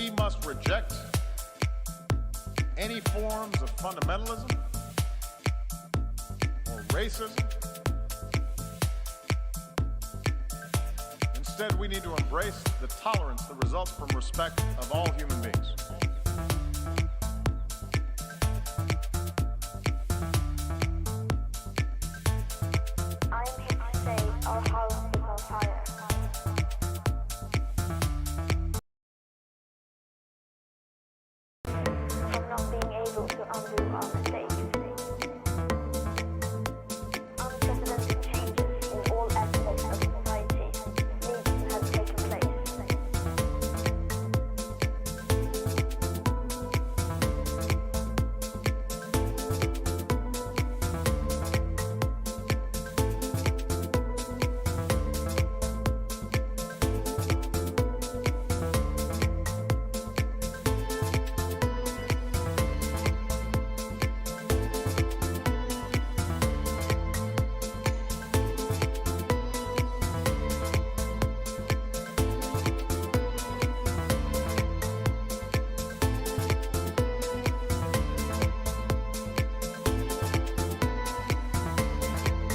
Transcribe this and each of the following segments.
We must reject any forms of fundamentalism or racism. Instead, we need to embrace the tolerance that results from respect of all human beings. I am here to say our house is on fire. From not being able to undo our mistakes. Unprecedented changes in all aspects of society need to have taken place.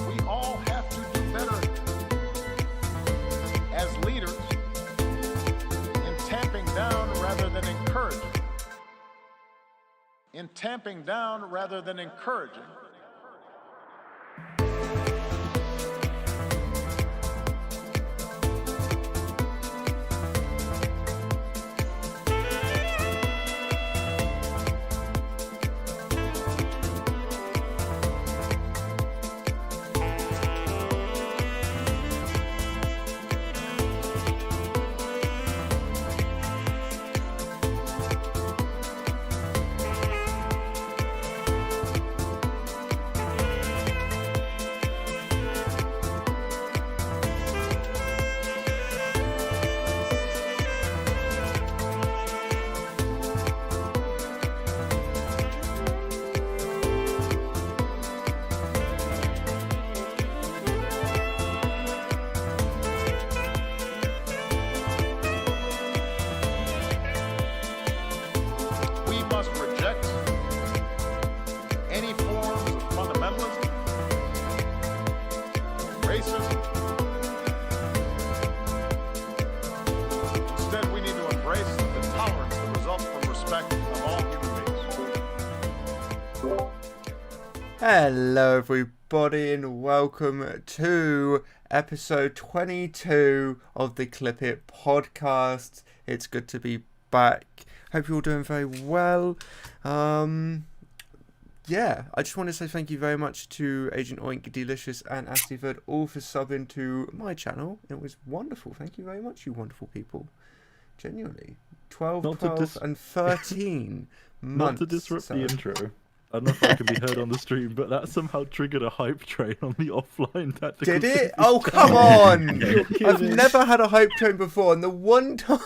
We all have to do better as leaders in tamping down rather than encouraging. In tamping down rather than encouraging. We must reject any forms of fundamentalism, racism. Instead, we need to embrace the tolerance that results from respect of all human beings. Hello, everybody, and welcome to episode 22 of the Clip It podcast. It's good to be back. Hope you're all doing very well. Yeah, I just want to say thank you very much to Agent Oink, Delicious, and Astiverd, all for subbing to my channel. It was wonderful. Thank you very much, you wonderful people. Genuinely. 12, Not to 12, and 13 months. Not to disrupt so- the intro. I don't know if I can be heard on the stream, but that somehow triggered a hype train on the offline tactical. Did it? team. Oh, come on! You're I've kidding. never had a hype train before, and the one time...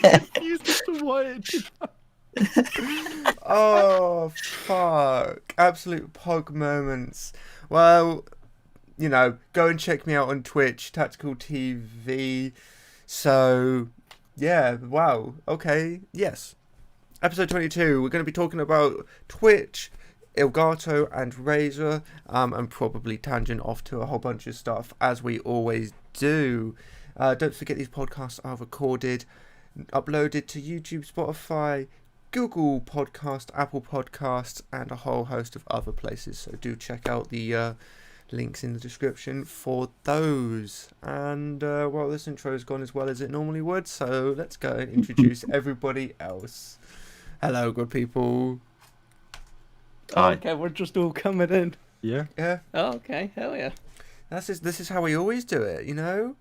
Confused as to why it did that. Oh, fuck. Absolute pog moments. Well, you know, go and check me out on Twitch, Tactical TV. So, yeah, wow. Okay, yes. Episode 22, we're going to be talking about Twitch, Elgato, and Razer, and probably tangent off to a whole bunch of stuff, as we always do. Don't forget these podcasts are recorded, uploaded to YouTube, Spotify, Google Podcast, Apple Podcasts, and a whole host of other places. So do check out the links in the description for those. And well, this intro has gone as well as it normally would, so let's go and introduce everybody else. Hello, good people. Hi. Okay, we're just all coming in. Yeah. Yeah, Oh, okay, hell yeah. this is how we always do it, you know.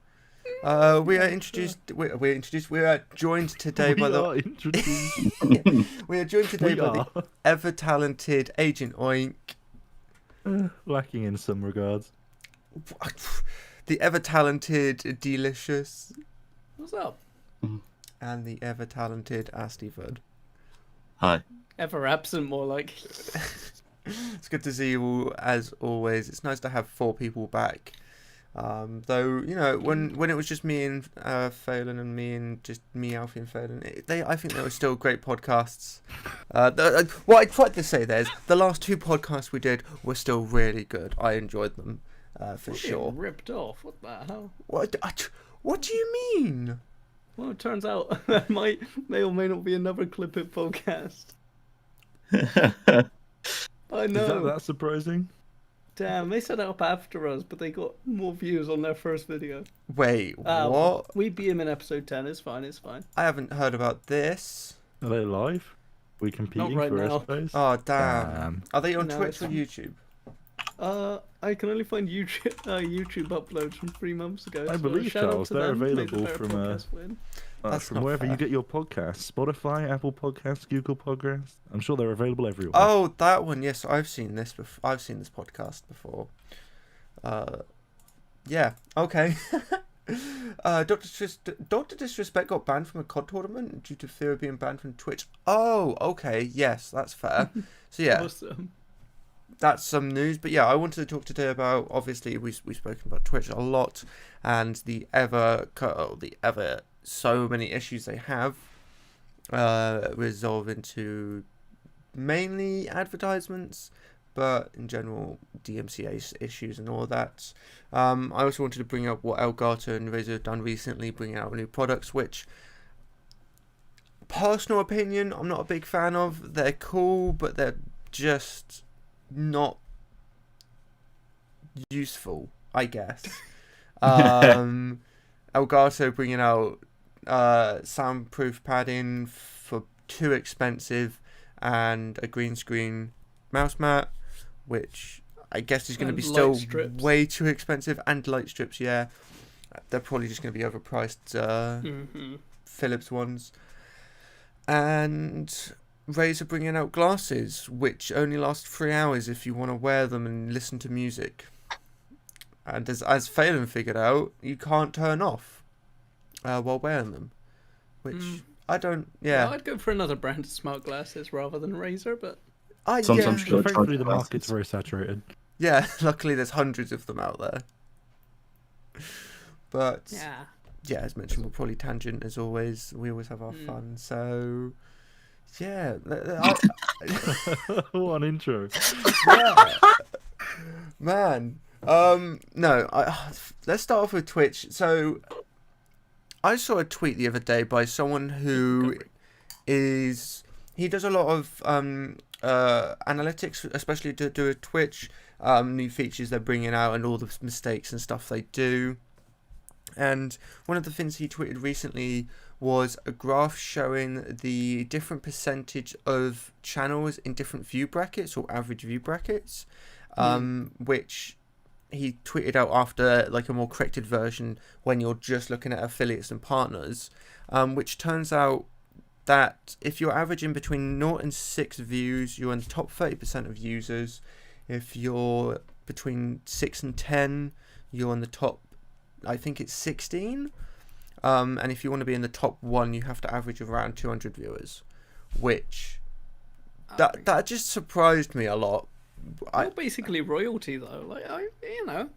We are introduced. We're introduced. We are joined today We by the. are introduced. We are joined today We by are. the ever talented Agent Oink, Lacking in some regards. the ever talented Delicious, What's up? and the ever talented Astiverd. Hi. Ever absent, more like. It's good to see you all as always. It's nice to have 4 people back. Though, you know, when it was just me and Phelan and me and just me, Alfie and Phelan, I think they were still great podcasts. What I tried to say there is the last 2 podcasts we did were still really good. I enjoyed them for We're sure. being ripped off. What the hell? What do you mean? Well, it turns out there may or may not be another Clip It podcast. I Is know. that surprising? Damn, they set it up after us, but they got more views on their first video. Wait, what? We beat him in episode 10. It's fine. It's fine. I haven't heard about this. Are they live? We competing right for now. airspace? Oh, damn. Are they on No, Twitch it's or on- YouTube? I can only find YouTube uploads from 3 months ago. I so believe, shout out Charles, to they're them. Made the available better from, podcast win. That's From not wherever fair. you get your podcasts. Spotify, Apple Podcasts, Google Podcasts. I'm sure they're available everywhere. Oh, that one. Yes, I've seen this before. I've seen this podcast before. Yeah. Okay. Dr. Disrespect got banned from a COD tournament due to fear of being banned from Twitch. Oh, okay. Yes, that's fair. So yeah, Awesome. that's some news. But yeah, I wanted to talk today about, obviously we've spoken about Twitch a lot and the ever so many issues they have resolve into mainly advertisements, but in general DMCA issues and all that. I also wanted to bring up what Elgato and Razer have done recently, bringing out new products, which, personal opinion, I'm not a big fan of. They're cool, but they're just not useful, I guess. Elgato bringing out soundproof padding for too expensive and a green screen mouse mat, which I guess is going to And be light still strips. way too expensive, and light strips. Yeah, they're probably just going to be overpriced. Philips ones. And Razer bringing out glasses, which only last 3 hours if you want to wear them and listen to music. And as Phelan figured out, you can't turn off while wearing them, which I don't. Yeah, I'd go for another brand of smart glasses rather than Razer, but Sometimes yeah, you gotta Thankfully, charge the market's glasses. very saturated. yeah. Luckily, there's hundreds of them out there. But yeah, as mentioned, we'll probably tangent as always. We always have our fun. So yeah, What an intro. yeah. Man. No, let's start off with Twitch. So I saw a tweet the other day by someone who he does a lot of analytics, especially to do with Twitch, new features they're bringing out and all the mistakes and stuff they do. And one of the things he tweeted recently was a graph showing the different percentage of channels in different view brackets or average view brackets, which he tweeted out after like a more corrected version when you're just looking at affiliates and partners, which turns out that if you're averaging between 0 and 6 views, you're in the top 30% of users. If you're between 6 and 10, you're in the top, I think it's 16. And if you want to be in the top 1, you have to average around 200 viewers, which that just surprised me a lot. you're basically royalty though. Like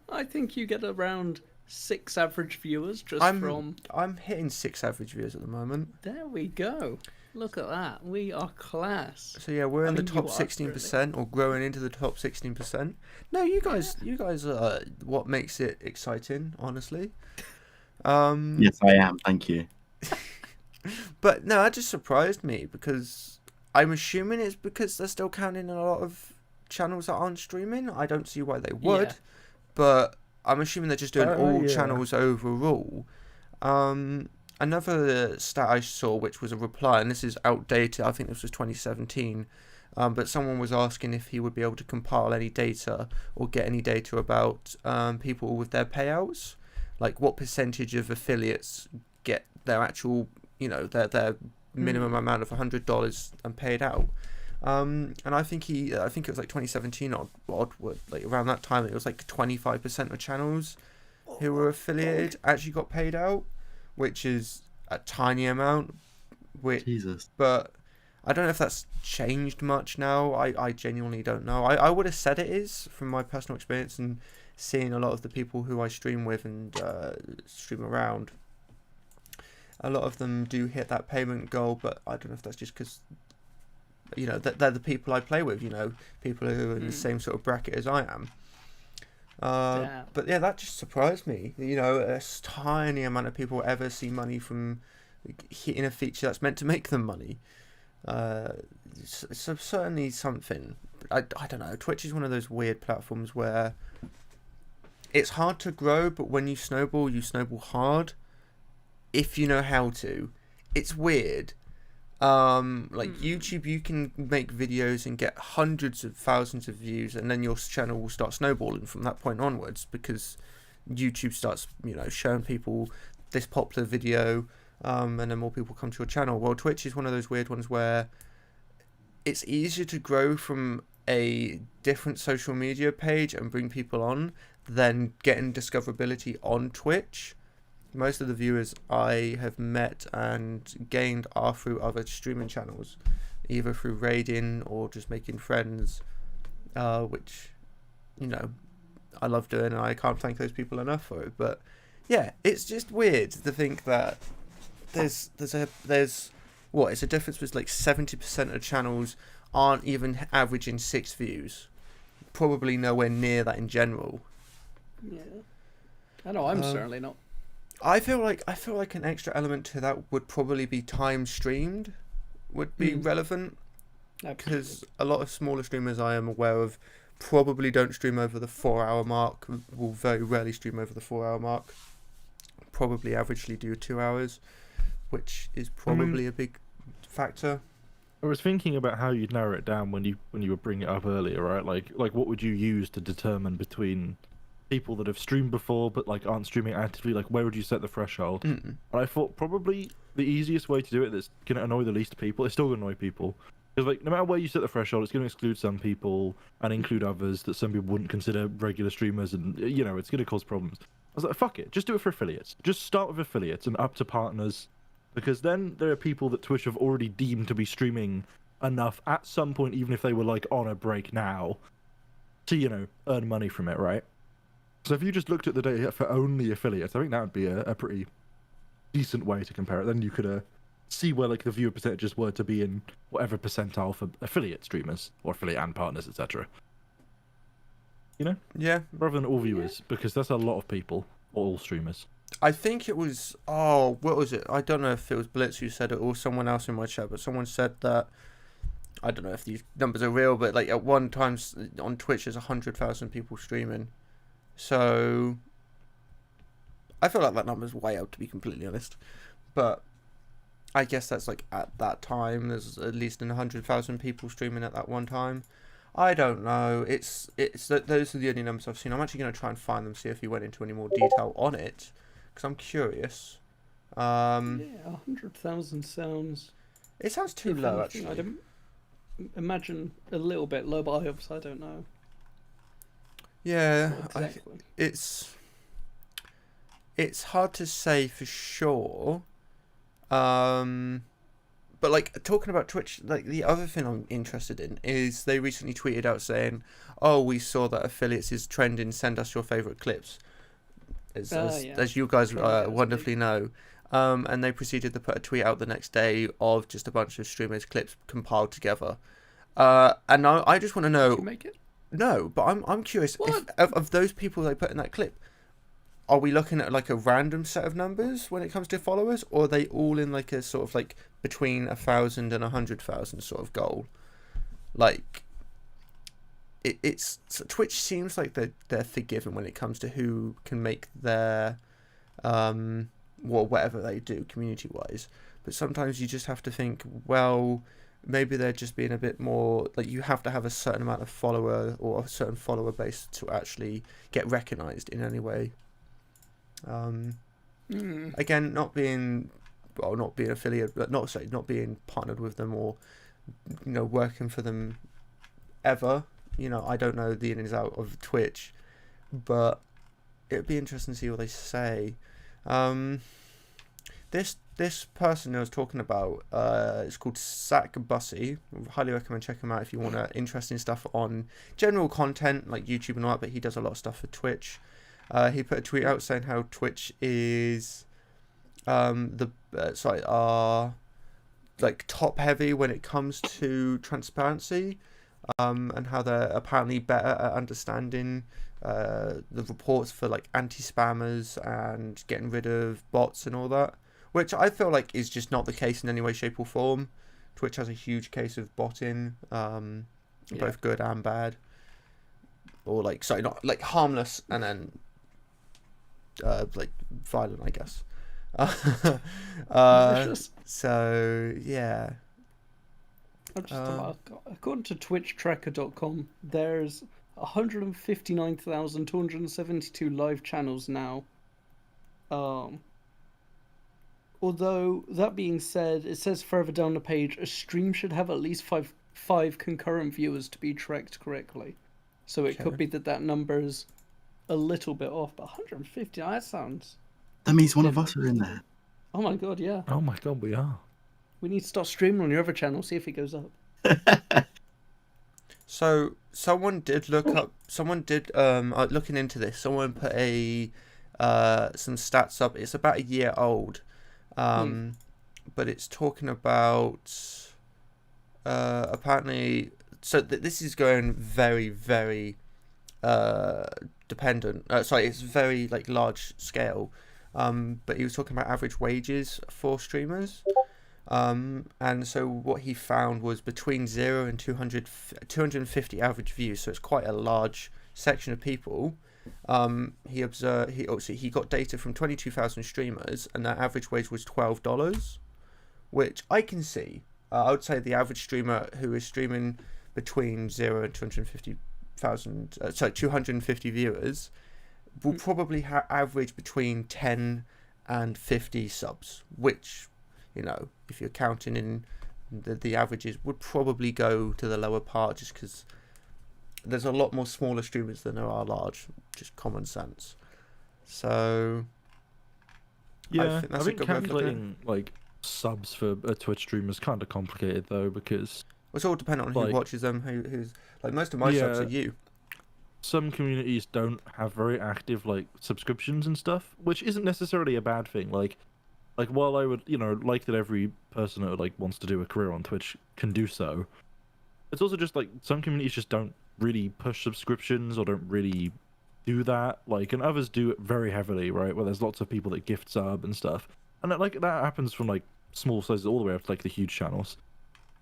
I think you get around 6 average viewers just from. I'm hitting 6 average viewers at the moment. There we go. Look at that. We are class. So yeah, we're in the mean, top you are, 16% or growing into the top 16%. No, you guys are what makes it exciting, honestly. Yes, I am. Thank you. But no, that just surprised me because I'm assuming it's because they're still counting a lot of channels that aren't streaming. I don't see why they would, Yeah. but I'm assuming they're just doing all Yeah. channels overall. Another stat I saw, which was a reply, and this is outdated, I think this was 2017, but someone was asking if he would be able to compile any data or get any data about people with their payouts, like what percentage of affiliates get their actual, their minimum amount of $100 and paid out. And I think it was like 2017 odd, like around that time, it was like 25% of channels who were affiliated actually got paid out, which is a tiny amount. Jesus. But I don't know if that's changed much now. I genuinely don't know. I would have said it is from my personal experience and seeing a lot of the people who I stream with and stream around. A lot of them do hit that payment goal, but I don't know if that's just because, you know, they're the people I play with, you know, people who are in the same sort of bracket as I am. But yeah, that just surprised me. You know, a tiny amount of people ever see money from hitting a feature that's meant to make them money. So certainly something. I don't know. Twitch is one of those weird platforms where it's hard to grow, but when you snowball hard. If you know how to. It's weird. Like YouTube, you can make videos and get hundreds of thousands of views, and then your channel will start snowballing from that point onwards, because YouTube starts, you know, showing people this popular video, and then more people come to your channel. Well, Twitch is one of those weird ones where it's easier to grow from a different social media page and bring people on than getting discoverability on Twitch. Most of the viewers I have met and gained are through other streaming channels, either through raiding or just making friends, which, you know, I love doing, and I can't thank those people enough for it. But yeah, it's just weird to think that there's what, it's a difference with like 70% of channels aren't even averaging 6 views, probably nowhere near that in general. Yeah, I know, I'm certainly not. I feel like an extra element to that would probably be time streamed would be relevant, because a lot of smaller streamers I am aware of probably don't stream over the 4-hour mark, will very rarely stream over the 4-hour mark, probably averagely do 2 hours, which is probably a big factor. I was thinking about how you'd narrow it down when you were bringing it up earlier, right? Like what would you use to determine between people that have streamed before but like aren't streaming actively? Like, where would you set the threshold? And I thought probably the easiest way to do it that's going to annoy the least people, it's still going to annoy people, because like no matter where you set the threshold, it's going to exclude some people and include others that some people wouldn't consider regular streamers, and you know, it's going to cause problems. I was like, fuck it, just do it for affiliates. Just start with affiliates and up to partners, because then there are people that Twitch have already deemed to be streaming enough at some point, even if they were like on a break now, to, you know, earn money from it, right? So if you just looked at the data for only affiliates, I think that would be a pretty decent way to compare it. Then you could see where like the viewer percentages were to be in whatever percentile for affiliate streamers or affiliate and partners, etc. You know? Yeah. Rather than all viewers, because that's a lot of people, or all streamers. I think it was, what was it? I don't know if it was Blitz who said it or someone else in my chat, but someone said that, I don't know if these numbers are real, but like at one time on Twitch there's 100,000 people streaming. So I feel like that number's way out, to be completely honest. But I guess that's like at that time there's at least 100,000 people streaming at that one time. I don't know. It's those are the only numbers I've seen. I'm actually going to try and find them, see if he went into any more detail on it, because I'm curious. Yeah, 100,000 sounds. It sounds too low, actually. I'd imagine a little bit low, but I don't know. Yeah, Exactly. it's hard to say for sure. But like talking about Twitch, like the other thing I'm interested in is they recently tweeted out saying, "Oh, we saw that affiliates is trending. Send us your favorite clips." As you guys wonderfully know. And they proceeded to put a tweet out the next day of just a bunch of streamers' clips compiled together. And I just want to know. Did you make it? No, but I'm curious if, of those people they put in that clip, are we looking at like a random set of numbers when it comes to followers, or are they all in like a sort of like between 1,000 and 100,000 sort of goal? Like, it's so Twitch seems like they're forgiven when it comes to who can make their whatever they do community wise, but sometimes you just have to think, well, maybe they're just being a bit more like, you have to have a certain amount of follower or a certain follower base to actually get recognized in any way. Again, not being affiliated, but not being partnered with them or, you know, working for them ever. You know, I don't know the ins and outs of Twitch, but it'd be interesting to see what they say. This this person I was talking about, it's called Zach Bussey. Highly recommend checking him out if you want interesting stuff on general content like YouTube and all that, but he does a lot of stuff for Twitch. He put a tweet out saying how Twitch is like top heavy when it comes to transparency, and how they're apparently better at understanding the reports for like anti-spammers and getting rid of bots and all that, which I feel like is just not the case in any way, shape or form. Twitch has a huge case of botting, both good and bad, or like, sorry, not like harmless and then like violent, I guess. So yeah, I'm just according to twitchtracker.com, there's 159,272 live channels now. Although that being said, it says further down the page, a stream should have at least five concurrent viewers to be tracked correctly. So it could be that number's a little bit off, but 150, that sounds... That means one of us are in there. Oh my god, yeah. Oh my god, we are. We need to start streaming on your other channel, see if it goes up. So someone did looking into this. Someone put some stats up. It's about a year old, but it's talking about apparently. So this is going very, very dependent. It's very like large scale. But he was talking about average wages for streamers. And so what he found was between 0 and 250 average views. So it's quite a large section of people. He got data from 22,000 streamers, and their average wage was $12, which I can see. I would say the average streamer who is streaming between 0 and 250 viewers will probably average between 10 and 50 subs, which, you know, if you're counting in the averages, would probably go to the lower part, just because there's a lot more smaller streamers than there are large, just common sense. So yeah, I think that's I think a good way of looking at it. calculating like subs for a Twitch stream is kind of complicated though, because It's all dependent on who like, watches them, who's like most of my subs are you. Some communities don't have very active like subscriptions and stuff, which isn't necessarily a bad thing. Like while I would, like that every person who like wants to do a career on Twitch can do so, it's also just like some communities just don't really push subscriptions or don't really do that. Like, and others do it very heavily, right? Where there's lots of people that gift sub and stuff, and that happens from like small sizes all the way up to like the huge channels.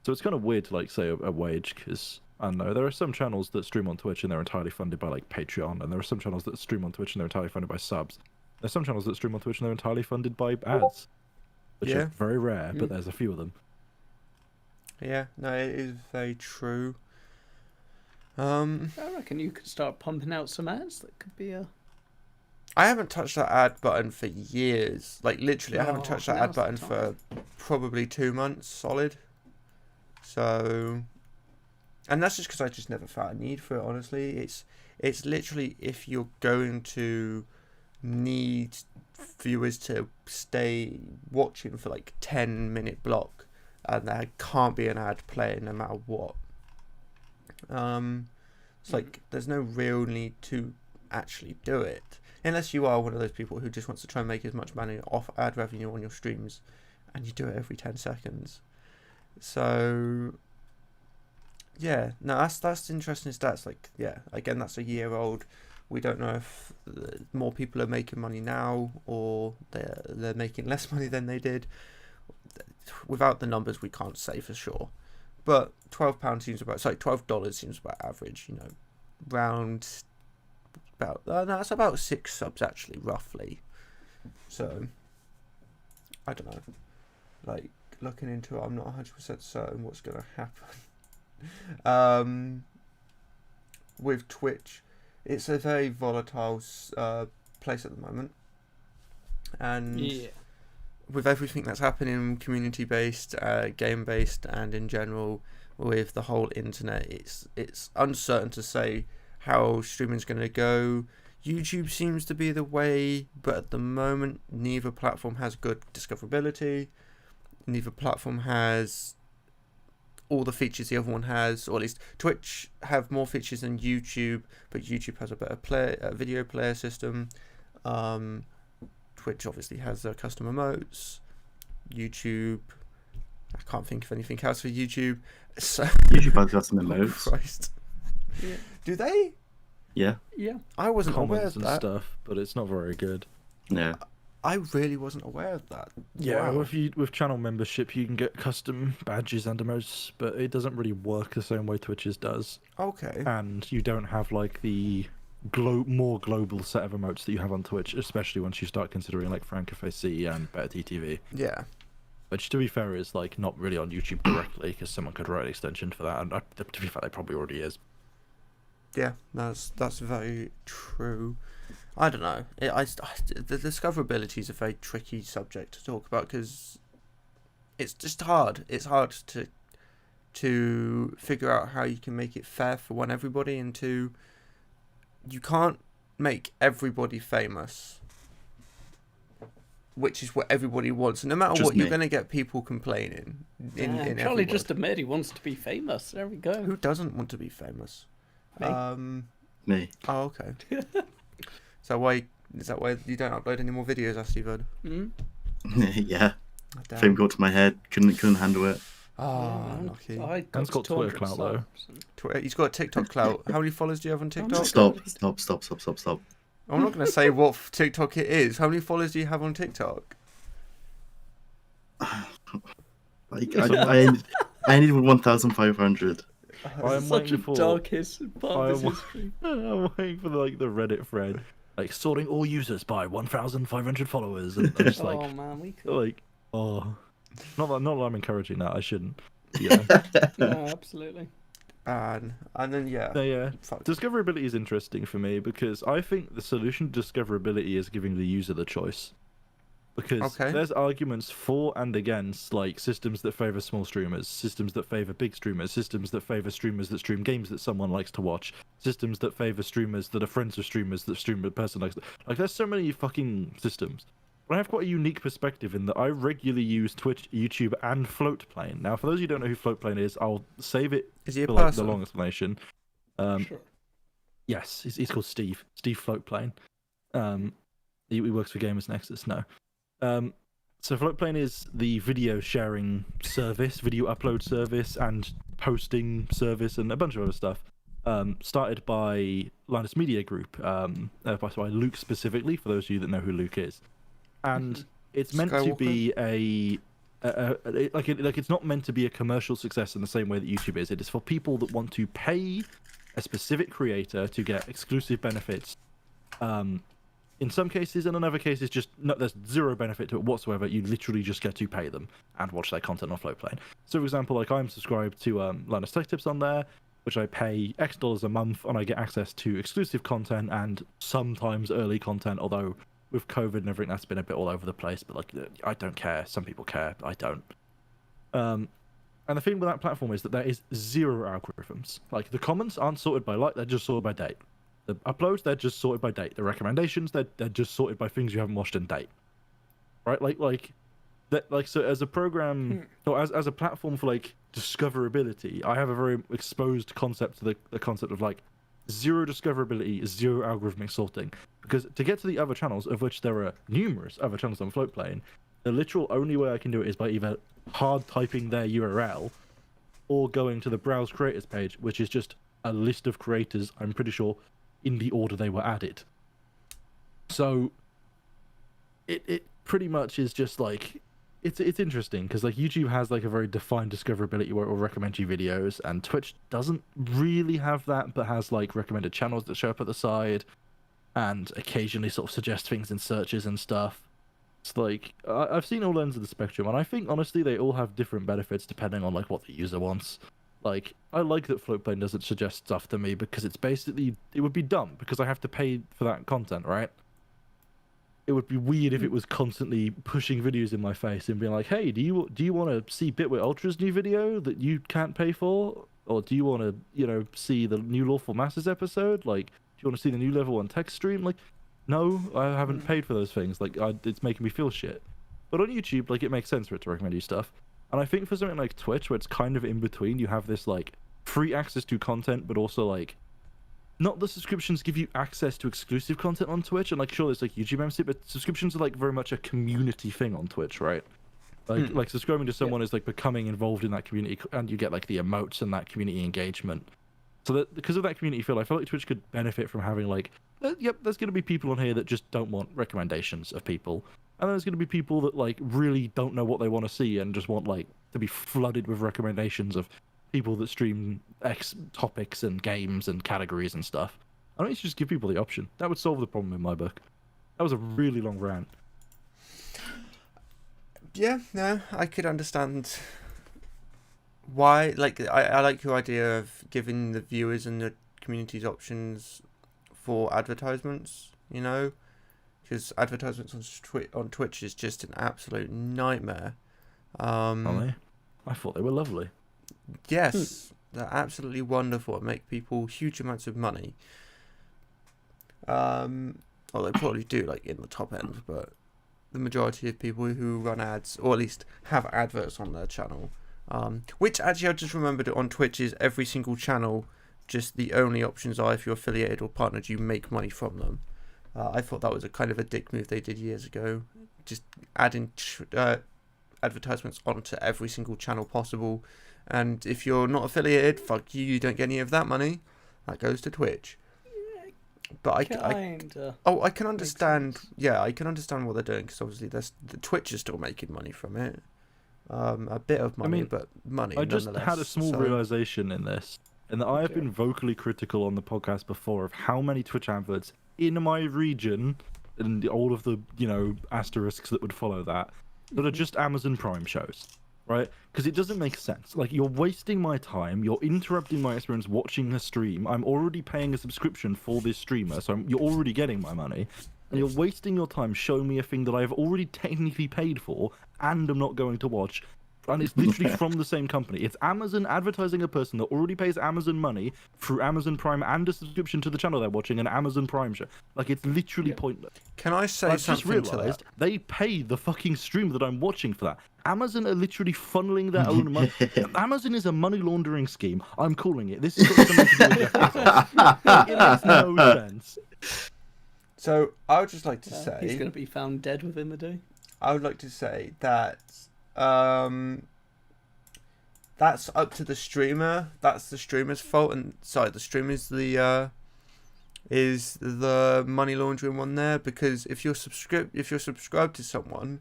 So it's kind of weird to like say a wage, because I don't know, there are some channels that stream on Twitch and they're entirely funded by like Patreon, and there are some channels that stream on Twitch and they're entirely funded by subs. There's some channels that stream on Twitch and they're entirely funded by ads, which are very rare, but there's a few of them. Yeah, no, it is very true. I reckon you could start pumping out some ads. That could be a... I haven't touched that ad button for years. Like, literally, I haven't touched that ad button for probably 2 months solid. So... And that's just because I just never felt a need for it, honestly. It's literally, if you're going to need viewers to stay watching for like 10-minute block, and there can't be an ad playing no matter what. It's like there's no real need to actually do it, unless you are one of those people who just wants to try and make as much money off ad revenue on your streams, and you do it every 10 seconds. So yeah, no, that's interesting stats. Like, yeah, again, that's a year old. We don't know if more people are making money now or they're making less money than they did. Without the numbers, we can't say for sure. But $12 seems about, $12 seems about average. Round about that's about 6 subs actually, roughly. So I don't know. Like, looking into it, I'm not 100% certain what's going to happen. With Twitch, it's a very volatile place at the moment, and with everything that's happening community-based, game-based, and in general with the whole internet, it's uncertain to say how streaming's going to go. YouTube seems to be the way, but at the moment, neither platform has good discoverability. Neither platform has all the features the other one has, or at least Twitch have more features than YouTube, but YouTube has a better video player system. Twitch obviously has their custom emotes. YouTube, I can't think of anything else for YouTube. So YouTube has got some emotes. Christ. Yeah. Do they? Yeah. Yeah. I wasn't aware Comments of and that. stuff, but it's not very good. Yeah. I really wasn't aware of that. Yeah, Wow. with channel membership, you can get custom badges and emotes, but it doesn't really work the same way Twitch's does. Okay. And you don't have like the more global set of emotes that you have on Twitch, especially once you start considering like FrancoFaceC and BetterTTV. Yeah. Which, to be fair, is like not really on YouTube directly because someone could write an extension for that, and to be fair, they probably already is. Yeah, that's very true. I don't know. The discoverability is a very tricky subject to talk about because it's just hard. It's hard to figure out how you can make it fair for one, everybody, and two, you can't make everybody famous, which is what everybody wants. And no matter Just what, you're me. going to get people complaining. In Charlie every just word. admitted he wants to be famous. There we go. Who doesn't want to be famous? Me. Me. Oh, okay. So why is that why you don't upload any more videos after you've had? Mm? Yeah. Oh, damn. Fame got to my head. Couldn't handle it. Oh, Yeah, lucky. I Dan's got Twitter 200 clout, though. subs. He's got TikTok clout. How many followers do you have on TikTok? Stop. I'm not going to say what TikTok it is. How many followers do you have on TikTok? I ended with 1,500. I am Such a waiting for darkest part of I this history. I'm waiting for like the Reddit thread, like sorting all users by 1,500 followers, and I'm just like, Oh man, we could. like, oh, not that I'm encouraging that. I shouldn't. Yeah, No, absolutely. And then yeah. yeah. Fuck. Discoverability is interesting for me because I think the solution to discoverability is giving the user the choice. Because Okay. there's arguments for and against, like systems that favor small streamers, systems that favor big streamers, systems that favor streamers that stream games that someone likes to watch, systems that favor streamers that are friends of streamers that stream a person likes. Like, there's so many fucking systems. But I have quite a unique perspective in that I regularly use Twitch, YouTube, and Floatplane. Now, for those of you who don't know who Floatplane is, I'll save it Is he a for like, the person? long explanation. Sure. Yes, he's called Steve Floatplane. He works for Gamers Nexus now. So Floatplane is the video sharing service, video upload service, and posting service, and a bunch of other stuff. Started by Linus Media Group, by Luke specifically, for those of you that know who Luke is. And it's meant to be it's not meant to be a commercial success in the same way that YouTube is. It is for people that want to pay a specific creator to get exclusive benefits. In some cases, and in other cases, there's zero benefit to it whatsoever. You literally just get to pay them and watch their content on Floatplane. So, for example, like I'm subscribed to Linus Tech Tips on there, which I pay X dollars a month, and I get access to exclusive content and sometimes early content. Although with COVID and everything, that's been a bit all over the place. But like, I don't care. Some people care. I don't. And the thing with that platform is that there is zero algorithms. Like the comments aren't sorted by like; they're just sorted by date. The uploads, they're just sorted by date. The recommendations, they're just sorted by things you haven't watched in date. Right? So as a program, or as a platform for like discoverability, I have a very exposed concept to the concept of like zero discoverability, zero algorithmic sorting. Because to get to the other channels, of which there are numerous other channels on Floatplane, the literal only way I can do it is by either hard typing their URL or going to the browse creators page, which is just a list of creators, I'm pretty sure, in the order they were added. So it pretty much is just like it's interesting because like YouTube has like a very defined discoverability where it will recommend you videos, and Twitch doesn't really have that, but has like recommended channels that show up at the side and occasionally sort of suggest things in searches and stuff. It's like I've seen all ends of the spectrum, and I think honestly they all have different benefits depending on like what the user wants. Like, I like that Floatplane doesn't suggest stuff to me because it's basically, it would be dumb because I have to pay for that content, right? It would be weird if it was constantly pushing videos in my face and being like, hey, do you want to see Bitwit Ultra's new video that you can't pay for? Or do you want to, see the new Lawful Masters episode? Like, you want to see the new level 1 text stream? Like, no, I haven't paid for those things. Like, it's making me feel shit. But on YouTube, like, it makes sense for it to recommend you stuff. And I think for something like Twitch, where it's kind of in between, you have this, like, free access to content, but also, like, not the subscriptions give you access to exclusive content on Twitch, and, like, sure, there's, like, YouTube membership, but subscriptions are, like, very much a community thing on Twitch, right? Like subscribing to someone is, like, becoming involved in that community, and you get, like, the emotes and that community engagement. So that, because of that community feel, I feel like Twitch could benefit from having, like, yep, there's going to be people on here that just don't want recommendations of people. And there's going to be people that, like, really don't know what they want to see and just want, like, to be flooded with recommendations of people that stream X topics and games and categories and stuff. I don't need to just give people the option. That would solve the problem in my book. That was a really long rant. Yeah, no, I could understand why. Like, I like your idea of giving the viewers and the communities options for advertisements, you know? Because advertisements on Twitch is just an absolute nightmare. Are they? I thought they were lovely. Yes, they're absolutely wonderful. It make people huge amounts of money. Well, they probably do, like, in the top end, but the majority of people who run ads, or at least have adverts on their channel, which actually I just remembered on Twitch is every single channel, just the only options are if you're affiliated or partnered, you make money from them. I thought that was a kind of a dick move they did years ago, just adding advertisements onto every single channel possible. And if you're not affiliated, fuck you, you don't get any of that money. That goes to Twitch. But I can understand. Yeah, I can understand what they're doing, because obviously the Twitch is still making money from it. A bit of money, but money. I just had a small realization in this, and that I have been vocally critical on the podcast before of how many Twitch adverts in my region, and all of the, you know, asterisks that would follow that are just Amazon Prime shows, right? Because it doesn't make sense. Like, you're wasting my time, you're interrupting my experience watching a stream. I'm already paying a subscription for this streamer, so you're already getting my money, and you're wasting your time showing me a thing that I have already technically paid for and I'm not going to watch. And it's literally from the same company. It's Amazon advertising a person that already pays Amazon money through Amazon Prime and a subscription to the channel they're watching, an Amazon Prime show. Like, it's literally pointless. Can I say I've something just to realized that? they pay the fucking stream that I'm watching for that. Amazon are literally funneling their own money. Amazon is a money laundering scheme. I'm calling it. This is got something to do with Jeff Bezos. It makes no sense. So I would just like to say he's going to be found dead within the day. I would like to say that that's up to the streamer. That's the streamer's fault, and sorry, the streamer's the money laundering one there, because if you're subscribed to someone,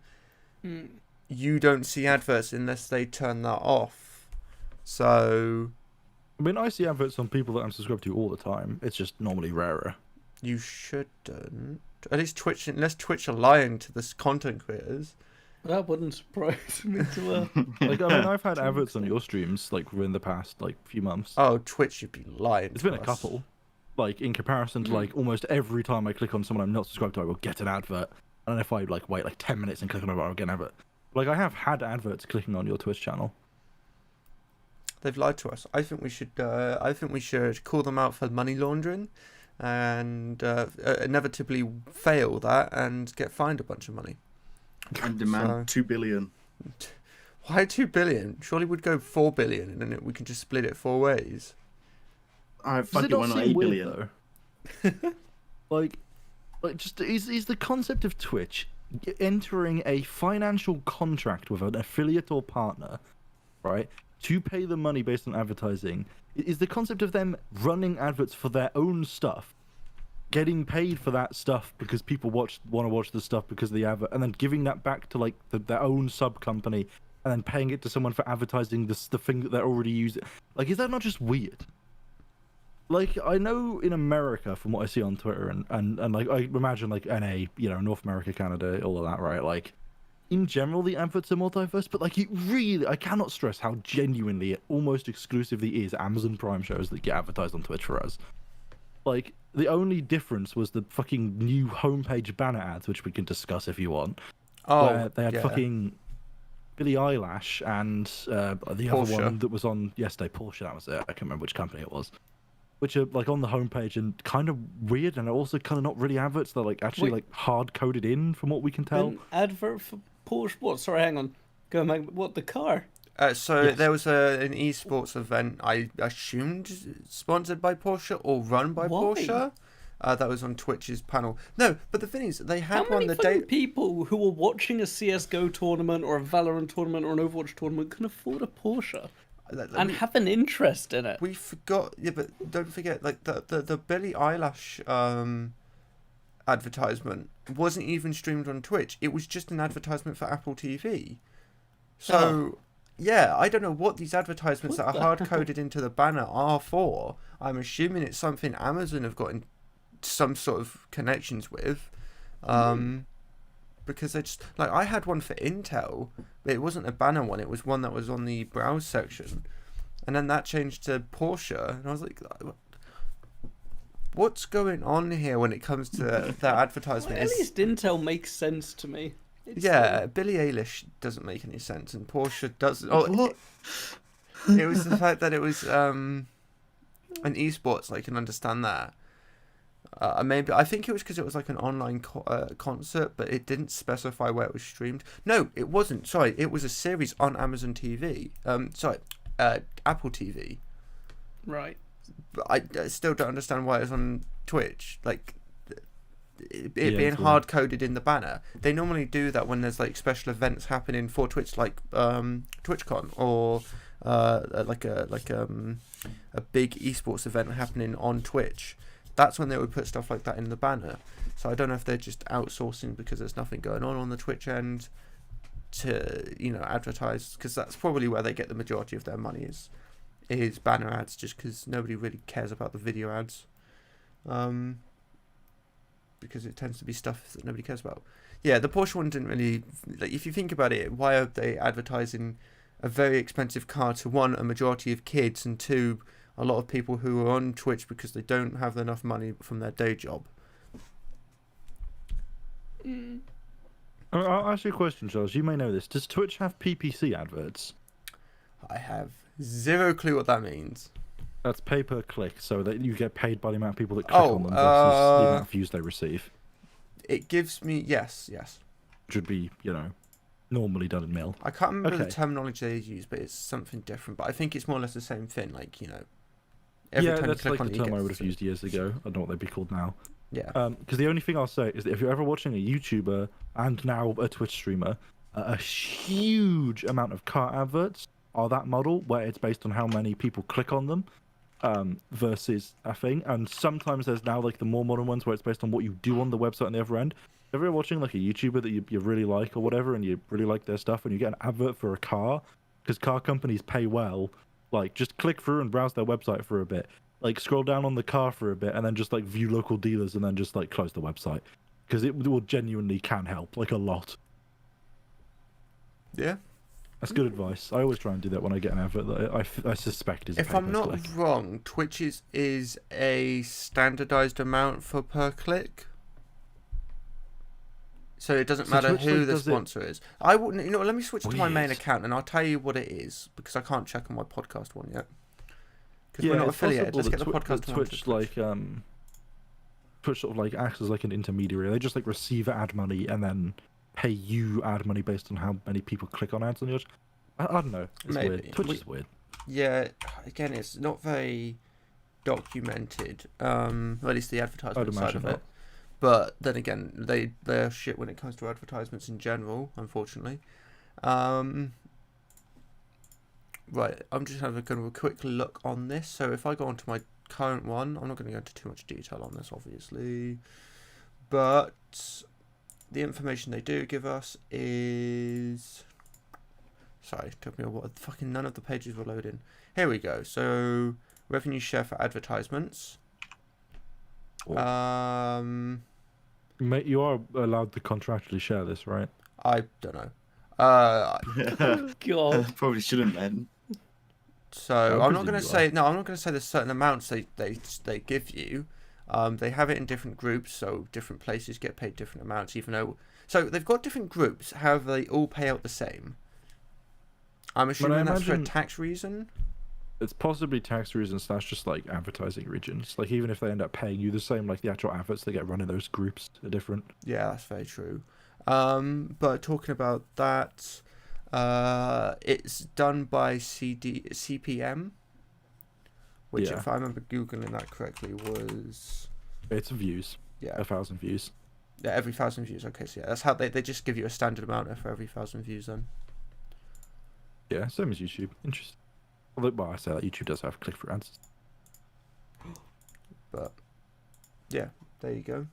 you don't see adverts unless they turn that off. So I mean, I see adverts on people that I'm subscribed to all the time. It's just normally rarer. you shouldn't. At least Twitch, unless Twitch are lying to the content creators. That wouldn't surprise me to Like, I mean, I've had adverts on your streams, like, within the past, like, few months. Oh, Twitch should be lying. It's to been a us. couple. Like, in comparison to, like, almost every time I click on someone I'm not subscribed to, I will get an advert. And if I, like, wait, like, 10 minutes and click on it, I'll get an advert. Like, I have had adverts clicking on your Twitch channel. They've lied to us. I think we should call them out for money laundering, and inevitably fail that and get fined a bunch of money. And demand So- 2 billion. Why 2 billion? Surely we'd go 4 billion, and then we can just split it 4 ways. Alright, Does fuck it it, why not not seem 8 weird, billion? though? like, just is the concept of Twitch entering a financial contract with an affiliate or partner, right, to pay the money based on advertising? Is the concept of them running adverts for their own stuff, getting paid for that stuff because people want to watch the stuff because of the advert, and then giving that back to, like, their own sub company, and then paying it to someone for advertising the thing that they're already using? Like, is that not just weird? Like, I know in America, from what I see on Twitter, and like, I imagine, like, NA, you know, North America, Canada, all of that, right? Like, in general, the adverts are more diverse, but, like, it really, I cannot stress how genuinely, it almost exclusively is Amazon Prime shows that get advertised on Twitch for us. Like, the only difference was the fucking new homepage banner ads, which we can discuss if you want. Oh, Where they had yeah. fucking Billie Eilish and the other Porsche. one that was on yesterday, Porsche, that was it. I can't remember which company it was. which are like on the homepage and kind of weird, and are also kind of not really adverts. They're like actually Wait. like hard coded in, from what we can tell. An advert for Porsche. What? Sorry, hang on. Going back. What, the car? So Yes. there was an esports event, I assumed sponsored by Porsche or run by Why? Porsche. That was on Twitch's panel. No, but the thing is, they How had many one the fucking day. people who are watching a CS:GO tournament or a Valorant tournament or an Overwatch tournament can afford a Porsche and have an interest in it? We forgot, yeah, but don't forget, like the Billie Eilish advertisement wasn't even streamed on Twitch. It was just an advertisement for Apple TV. So, yeah, I don't know what these advertisements What that the are hell? hard coded into the banner are for. I'm assuming it's something Amazon have got in some sort of connections with. Because they just, like, I had one for Intel, but it wasn't a banner one, it was one that was on the browse section. And then that changed to Porsche, and I was like, what's going on here when it comes to that advertisement? Well, at It's- least Intel makes sense to me. It's, yeah, Billie Eilish doesn't make any sense, and Porsche doesn't. Oh, What? it was the fact that it was an esports. I can understand that. Maybe I think it was because it was like an online concert, but it didn't specify where it was streamed. No, it wasn't. Sorry, it was a series on Amazon TV. Apple TV. Right. But I still don't understand why it's on Twitch. Like, it Yeah, being it's weird. hard coded in the banner. They normally do that when there's like special events happening for Twitch, like TwitchCon or like a big esports event happening on Twitch. That's when they would put stuff like that in the banner. So I don't know if they're just outsourcing because there's nothing going on the Twitch end to, you know, advertise, because that's probably where they get the majority of their money is banner ads, just because nobody really cares about the video ads. Because it tends to be stuff that nobody cares about. Yeah, the Porsche one didn't really, like, if you think about it, why are they advertising a very expensive car to, one, a majority of kids, and two, a lot of people who are on Twitch because they don't have enough money from their day job? I'll ask you a question, Charles. You may know this. Does Twitch have PPC adverts? I have zero clue what that means. That's pay per click, so that you get paid by the amount of people that click Oh, on them versus the amount of views they receive. It gives me, yes. Which would be, you know, normally done in mil. I can't remember the Okay. terminology they use, but it's something different. But I think it's more or less the same thing. Like, you know, every Yeah, time you that's click like on the it, you term get I would have used years ago. I don't know what they'd be called now. Yeah. Because the only thing I'll say is that if you're ever watching a YouTuber and now a Twitch streamer, a huge amount of car adverts are that model where it's based on how many people click on them versus a thing. And sometimes there's now like the more modern ones where it's based on what you do on the website on the other end. If you're watching like a YouTuber that you really like or whatever, and you really like their stuff, and you get an advert for a car, because car companies pay well, like just click through and browse their website for a bit. Like scroll down on the car for a bit, and then just like view local dealers, and then just like close the website, because it will genuinely can help like a lot. Yeah. That's good advice. I always try and do that when I get an advert that I suspect is. If I'm not wrong, Twitch is a standardized amount for per click. So it doesn't So matter Twitch, who like, the does it- sponsor is. I wouldn't. You know, let me switch to my main Weird. account and I'll tell you what it is, because I can't check on my podcast one yet. Because Yeah, we're not it's affiliated. possible Let's get the that podcast one onto Twitch like Twitch sort of like acts as like an intermediary. They just like receive ad money and then pay you ad money based on how many people click on ads on yours. I don't know. It's Maybe. weird. Twitch is weird. Yeah, again, it's not very documented. Or at least the advertisement side imagine of not. it. But then again, they're shit when it comes to advertisements in general, unfortunately. Right, I'm just having a quick look on this. So if I go onto my current one, I'm not going to go into too much detail on this, obviously. But the information they do give us is... Sorry, it took me a while. Fucking none of the pages were loading. Here we go. So, revenue share for advertisements. Mate, you are allowed to contractually share this, right? I don't know. God. Probably shouldn't then. So I I'm not going to presume you say no. I'm not going to say there's certain amounts they give you. They have it in different groups, so different places get paid different amounts. Even though, so they've got different groups. However, they all pay out the same. I'm assuming that's for a imagine- tax reason. it's possibly tax reasons / just like advertising regions. Like even if they end up paying you the same, like the actual adverts they get run in those groups are different. Yeah, that's very true. But talking about that, it's done by CPM, which, Yeah. if I remember googling that correctly, was It's views, yeah, 1,000 views. yeah, every 1,000 views. Okay, so yeah, that's how they just give you a standard amount for every 1,000 views. Then, Yeah, same as YouTube. Interesting. Although, well, I say that YouTube does have click-through ads. but yeah, there you go.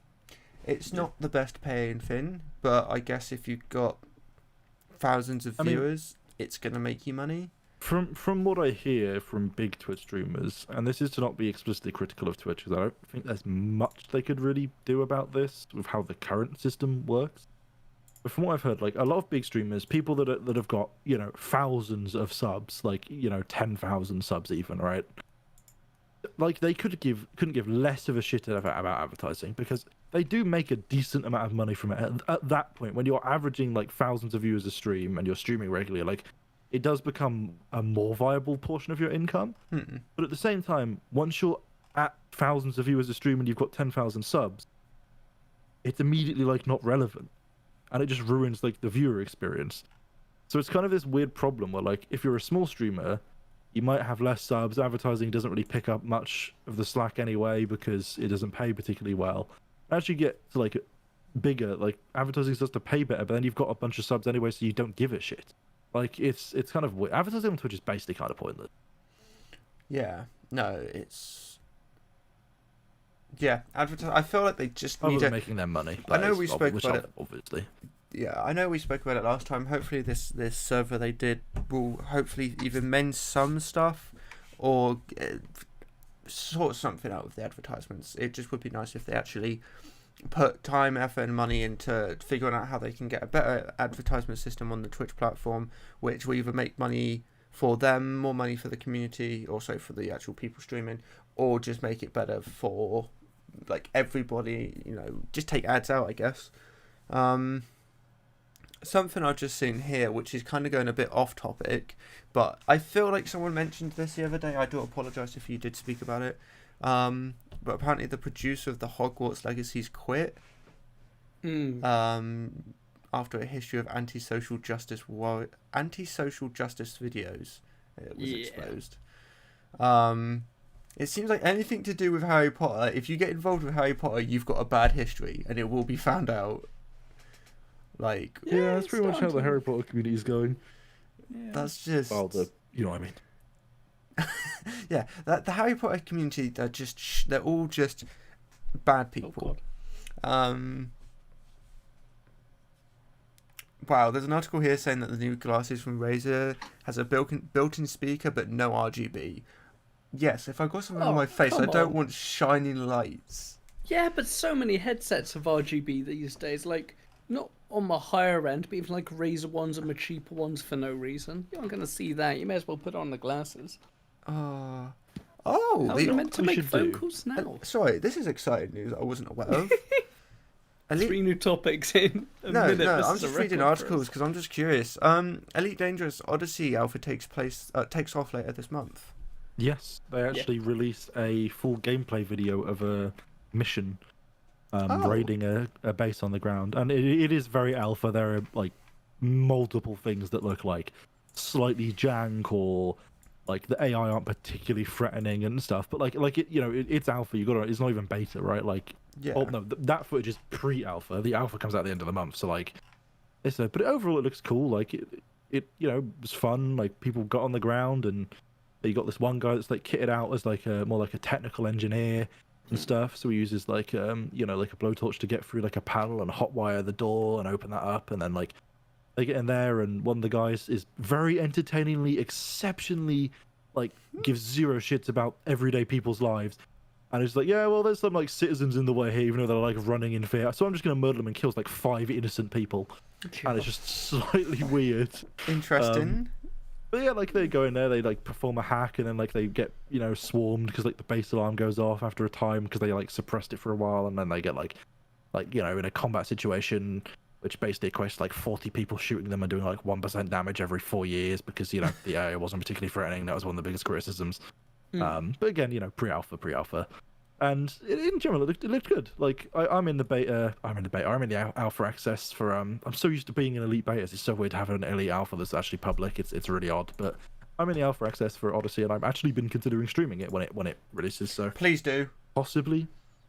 It's not the best paying thing, but I guess if you've got thousands of I mean- viewers, it's gonna make you money. From what I hear from big Twitch streamers, and this is to not be explicitly critical of Twitch, because I don't think there's much they could really do about this with how the current system works. But from what I've heard, like a lot of big streamers, people that have got, you know, thousands of subs, like, you know, 10,000 subs even, right? Like they couldn't give less of a shit about advertising, because they do make a decent amount of money from it. At that point, when you're averaging like thousands of viewers a stream and you're streaming regularly, like it does become a more viable portion of your income. Hmm. But at the same time, once you're at thousands of viewers a stream and you've got 10,000 subs, it's immediately like not relevant, and it just ruins like the viewer experience. So it's kind of this weird problem where like if you're a small streamer, you might have less subs. Advertising doesn't really pick up much of the slack anyway because it doesn't pay particularly well. As you get to like bigger, like advertising starts to pay better, but then you've got a bunch of subs anyway, so you don't give a shit. Like it's kind of weird. Advertising on Twitch is basically kind of pointless. Yeah, no, it's I feel like they just Other need than to. making their money. I know that is we spoke which about are- it. obviously. Yeah, I know we spoke about it last time. Hopefully, this server they did will hopefully either mend some stuff or sort something out with the advertisements. It just would be nice if they actually put time, effort, and money into figuring out how they can get a better advertisement system on the Twitch platform, which will either make money for them, more money for the community, also for the actual people streaming, or just make it better for like everybody. You know, just take ads out, I guess. Something I've just seen here, which is kind of going a bit off topic, but I feel like someone mentioned this the other day. I do apologise if you did speak about it. But apparently the producer of the Hogwarts Legacies quit after a history of antisocial justice videos. It was exposed. It seems like anything to do with Harry Potter, if you get involved with Harry Potter, you've got a bad history, and it will be found out. Like, Yeah, that's pretty much how the Harry Potter community is going. that's just... Well, you know what I mean. yeah, the Harry Potter community, they're just they're all just bad people. Wow, there's an article here saying that the new glasses from Razer has a built-in speaker but no RGB. Yes, if I've got something on my face, I come don't on. want shining lights. Yeah, but so many headsets have RGB these days. Like, not on my higher end, but even like Razer ones and my cheaper ones for no reason. You aren't going to see that. You may as well put on the glasses. Oh, How are the, you meant to we make should phone do? calls now? sorry, this is exciting news I wasn't aware of. Elite, 3 new topics in a no, minute. no, This I'm is a just reading record for articles us. because I'm just curious. Elite Dangerous Odyssey Alpha takes off later this month. Yes, they actually released a full gameplay video of a mission Oh. raiding a base on the ground, and it is very alpha. There are like multiple things that look like slightly jank, or like the AI aren't particularly threatening and stuff. But like it, you know, it's alpha. It's not even beta, right? Like, Yeah. oh no, that footage is pre-alpha. The alpha comes out at the end of the month, so like, but overall it looks cool. Like it you know, was fun. Like people got on the ground, and you got this one guy that's like kitted out as like more like a technical engineer and stuff. So he uses like you know, like a blowtorch to get through like a panel and hotwire the door and open that up, and then like they get in there, and one of the guys is very entertainingly, exceptionally like gives zero shits about everyday people's lives. And it's like, yeah, well, there's some like citizens in the way here, even though they're like running in fear. So I'm just gonna murder them, and kills like 5 innocent people. And it's just slightly weird. Interesting. But yeah, like they go in there, they like perform a hack, and then like they get, you know, swarmed because like the base alarm goes off after a time because they like suppressed it for a while, and then they get like you know, in a combat situation, which basically equates to like 40 people shooting them and doing like 1% damage every 4 years because, you know, the area wasn't particularly threatening. That was one of the biggest criticisms. But again, you know, pre-alpha. And in general, it looked good. Like, I'm in the alpha access for, I'm so used to being in elite betas. It's so weird to have an elite alpha that's actually public. It's really odd, but I'm in the alpha access for Odyssey, and I've actually been considering streaming it when it releases, so Please do. possibly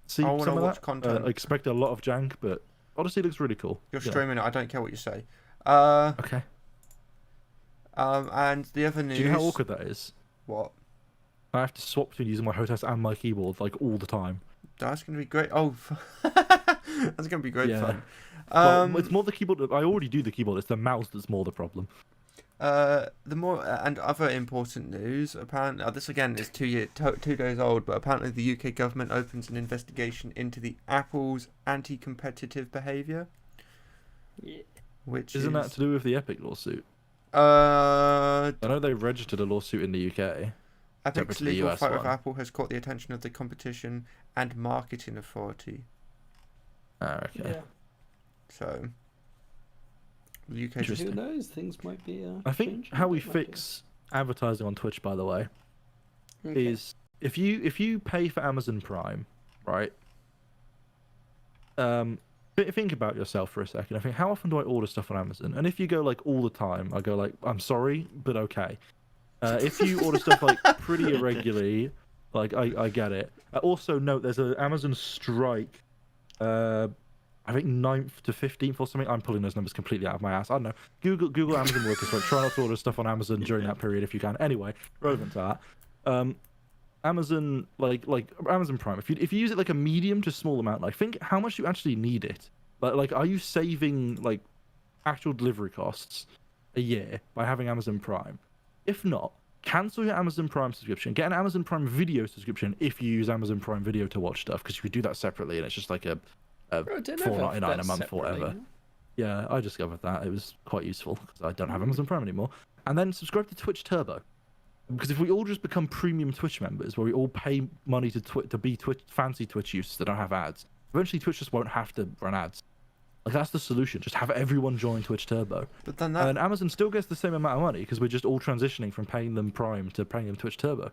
see I wanna some of watch that. content. I expect a lot of jank, but Odyssey looks really cool. You're you know. streaming it. I don't care what you say. Okay. And the other news. Do you know how awkward that is? What? I have to swap between using my hostess and my keyboard like all the time. That's gonna be great. Oh, that's gonna be great Yeah. fun. Well, it's more the keyboard. I already do the keyboard. It's the mouse that's more the problem. The more and other important news. Apparently, this again is 2 days old, but apparently the UK government opens an investigation into the Apple's anti-competitive behaviour. Yeah. Which Isn't that is to do with the Epic lawsuit? uh, I know they registered a lawsuit in the UK. Epic's to the legal US fight with one. Apple has caught the attention of the Competition and Marketing Authority. Oh, okay. Yeah. So the UK just Who knows? Things might be. I think changing how we a bit, might be. fix advertising on Twitch, by the way, Okay. is if you pay for Amazon Prime, right? Think about yourself for a second. I think, how often do I order stuff on Amazon? And if you go like all the time, I go like, I'm sorry, but okay. If you order stuff like pretty irregularly, like I get it. Also note there's an Amazon strike. I think 9th to 15th or something. I'm pulling those numbers completely out of my ass. I don't know. Google Amazon workers strike. Try not to order stuff on Amazon during that period if you can. Anyway, relevant to that. Amazon like Amazon Prime. If you use it like a medium to small amount, like think how much you actually need it. Like are you saving like actual delivery costs a year by having Amazon Prime? If not, cancel your Amazon Prime subscription. Get an Amazon Prime Video subscription if you use Amazon Prime Video to watch stuff, because you could do that separately, and it's just like a Bro, don't know if $4.99 a that's month or whatever. separately. Yeah, I discovered that. It was quite useful because I don't have Amazon Prime anymore. And then subscribe to Twitch Turbo. Because if we all just become premium Twitch members, where we all pay money to be fancy Twitch users that don't have ads, eventually Twitch just won't have to run ads. Like, that's the solution. Just have everyone join Twitch Turbo. But then that And Amazon still gets the same amount of money because we're just all transitioning from paying them Prime to paying them Twitch Turbo.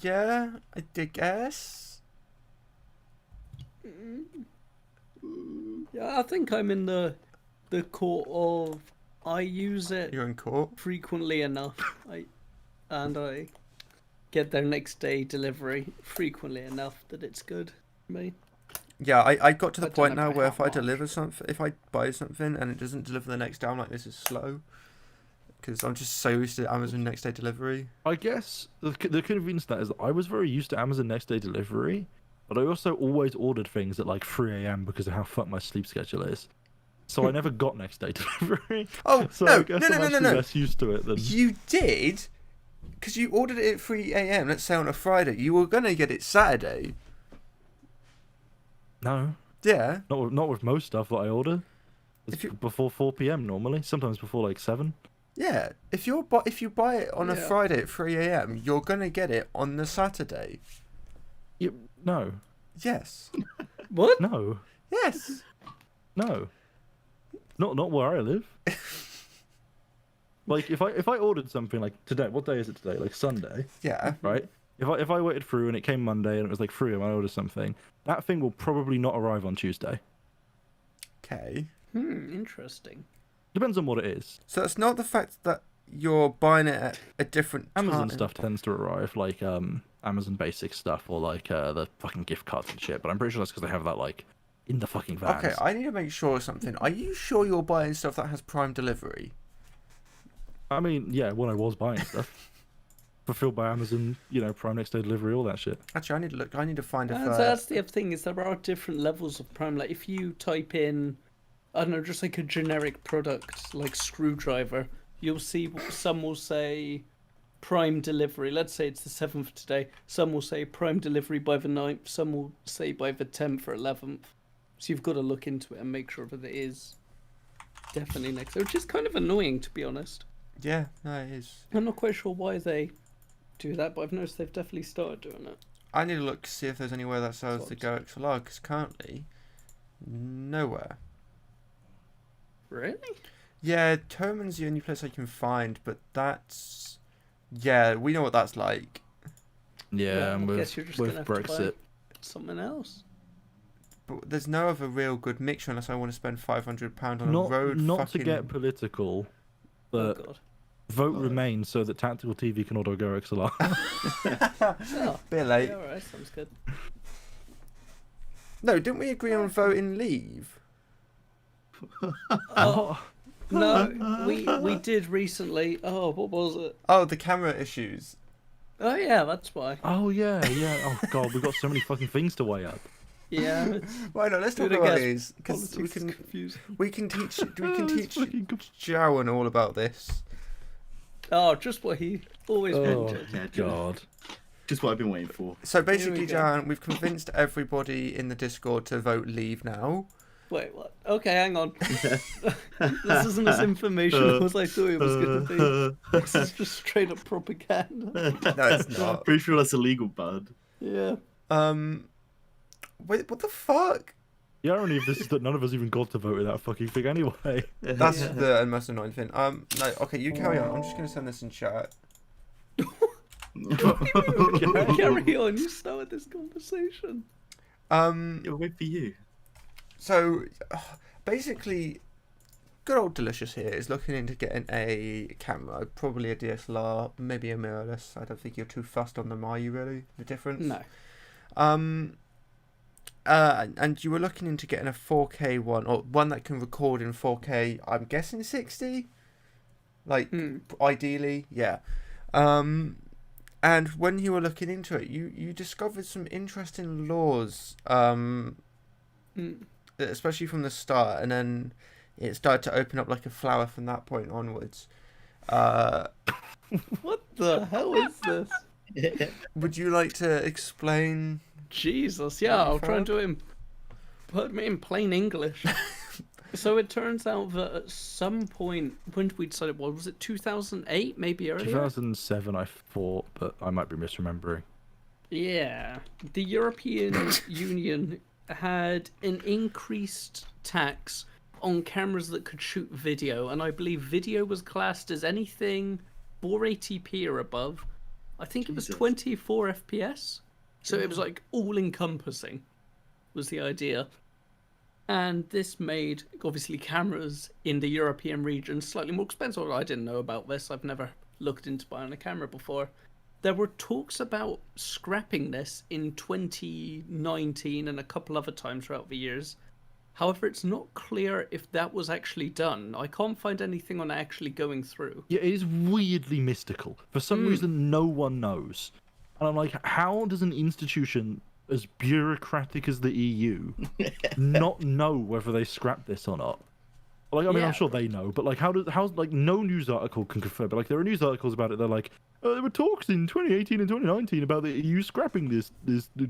yeah, I guess. Yeah, I think I'm in the court of I use it You're in court. frequently enough. I get their next day delivery frequently enough that it's good for me. Yeah, I got to the I don't point know now by where how if I much. deliver something, if I buy something and it doesn't deliver the next day, I'm like, this is slow. Because I'm just so used to Amazon next day delivery. I guess the convenience of that is that I was very used to Amazon next day delivery, but I also always ordered things at like 3 a.m. because of how fucked my sleep schedule is. So I never got next day delivery. Oh, So no, I guess no, I'm no, no, actually no. less used to it than. You did? Because you ordered it at 3 a.m., let's say on a Friday. You were going to get it Saturday. No, Yeah. not with most stuff that I order. It's If you- before 4 p.m. normally. Sometimes before like 7. Yeah. If you buy it on a Yeah. Friday at 3 a.m., you're going to get it on the Saturday. No, Yes. What? no, Yes. no. Not where I live. Like if I ordered something like today, what day is it today? Like Sunday, Yeah. right? If I waited through and it came Monday and it was like 3 and I ordered something, that thing will probably not arrive on Tuesday. Okay. Interesting. Depends on what it is. So it's not the fact that you're buying it at a different Amazon time. stuff tends to arrive like Amazon basic stuff or like the fucking gift cards and shit. But I'm pretty sure that's because they have that like in the fucking vans. Okay, I need to make sure of something. Are you sure you're buying stuff that has Prime delivery? I mean, yeah, when I was buying stuff, fulfilled by Amazon, you know, Prime next day delivery, all that shit. Actually, I need to look. I need to find if. That's the other thing, is there are different levels of Prime. Like if you type in, I don't know, just like a generic product like screwdriver, you'll see some will say Prime delivery. Let's say it's the 7th today. Some will say Prime delivery by the 9th. Some will say by the 10th or 11th. So you've got to look into it and make sure that it is definitely next day, which is kind of annoying, to be honest. Yeah, no, it is. I'm not quite sure why they do that, but I've noticed they've definitely started doing it. I need to look to see if there's anywhere that sells the Go XLR, because currently Nowhere. Really? Yeah, Toman's the only place I can find, but that's... Yeah, we know what that's like. Yeah, and I with, guess you're just with gonna have to buy Brexit. something else. But there's no other real good mixture unless I want to spend £500 on Not, a road not fucking... to get political, but Oh god. vote Remain so that Tactical TV can auto go XLR. Oh, Bit late. yeah, alright, sounds good. No, didn't we agree on voting leave? Oh, no, we did recently. Oh, what was it? Oh, the camera issues. Oh yeah, that's why. Oh yeah. Oh god, we've got so many fucking things to weigh up. Yeah. It's, Why not? Let's talk Who'da about guessed these because politics we is can confusing. we can teach It's fucking Jowan all about this. Oh, just what he always Oh wanted. Yeah, god. Just what I've been waiting for. So basically, go. Jowan, we've convinced everybody in the Discord to vote leave now. Wait, what? Okay, hang on. This isn't as informational as I thought it was going to be. This is just straight up propaganda. No, it's not. Pretty sure that's illegal, bud. Yeah. Wait, what the fuck? The irony of this is that none of us even got to vote in that fucking thing anyway. That's the most annoying thing. No, okay, you carry on. I'm just gonna send this in chat. Carry on, you started this conversation. It'll wait for you. So basically, good old Delicious here is looking into getting a camera, probably a DSLR, maybe a mirrorless. I don't think you're too fussed on them, are you? Really, the difference? No. And you were looking into getting a 4K one, or one that can record in 4K. I'm guessing 60. Like ideally, yeah. And when you were looking into it, you discovered some interesting laws. Especially from the start, and then it started to open up like a flower from that point onwards. What the hell is this? Would you like to explain? Jesus, yeah, I'll try and do it in, put me in plain English. So it turns out that at some point, when did we decide it was it 2008, maybe earlier? 2007, I thought, but I might be misremembering. Yeah, the European Union had an increased tax on cameras that could shoot video, and I believe video was classed as anything 480p or above. I think it was 24 FPS. So it was like all-encompassing, was the idea. And this made, obviously, cameras in the European region slightly more expensive. I didn't know about this. I've never looked into buying a camera before. There were talks about scrapping this in 2019 and a couple other times throughout the years. However, it's not clear if that was actually done. I can't find anything on actually going through. Yeah, it is weirdly mystical. For some reason, no one knows. And I'm like, how does an institution as bureaucratic as the EU not know whether they scrap this or not? Like, I mean, I'm sure they know, but like, how's like no news article can confirm. But like, there are news articles about it. They're like, there were talks in 2018 and 2019 about the EU scrapping this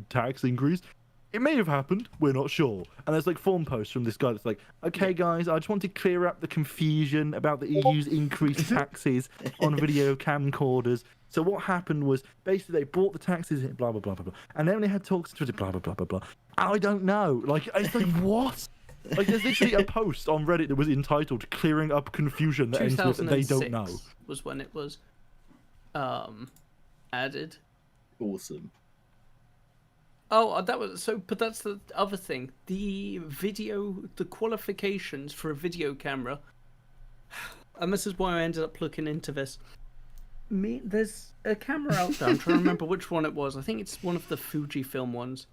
tax increase. It may have happened. We're not sure. And there's like forum posts from this guy that's like, okay, guys, I just want to clear up the confusion about the EU's increased taxes on video camcorders. So what happened was basically they brought the taxes in, blah blah blah blah blah, and then they had talks to blah blah blah blah blah. I don't know. Like, it's like what? Like, there's literally a post on Reddit that was entitled "Clearing Up Confusion" that ends with "They don't know." Was when it was added. Awesome. Oh, that was so. But that's the other thing. The qualifications for a video camera, and this is why I ended up looking into this. There's a camera out there. I'm trying to remember which one it was. I think it's one of the Fujifilm ones.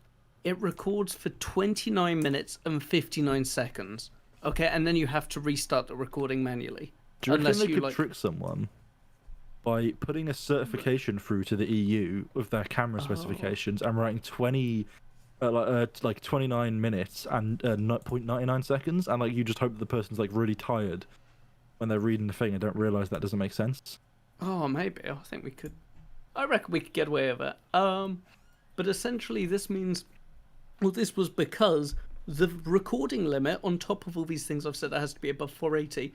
It records for 29 minutes and 59 seconds. Okay, and then you have to restart the recording manually. Do you reckon they could trick someone by putting a certification through to the EU with their camera specifications and writing 29 minutes and 0.99 seconds, and like you just hope that the person's like really tired when they're reading the thing and don't realise that doesn't make sense? Oh, maybe. I think we could. I reckon we could get away with it. But essentially, this means. Well, this was because the recording limit, on top of all these things I've said, that has to be above 480.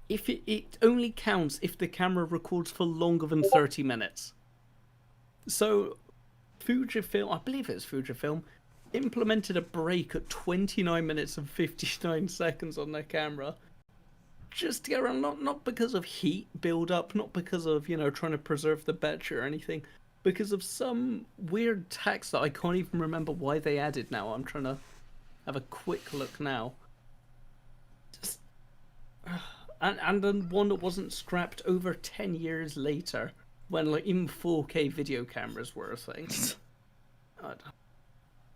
If it only counts if the camera records for longer than 30 minutes. So, Fujifilm, I believe it's Fujifilm, implemented a break at 29 minutes and 59 seconds on their camera. Just to get around, not because of heat build up, not because of, trying to preserve the battery or anything, because of some weird tax that I can't even remember why they added now. I'm trying to have a quick look now. Just, and then one that wasn't scrapped over 10 years later, when like even 4K video cameras were a thing.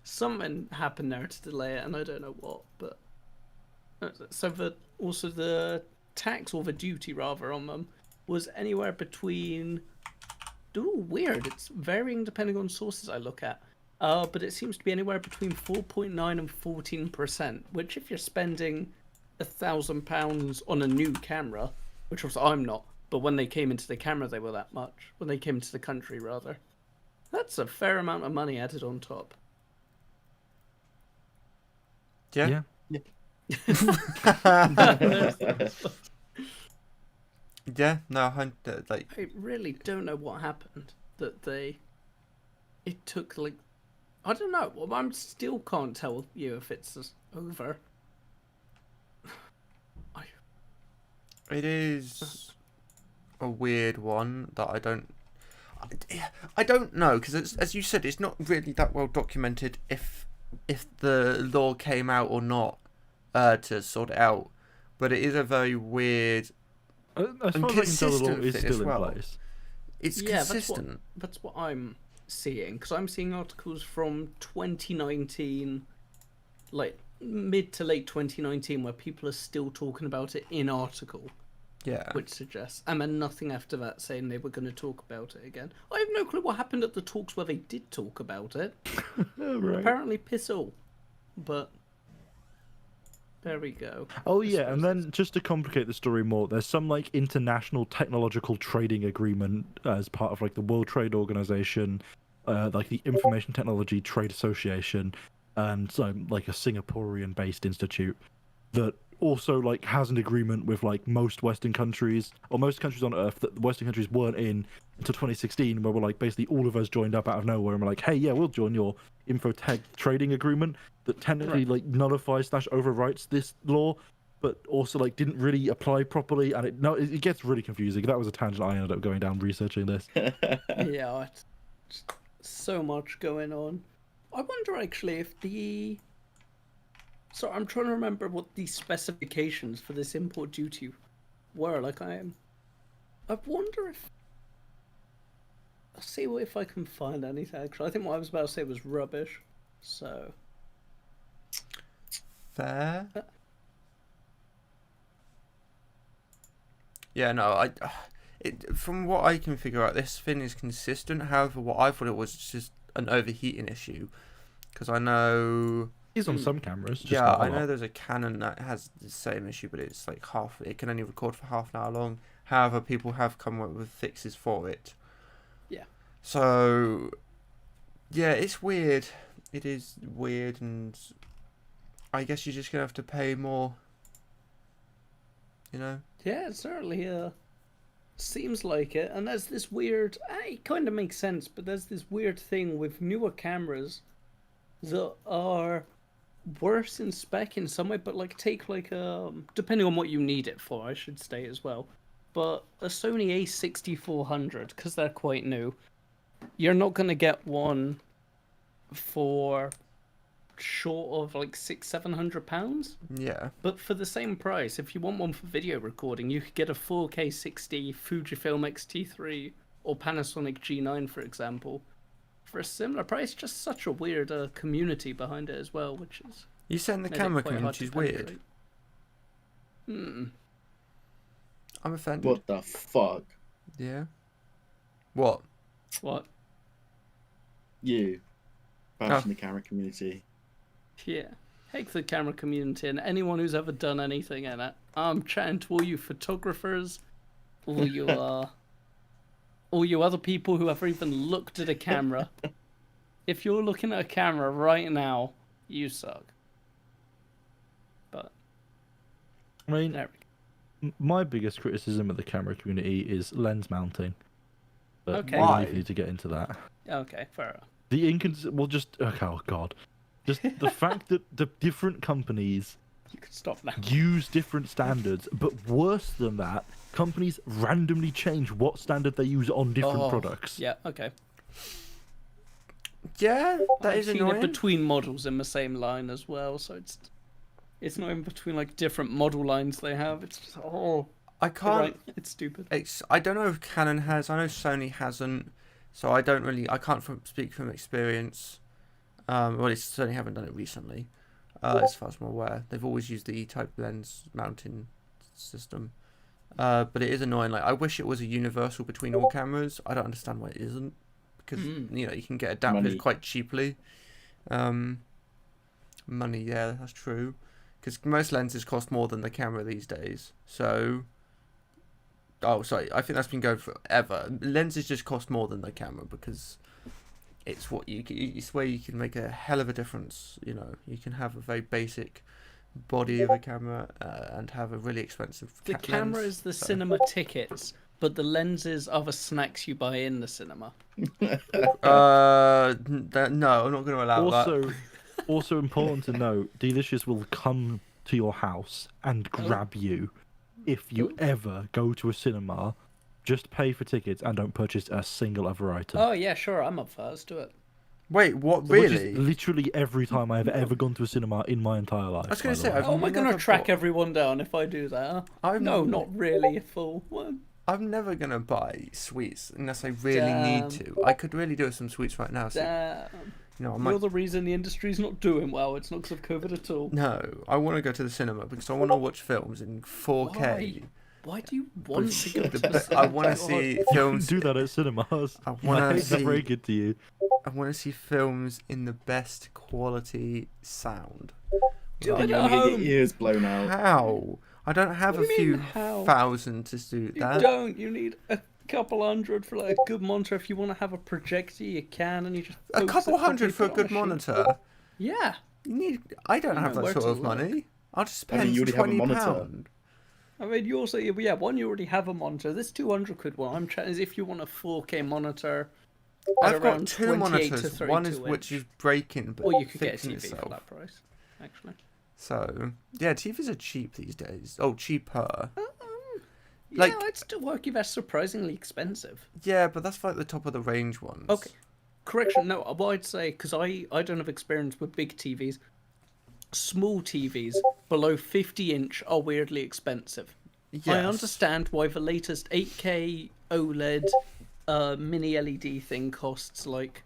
Something happened there to delay it, and I don't know what, but so the tax, or the duty rather, on them was anywhere between, weird, it's varying depending on sources I look at, but it seems to be anywhere between 4.9 and 14%, which if you're spending £1,000 on a new camera, which was I'm not, but when they came into the camera they were that much, when they came into the country rather, that's a fair amount of money added on top. Yeah. Yeah, no, like I really don't know what happened. It took like, I don't know. Well, I still can't tell you if it's over. it is a weird one that I don't know, because as you said, it's not really that well documented if the law came out or not to sort it out, but it is a very weird As and far as I can tell, the law consistent is thing as still well. in place. It's Yeah, consistent. that's what I'm seeing, because I'm seeing articles from 2019, like mid to late 2019, where people are still talking about it in article, Yeah. which suggests, and then nothing after that saying they were going to talk about it again. I have no clue what happened at the talks where they did talk about it. Right. Apparently piss all, but there we go. Oh I yeah, and suppose then just to complicate the story more, there's some like international technological trading agreement as part of like the World Trade Organization, like the Information Technology Trade Association, and like a Singaporean-based institute that also like has an agreement with like most Western countries, or most countries on Earth that the Western countries weren't in until 2016, where we're like basically all of us joined up out of nowhere and we're like, hey, yeah, we'll join your Infotech trading agreement that technically like nullifies / overwrites this law, but also like didn't really apply properly, and it gets really confusing. That was a tangent I ended up going down researching this. Yeah, it's so much going on. I wonder actually if So I'm trying to remember what the specifications for this import duty were. Like I wonder if I'll see if I can find anything. Actually, I think what I was about to say was rubbish. So Fair. Yeah, no, from what I can figure out, this thing is consistent. However, what I thought it was just an overheating issue, because I know. It's on some cameras. Just Yeah, not a I know lot. there's a Canon that has the same issue, but it's like it can only record for half an hour long. However, people have come up with fixes for it. yeah, So, yeah, it's weird. It is weird, and I guess you're just gonna have to pay more. You know? yeah, it certainly seems like it. And there's this weird. It kind of makes sense, but there's this weird thing with newer cameras that are worse in spec in some way, but like take like depending on what you need it for, I should say as well. But a Sony A6400, because they're quite new, you're not gonna get one for short of like £600-700. Yeah. But for the same price, if you want one for video recording, you could get a 4K 60 Fujifilm X-T3 or Panasonic G9, for example, for a similar price. Just such a weird community behind it as well, which is. You saying the made it camera quite hard community to is weird? penetrate. I'm offended. What the fuck? Yeah. What? What? You. Bashing the camera community. Yeah. Heck the camera community and anyone who's ever done anything in it. I'm chatting to all you photographers, all you other people who ever even looked at a camera. If you're looking at a camera right now, you suck. But I mean, there we go. my biggest criticism of the camera community is lens mounting. But Okay. we don't Why? even need to get into that. Okay, fair enough. Oh god. Just the fact that the different companies You can stop now. use different standards, but worse than that, companies randomly change what standard they use on different products. Yeah, okay. Yeah, that I've is seen annoying. it between models in the same line as well, so it's not even between like different model lines they have. It's just I can't. right, it's stupid. I don't know if Canon has. I know Sony hasn't. So I don't really. I can't speak from experience. Well, they certainly haven't done it recently, as far as I'm aware. They've always used the E-type lens mounting system. But it is annoying. Like, I wish it was a universal between all cameras. I don't understand why it isn't, because you know, you can get adapters Money. quite cheaply. Money, yeah, that's true. Because most lenses cost more than the camera these days. So, oh, sorry, I think that's been going forever. Lenses just cost more than the camera because it's it's where you can make a hell of a difference. You know, you can have a very basic body of a camera and have a really expensive The camera lens. is the So- cinema tickets, but the lenses are the snacks you buy in the cinema. No, I'm not going to allow that. Also important to note, Delicious will come to your house and grab you if you ever go to a cinema. Just pay for tickets and don't purchase a single other item. Oh yeah, sure, I'm up for it. Let's do it. Wait, what? Which is Really? literally every time I've ever gone to a cinema in my entire life. I was going by to the say, way. I've Oh, am I gonna never track bought- everyone down if I do that? I'm No, not really. A fool. What? I'm never going to buy sweets unless I really Damn. need to. I could really do with some sweets right now. So, Damn. you know, I You're might. the reason the industry's not doing well. It's not because of COVID at all. No, I want to go to the cinema because I want to watch films in 4K. Why do you want to go to the But I want to cinema? see You films. can do that at cinemas. I I want hate to that see. very good to you. I want to see films in the best quality sound. Do Like, it You're at gonna get home. your ears blown out. How? I don't have What a do you few mean, how? thousand to do You that. don't. You need a couple hundred for like a good monitor. If you want to have a projector, you can, and you just A focus couple it hundred for a properly good on a sheet. monitor. Yeah. You need. I don't You have know that where sort to of look. money. I'll just I mean, spend you already have a £20. monitor. I mean, you also one. You already have a monitor. This 200 quid one. I'm chatting is if you want a 4K monitor. At I've got around two 28 to monitors. One is 32 which inch. is breaking, but Or you could get a fixing TV itself. for that price, actually. So yeah, TVs are cheap these days. Oh, cheaper. Yeah, Like- I'd still argue that's surprisingly expensive. Yeah, but that's like the top of the range ones. Okay. Correction, no, what I'd say, because I don't have experience with big TVs, small TVs below 50-inch are weirdly expensive. Yes. I understand why the latest 8K OLED mini LED thing costs like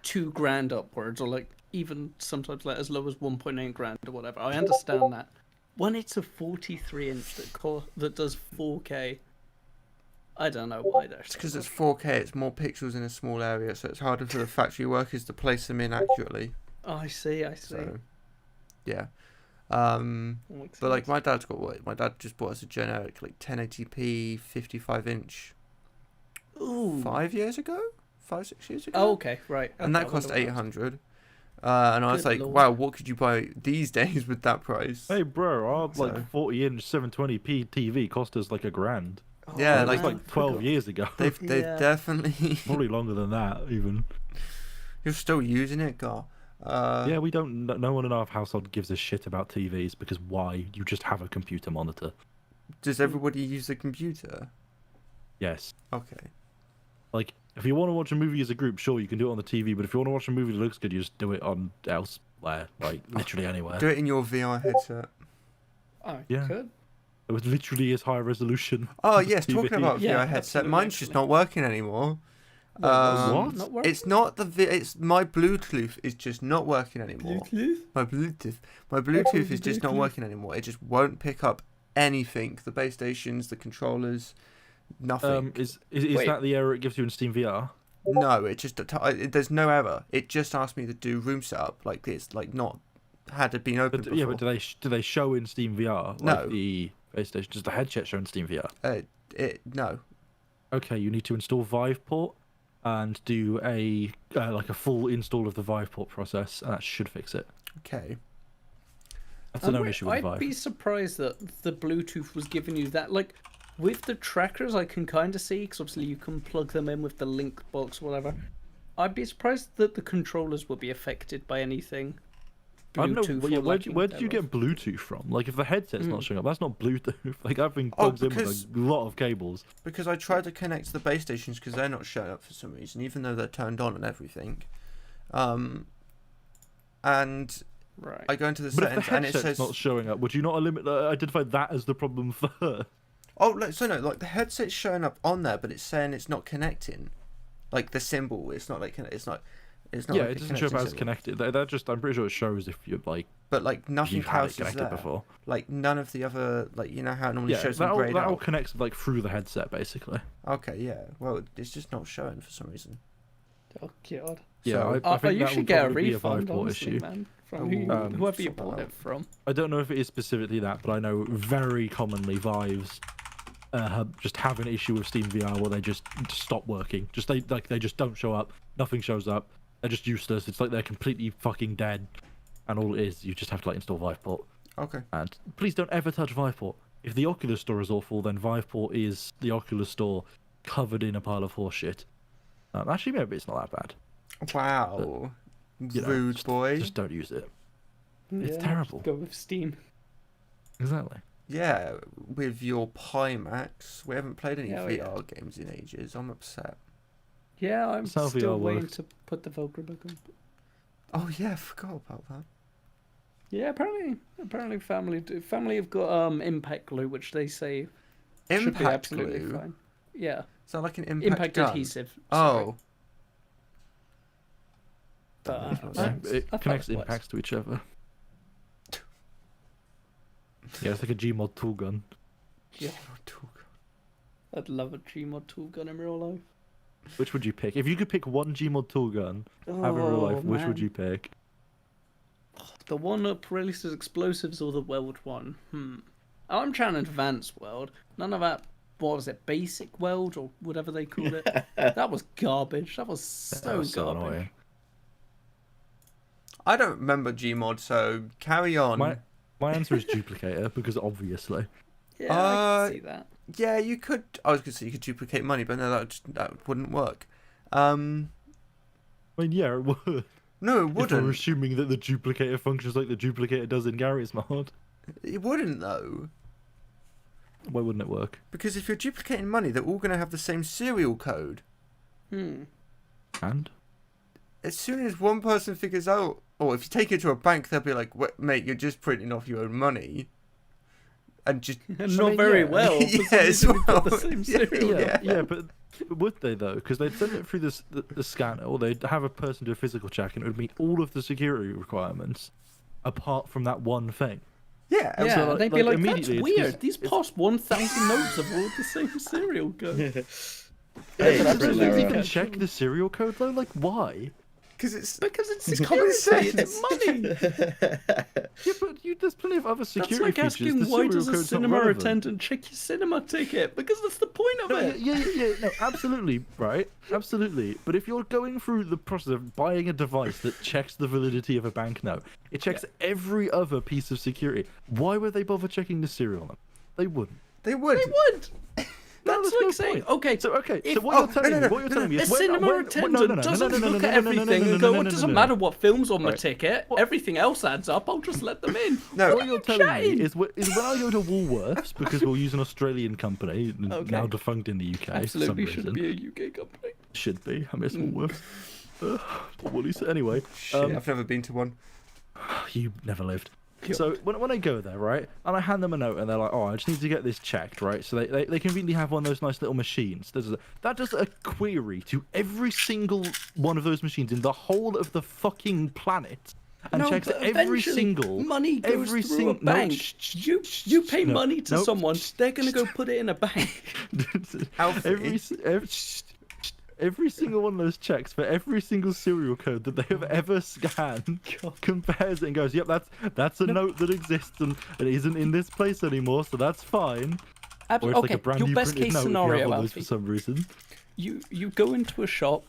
$2,000 upwards, or like even sometimes like as low as 1.8 grand or whatever. I understand that. When it's a 43-inch that does 4K, I don't know why they're. It's because it's 4K. It's more pixels in a small area, so it's harder for the factory workers to place them in accurately. Oh, I see. So, yeah. That makes But like sense. my dad's got what? My dad just bought us a generic like 1080p 55-inch Ooh. 5 years ago, 5-6 years ago. Oh, okay, right. And that Okay, I cost wonder what 800. And I was Good like, lord. wow, what could you buy these days with that price? Hey, bro, our So- like 40-inch 720p TV cost us like $1,000. Yeah, Oh, That was like- man. like 12 years ago. They've Yeah. definitely. Probably longer than that, even. You're still using it, Gar. Yeah, we don't. No one in our household gives a shit about TVs because why? You just have a computer monitor. Does everybody use a computer? Yes. Okay. Like, if you want to watch a movie as a group, sure, you can do it on the TV. But if you want to watch a movie that looks good, you just do it on elsewhere, like literally anywhere. Do it in your VR headset. I Yeah. could. It was literally as high resolution. Oh yes, TV. talking about Yeah, VR headset, absolutely, mine's just actually. not working anymore. What? Not working? It's not it's my Bluetooth is just not working anymore. My Bluetooth is just not Bluetooth. working anymore. It just won't pick up anything. The base stations, the controllers, nothing. Is Wait. that the error it gives you in Steam VR? No, it just there's no error. It just asked me to do room setup like this, like not had it been open But before. yeah, but do they show in Steam VR? Like No. The base station, does the headset show in Steam VR? No. Okay, you need to install Viveport and do a like a full install of the Viveport process, and that should fix it. Okay. That's a known I'd issue with I'd be Vive. surprised that the Bluetooth was giving you that. Like, with the trackers, I can kind of see, because obviously you can plug them in with the link box, whatever. I'd be surprised that the controllers would be affected by anything. I don't know. Bluetooth. Yeah, or where lacking did you thereof. get Bluetooth from? Like, if the headset's not showing up, that's not Bluetooth. Like, that thing Oh, plugs in with because- a lot of cables. Because I tried to connect to the base stations because they're not showing up for some reason, even though they're turned on and everything. And Right. I go into the But if settings the and it headset's says, not showing up, would you not identify that as the problem first? oh, like, so no, like the headset's showing up on there, but it's saying it's not connecting. Like the symbol, it's not like it's not. It's not. Yeah, like it a doesn't show up connecting as symbol. connected. That just, I'm pretty sure it shows if you're like, But like nothing you've had else it is connected there. before. Like none of the other, like you know how it normally Yeah, shows them that grayed all out. connects like through the headset basically. Okay, yeah. Well, it's just not showing for some reason. Oh god. Yeah, So- I think you that should would get a probably be a refund, Viveport honestly, issue. man. From whoever you sort that bought out. it from. I don't know if it is specifically that, but I know very commonly Vives just have an issue with Steam VR where they just stop working. Just they just don't show up. Nothing shows up. They're just useless. It's like they're completely fucking dead. And all it is, you just have to like install Viveport. Okay. And please don't ever touch Viveport. If the Oculus Store is awful, then Viveport is the Oculus Store covered in a pile of horseshit. Actually, maybe it's not that bad. Wow. You know, Rude just- boy. Just don't use it. It's Yeah, terrible. just Go with Steam. Exactly. Yeah, with your Pimax, we haven't played any Yeah, VR games in ages. I'm upset. Yeah, I'm That's how still VR waiting works. to put the Valkyrie back on. Oh yeah, I forgot about that. Yeah, apparently family have got impact glue, which they say should be Impact absolutely glue. fine. Yeah, Is that like an impact, impact gun? adhesive. sorry. Oh. But, makes no I- sense. It I thought connects it was. impacts to each other. Yeah, it's like a Gmod tool gun. I'd love a Gmod tool gun in real life. Which would you pick? If you could pick one Gmod tool gun, have in real Oh, life, which would man. you pick? The one that releases explosives or the weld one? I'm trying to advance weld. None of that. What was it? Basic weld or whatever they call it. That was garbage. That was so That was so garbage. annoying. I don't remember Gmod, so carry on. My answer is duplicator because obviously. Yeah, I Uh, can see that. Yeah, you could. I was gonna say you could duplicate money, but no, that wouldn't work. I mean, yeah, it would. No, it If we're wouldn't. assuming that the duplicator functions like the duplicator does in Garry's mod, It wouldn't though, why wouldn't it work? because if you're duplicating money, they're all gonna have the same serial code. And As soon as one person figures out, or if you take it to a bank, they'll be like, "What, mate? You're just printing off your own money," and just Not very yeah. well. For some Yeah, as reason we've got well. the same Yeah, serial. yeah, but would they though? Because they'd send it through the scanner, or they'd have a person do a physical check, and it would meet all of the security requirements, apart from that one thing. yeah. Yeah, So, they'd be like, that's immediately it's 'cause weird. These past 1,000 notes have all the same serial code. Hey, That's Does absolutely it Brilera. even catch check them. the serial code though? Like, why? Because it's Because it's common security, sense. it's money. Yeah, but there's plenty of other That's security like features. asking The why serial does a code's not cinema relevant. attendant check your cinema ticket? Because that's the point of No, it. yeah, no, absolutely, right? Absolutely. But if you're going through the process of buying a device that checks the validity of a banknote, it checks every other piece of security. Why would they bother checking the serial number? They wouldn't. they would. They would. That's there's like no saying, point. okay, So what if- you're oh, telling no, me, no, what you're no, telling me a is when- cinema when- attendant doesn't look at everything and go, it doesn't matter what film's on my Right. ticket, everything else adds up, I'll just let them in. No. What you're telling chatting? me is when I go to Woolworths, because we'll use an Australian company, Okay. now defunct in the UK for some Absolutely reason. should be a UK company. Should be. I miss Woolworths. Woolies. Anyway, Shit, I've never been to one. you never lived. So when I go there, right, and I hand them a note, and they're like, "Oh, I just need to get this checked," right? So they conveniently have one of those nice little machines. That does a query to every single one of those machines in the whole of the fucking planet, and No, checks but every eventually single money goes every through single a bank. You pay no, money to no, someone, they're gonna go put it in a bank. Alfie. Every single one of those checks for every single serial code that they have ever scanned compares it and goes, "Yep, that's a note that exists and it isn't in this place anymore, so that's fine." Or it's like Okay, a brand your new best printed case note if you scenario, have one of those for Alfie. some reason. You go into a shop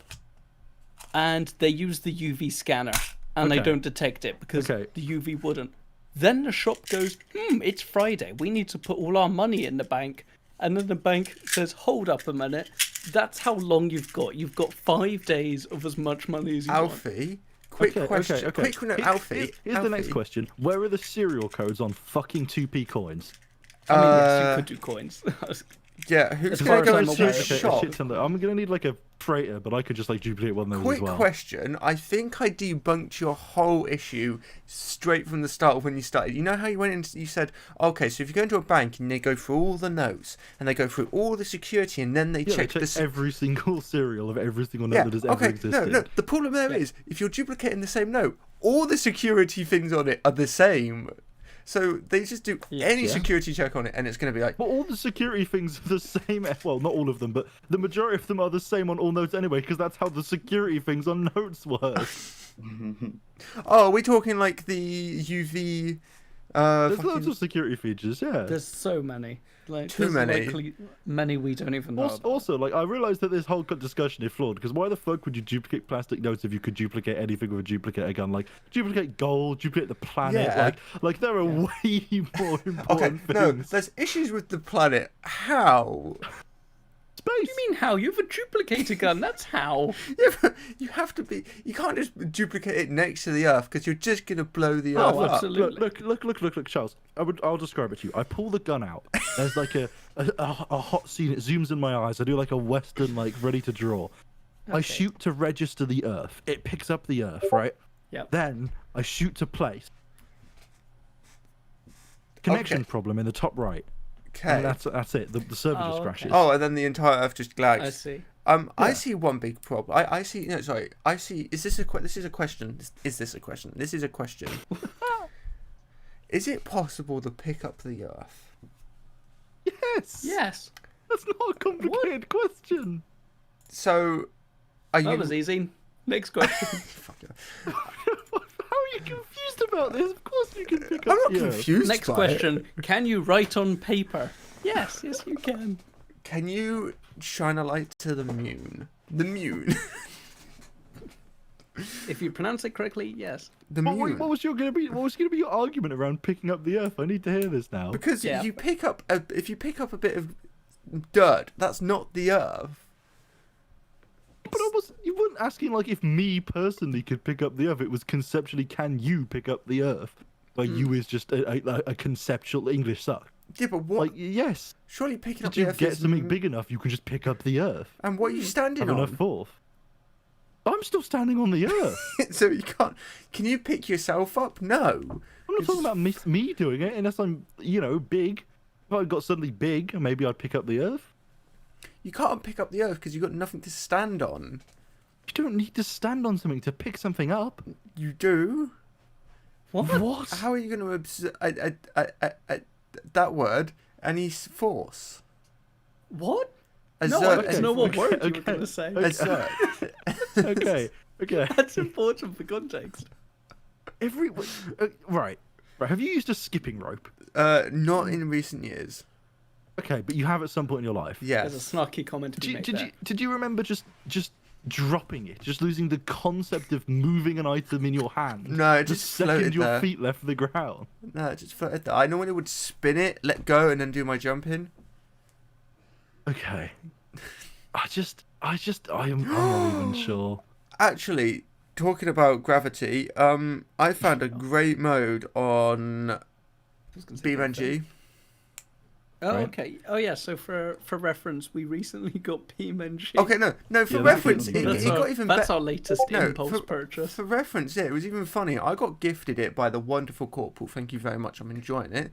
and they use the UV scanner and they Okay. don't detect it because Okay. the UV wouldn't. Then the shop goes, it's Friday. We need to put all our money in the bank. And then the bank says, hold up a minute. That's how long you've got. You've got 5 days of as much money as you want. Alfie, Quick Okay, question. okay, okay. Quick no, Alfie. Here's the next Alfie. question. Where are the serial codes on fucking 2p coins? I mean, yes, you Uh, could do coins. Yeah, who's As going to far go as into I'm a aware. Okay, a shop? shit ton of- I'm gonna need like a freighter, but I could just like duplicate one of those Quick as well. question. I think I debunked your whole issue straight from the start of when you started. You know how you went into, you said, okay, so if you go into a bank and they go through all the notes and they go through all the security and then they Yeah, check they the... check every single serial of every single note Yeah, that has ever okay, existed. no. The problem there is, if you're duplicating the same note, all the security things on it are the same. So they just do any Yeah. security check on it and it's going to be like, But all the security things are the same. Well, not all of them, but the majority of them are the same on all notes anyway, because that's how the security things on notes work. oh, are we talking like the UV... There's fucking- loads of security features, yeah. There's so many. Like, Too there's many. likely many we don't even know Also, about. also, like, I realised that this whole discussion is flawed, because why the fuck would you duplicate plastic notes if you could duplicate anything with a duplicator gun? Like, duplicate gold, duplicate the planet, Yeah. like there are way more important Okay, no, things. there's issues with the planet. How? Space! What do you mean how? You have a duplicator gun. That's how. Yeah, but you have to be. You can't just duplicate it next to the Earth because you're just gonna blow the Earth Oh, up. absolutely. Look, Charles. I'll describe it to you. I pull the gun out. There's like a hot scene. It zooms in my eyes. I do like a western, like ready to draw. I Okay. shoot to register the Earth. It picks up the Earth, right? Yep. Then I shoot to place. Connection Okay. problem in the top right. Okay. And that's it. The server just Oh, crashes. okay. Oh, and then the entire Earth just lags. I see. I Yeah. see one big problem. I see. No, sorry. I see. Is this a this is a question? Is this a question? This is a question. Is it possible to pick up the Earth? Yes. Yes. That's not a complicated question. So, are you? That was easy. Next question. Fuck yeah. How are you confused about this? Of course you can pick I'm up not the Earth. confused. Next by it. question. Can you write on paper? Yes, yes you can. Can you shine a light to the moon? The moon. If you pronounce it correctly, yes. The But moon. wait, what was gonna be your argument around picking up the Earth? I need to hear this now. Because Yeah. you pick up if you pick up a bit of dirt, that's not the Earth. But you weren't asking like if me personally could pick up the Earth. It was conceptually, can you pick up the Earth? Like you is just a conceptual English suck. Yeah, but what? Like yes, Surely picking up did you the Earth get is something big enough you can just pick up the Earth? And what are you standing Have enough on? force. I'm still standing on the Earth. So you can't. Can you pick yourself up? No. I'm not talking about me doing it unless I'm, big. If I got suddenly big, maybe I'd pick up the Earth. You can't pick up the Earth because you've got nothing to stand on. You don't need to stand on something to pick something up. You do. What? How are you going to that word? Any force? What? No, I want to know what word you were going to say. Exert. Okay. That's important for context. Right. Have you used a skipping rope? Not in recent years. Okay, but you have at some point in your life. There's a Yes. snarky comment to be made Did you remember just dropping it, just losing the concept of moving an item in your hand? No, it the just second floated your there. feet left the ground. No, it just floated there. I normally would spin it, let go, and then do my jump in. Okay. I'm not even sure. Actually, talking about gravity, I found a great mode on BeamNG. Oh, Right. okay. Oh, yeah. So for reference, we recently got BeamNG. Okay, no. For Yeah, reference, that's it, good. it got even That's better. our latest No, impulse purchase. For reference, yeah, it was even funny. I got gifted it by the wonderful Corporal. Thank you very much. I'm enjoying it.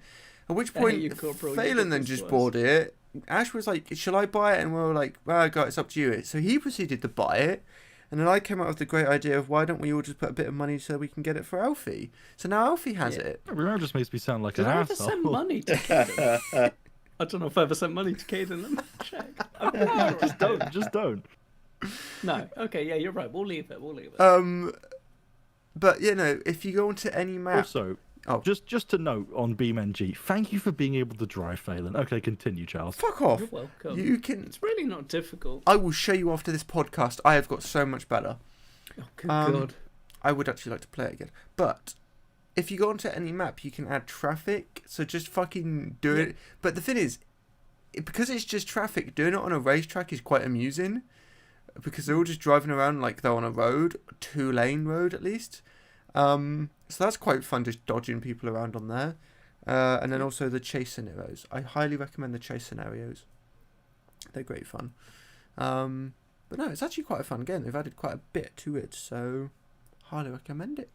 At which I hate point, you, Corporal. You Phelan did then this just to us. bought it. Ash was like, "Shall I buy it?" And we were like, "Well, God, it's up to you." So he proceeded to buy it, and then I came up with the great idea of why don't we all just put a bit of money so we can get it for Alfie. So now Alfie has Yeah. it. That just makes me sound like Did an I ever asshole. send money to Caden? I don't know if I ever sent money to Caden. Let me check. I'm pretty sure I Just don't. did. No. Okay, yeah, you're right. We'll leave it. But you know, if you go onto any map, Also, Oh. just to note on BeamNG, thank you for being able to drive, Phelan. Okay, continue, Charles. fuck off. You're welcome. You can. It's really not difficult. I will show you after this podcast. I have got so much better. Oh, good Um, God. I would actually like to play it again. But if you go onto any map, you can add traffic. So just fucking do it. But the thing is, because it's just traffic, doing it on a racetrack is quite amusing. because they're all just driving around like they're on a road, 2-lane road at least. So that's quite fun, just dodging people around on there. And then also the chase scenarios. I highly recommend the chase scenarios. They're great fun. But no, it's actually quite a fun game. They've added quite a bit to it, so highly recommend it.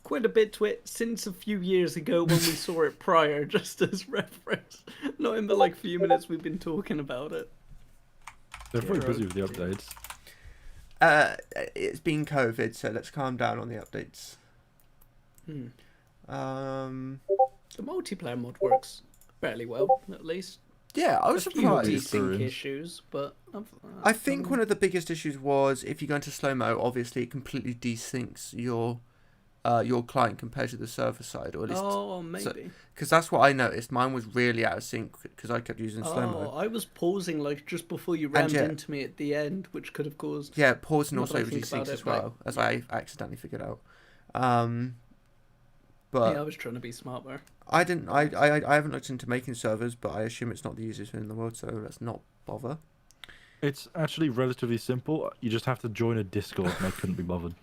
Quite a bit to it since a few years ago when we saw it prior, just as reference. Not in the like few minutes we've been talking about it. They're very busy with the updates. It's been COVID, so let's calm down on the updates. The multiplayer mod works fairly well, at least. Yeah, I was A few surprised. desync issues, but I think one of the biggest issues was if you go into slow-mo, obviously it completely desyncs your client compared to the server side, or at least maybe. because that's what I noticed. Mine was really out of sync because I kept using slow-mo. I was pausing like just before you rammed yeah. into me at the end, which could have caused. Yeah, pausing Not that also I think about desyncs it, as but- well, as I accidentally figured out. But Yeah, I was trying to be smart there. I didn't. I haven't looked into making servers, but I assume it's not the easiest thing in the world, so let's not bother. It's actually relatively simple. You just have to join a Discord, and I couldn't be bothered.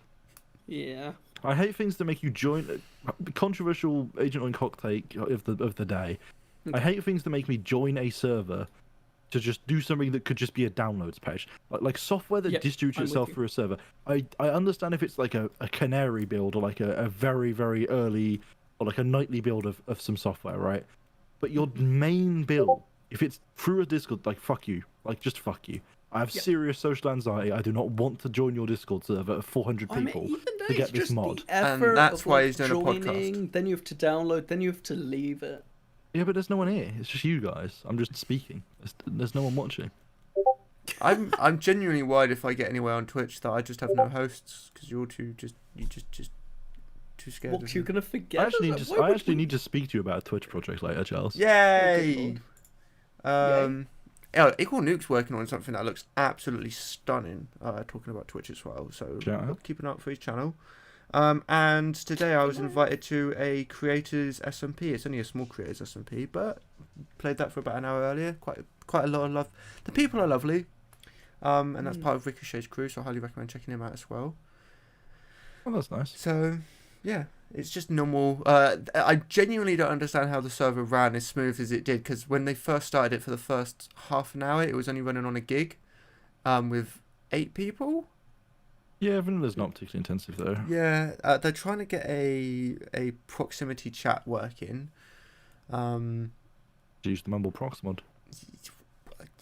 Yeah. I hate things that make you join. Controversial Agent on Cocktail of the day. I hate things that make me join a server to just do something that could just be a downloads page, like software that Yep, distributes I'm with itself you. through a server. I understand if it's like a canary build or like a very very early or like a nightly build of some software, right? But your main build, if it's through a Discord, like fuck you, like just fuck you. I have Yep. serious social anxiety. I do not want to join your Discord server of 400 people even though to get it's this just mod. the effort that's of, why like, he's doing a podcast. joining, then you have to download, then you have to leave it. Yeah, but there's no one here. It's just you guys. I'm just speaking. There's no one watching. I'm genuinely worried if I get anywhere on Twitch that I just have no hosts because you're too too scared. What, of you're me. gonna forget? I actually us? just Why I would actually we- need to speak to you about a Twitch project later, Charles. Yay! Lord. Equal Nuke's working on something that looks absolutely stunning. Talking about Twitch as well, so Shout out. keep an eye out for his channel. And today I was invited to a creators SMP. It's only a small creators SMP, but played that for about an hour earlier. Quite a lot of love. The people are lovely. And that's part of Ricochet's crew, so I highly recommend checking him out as well. Oh, that's nice. So, yeah, it's just normal. I genuinely don't understand how the server ran as smooth as it did, because when they first started it for the first half an hour, it was only running on a gig with 8 people. Yeah, Vanilla's not particularly intensive though. Yeah, they're trying to get a proximity chat working. Use the Mumble Prox mod.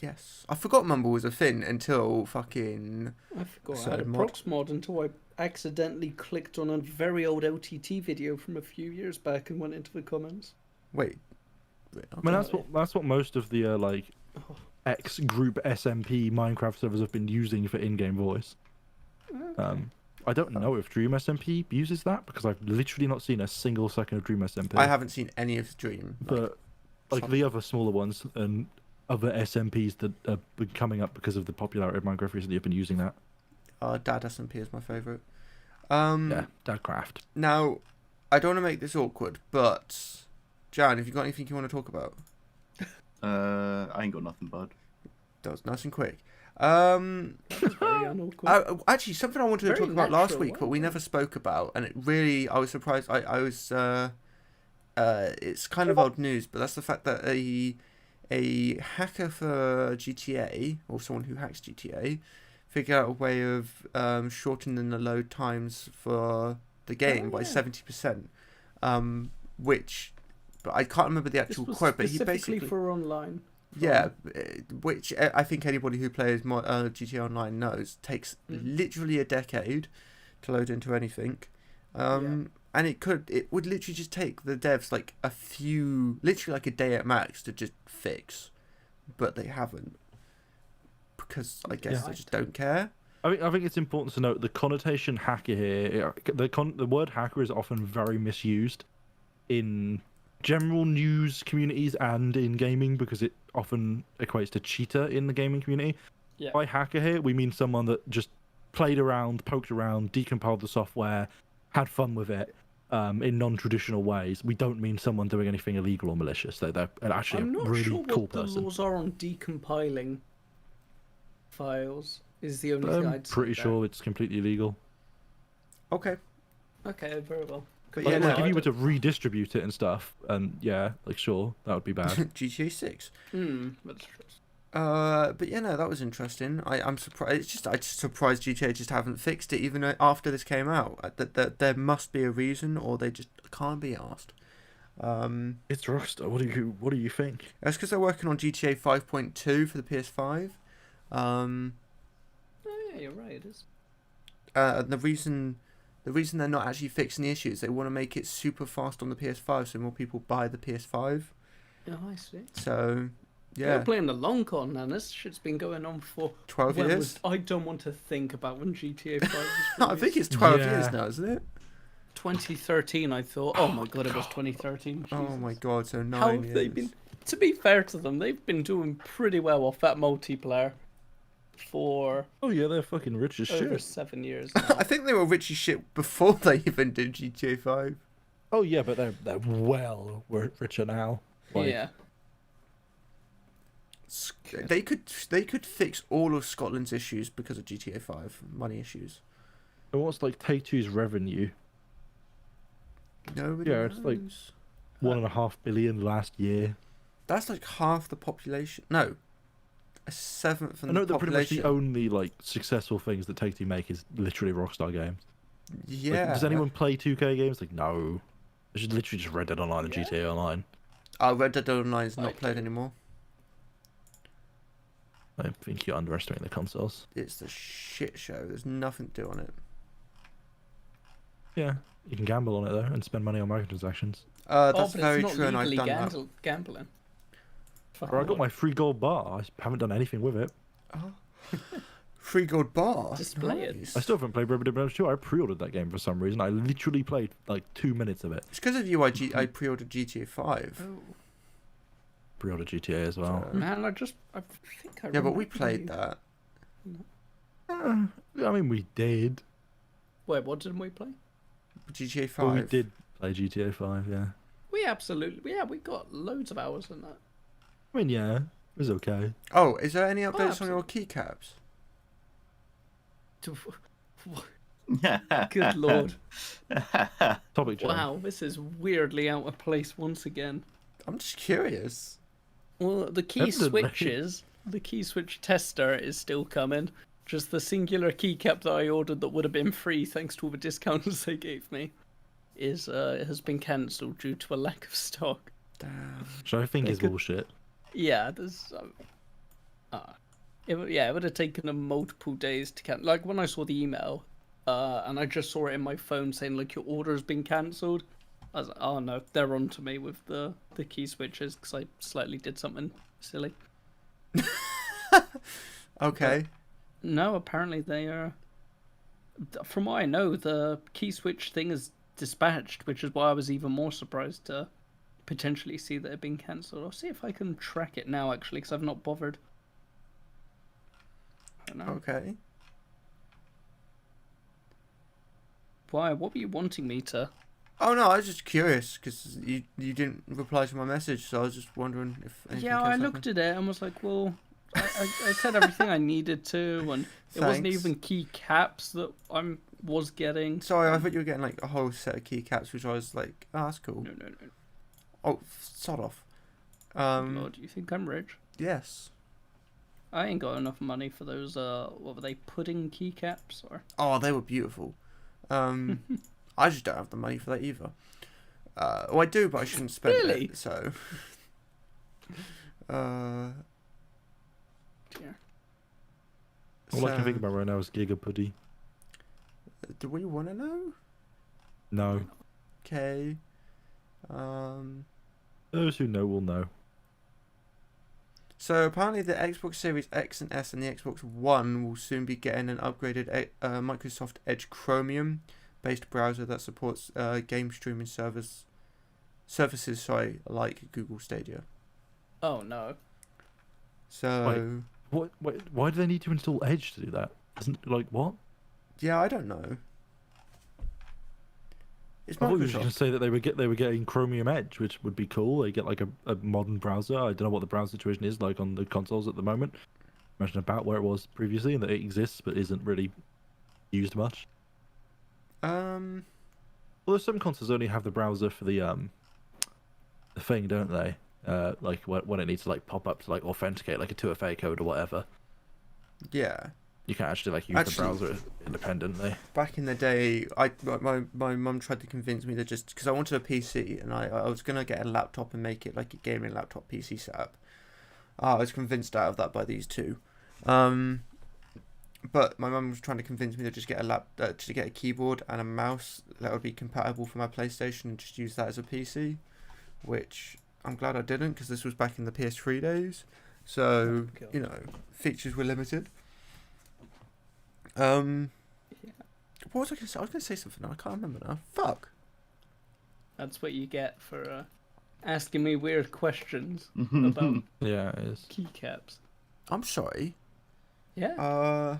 Yes. I forgot Mumble was a thing until fucking... I forgot I So had a mod. prox mod until I accidentally clicked on a very old LTT video from a few years back and went into the comments. Wait. I mean, that's what most of the X group SMP Minecraft servers have been using for in-game voice. I don't know if Dream SMP uses that because I've literally not seen a single second of Dream SMP. I haven't seen any of Dream. But like the other smaller ones and other SMPs that have been coming up because of the popularity of Minecraft recently have been using that. Dad SMP is my favourite. Yeah, Dadcraft. Now, I don't want to make this awkward, but... Jan, have you got anything you want to talk about? I ain't got nothing, bud. That was nice and quick. Very unawkward. Actually, something I wanted to Very talk about last natural, week, but we wow. never spoke about, and it really, I was surprised. I was, it's kind of old news, but that's the fact that a hacker for GTA, or someone who hacks GTA, figured out a way of shortening the load times for the game by 70%, which, but I can't remember the This actual was quote, but he specifically basically... for online. Yeah, which I think anybody who plays GTA Online knows takes literally a decade to load into anything, and it would literally just take the devs like literally like a day at max to just fix, but they haven't because I guess they just don't care. I think it's important to note the connotation hacker here. The word hacker is often very misused in general news communities and in gaming because it often equates to cheater in the gaming community. Yeah. By hacker here, we mean someone that just played around, poked around, decompiled the software, had fun with it in non-traditional ways. We don't mean someone doing anything illegal or malicious. They're actually I'm a not really sure cool what the person. laws are on decompiling files is the only thing I'm I'd say pretty there. sure it's completely illegal. Okay. Okay, very well. But Like, yeah, like no, if you were to redistribute it and stuff, and yeah, like sure, that would be bad. GTA 6. That's true. But yeah, no, that was interesting. I'm surprised. I'm just surprised GTA just haven't fixed it even after this came out. That there must be a reason, or they just can't be asked. It's Rockstar. What do you think? That's because they're working on GTA 5.2 for the PS5. Oh yeah, you're right. It is. And the reason they're not actually fixing the issues, they want to make it super fast on the PS5, so more people buy the PS5. Oh, I see. So, They're yeah, playing the long con, man. This shit's been going on for 12 when years. was- I don't want to think about when GTA 5 was I think released. it's 12 Yeah. years now, isn't it? 2013. I thought. Oh my god, it was 2013. Oh Jesus. my god, so 9 How years. have they been? To be fair to them, they've been doing pretty well off that multiplayer for Oh yeah, they're fucking rich as over shit. 7 years I now. think they were rich as shit before they even did GTA 5. Oh yeah, but they're well richer now. Like, Yeah. They could fix all of Scotland's issues because of GTA 5 money issues. And what's like Take-Two's revenue? Nobody Yeah, knows. it's like- 1.5 billion last year. That's like half the population. No, a seventh of I know the that pretty much population. the only like successful things that Take-Two make is literally Rockstar games. Like, Yeah. does anyone play 2K games? Like no. It's just literally just Red Dead Online and GTA Online. Red Dead Online is not Like- played anymore. I think you're underestimating the consoles. It's the shit show. There's nothing to do on it. Yeah, you can gamble on it though and spend money on microtransactions. That's but very it's not true, and I've legally done that. gambling. Bro, I got my free gold bar. I haven't done anything with it. Free gold bar. Display it. Nice. I still haven't played Red Dead Redemption 2. I pre-ordered that game for some reason. I literally played like 2 minutes of it. It's because of you. I pre-ordered GTA 5. Oh Pre-ordered GTA as well. man, I think I. Yeah, but we remember played you- that. I mean, we did. Wait, what didn't we play? GTA 5. Well, we did play GTA 5, yeah. We absolutely, yeah, we got loads of hours in that. I mean, yeah, it was okay. Oh, is there any updates on your absolutely. keycaps? Good lord! Topic change. Wow, this is weirdly out of place once again. I'm just curious. Well, the key Evidently. switches, the key switch tester is still coming. Just the singular keycap that I ordered that would have been free thanks to all the discounts they gave me, has been cancelled due to a lack of stock. Damn. Which I think is could- bullshit. Yeah, there's. It would have taken them multiple days to cancel. Like when I saw the email, and I just saw it in my phone saying like your order has been cancelled. I was like, oh no, they're on to me with the key switches because I slightly did something silly. Okay. No, apparently they are. From what I know, the key switch thing is dispatched, which is why I was even more surprised to potentially see that it had been cancelled. I'll see if I can track it now, actually, because I've not bothered. I don't know. Okay. Why? What were you wanting me to? Oh no, I was just curious because you didn't reply to my message, so I was just wondering if anything Yeah, else I happened. looked at it and was like, well, I said everything I needed to, and it wasn't Thanks. even key caps that I was getting. Sorry, I thought you were getting like a whole set of keycaps, which I was like, oh, that's cool. No. Oh, sod off. Lord, you think I'm rich? Yes. I ain't got enough money for those. What were they? Pudding keycaps or? Oh, they were beautiful. I just don't have the money for that either. Well, I do, but I shouldn't spend Really? it. So. Dear. All I can so- think about right now is Gigapuddy. Do we want to know? No. Okay. Those who know will know. So apparently the Xbox Series X and S and the Xbox One will soon be getting an upgraded Microsoft Edge Chromium based browser that supports game streaming services like Google Stadia. Oh no. So What? Wait, why do they need to install Edge to do that? Isn't like what? yeah, I don't know. It's I thought you were just going Microsoft. to say that they were getting Chromium Edge, which would be cool. They get like a modern browser. I don't know what the browser situation is like on the consoles at the moment. mention about where it was previously and that it exists but isn't really used much. Although some consoles only have the browser for the thing, don't they? Like when it needs to like pop up to like authenticate like a 2FA code or whatever. Yeah. You can actually like use the browser independently. Back in the day, my mum tried to convince me that just because I wanted a PC and I was gonna get a laptop and make it like a gaming laptop PC setup. I was convinced out of that by these two. But my mum was trying to convince me to just get to get a keyboard and a mouse that would be compatible for my PlayStation and just use that as a PC, which I'm glad I didn't because this was back in the PS3 days. So you know, features were limited. What was I going to say? I was going to say something. I can't remember now. Fuck. That's what you get for asking me weird questions about Yeah, it is. keycaps. I'm sorry. Yeah.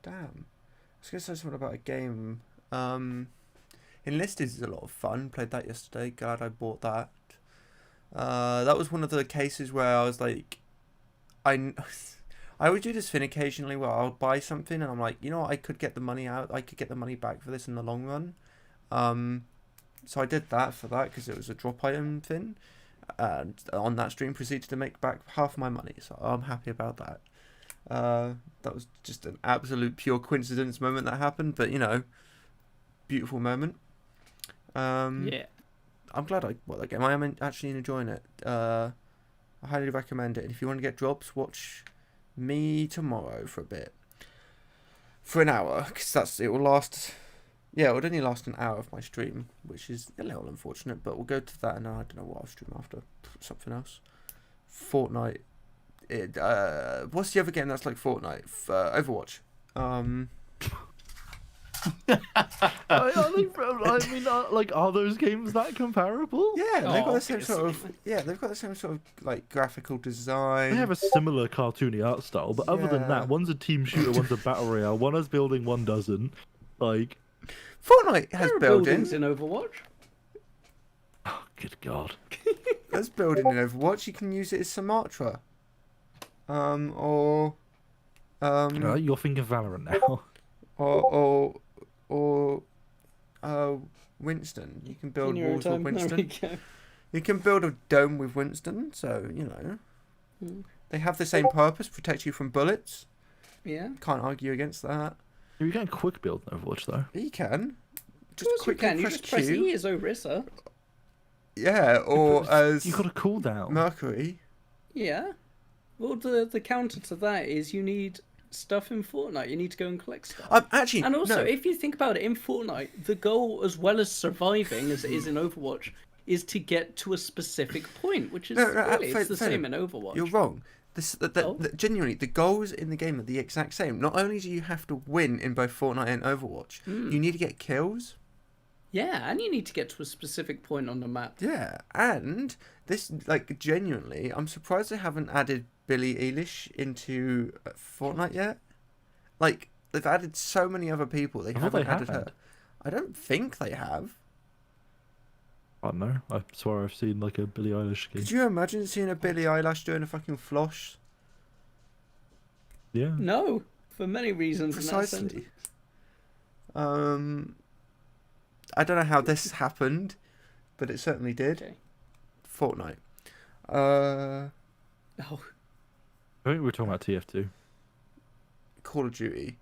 Damn. I was going to say something about a game. Enlisted is a lot of fun. Played that yesterday. Glad I bought that. That was one of the cases where I was like, I would do this thing occasionally where I'll buy something and I'm like, you know what, I could get the money out. I could get the money back for this in the long run. So I did that for that because it was a drop item thing. And on that stream proceeded to make back half my money. So I'm happy about that. That was just an absolute pure coincidence moment that happened. But, you know, beautiful moment. Yeah. I'm glad I bought that game. I am actually enjoying it. I highly recommend it. And if you want to get drops, watch me tomorrow for a bit. For an hour. Because it will last... Yeah, it would only last an hour of my stream, which is a little unfortunate. But we'll go to that and I don't know what I'll stream after. Something else. Fortnite. What's the other game that's like Fortnite? Overwatch. I mean, like, are those games that comparable? Yeah, they've got the same obviously. sort of. Yeah, they've got the same sort of like graphical design. They have a similar cartoony art style, but other than Yeah. that, one's a team shooter, one's a battle royale, one has building, one doesn't. Like, Fortnite has There are building. buildings in Overwatch. oh, good God. There's building in Overwatch. You can use it as Sumatra. Or You're thinking Valorant now. or Winston. You can build In your walls with time. There we Winston. go. You can build a dome with Winston. So you know, they have the same purpose: protect you from bullets. Yeah. Can't argue against that. You can quick build in Overwatch though. You can. Of course you quickly can. You press just press Q. E as Orisa. Yeah, or as You got a cooldown. Mercury. Yeah. Well, the counter to that is you need stuff in Fortnite. You need to go and collect stuff. Actually, And also, no. if you think about it, in Fortnite, the goal, as well as surviving, as it is in Overwatch, is to get to a specific point, which is really, it's the same in Overwatch. You're wrong. Oh. Genuinely, the goals in the game are the exact same. Not only do you have to win in both Fortnite and Overwatch, you need to get kills. Yeah, and you need to get to a specific point on the map. Yeah, and this, like, genuinely, I'm surprised they haven't added Billie Eilish into Fortnite yet. Like, they've added so many other people, they I thought haven't they added had. her. I don't think they have. I don't know. I swear I've seen like a Billie Eilish game. Could you imagine seeing a Billie Eilish doing a fucking floss? Yeah. No, for many reasons. In that sense. Precisely. I don't know how this happened, but it certainly did. Okay. Fortnite. Oh, I think we were talking about TF2. Call of Duty.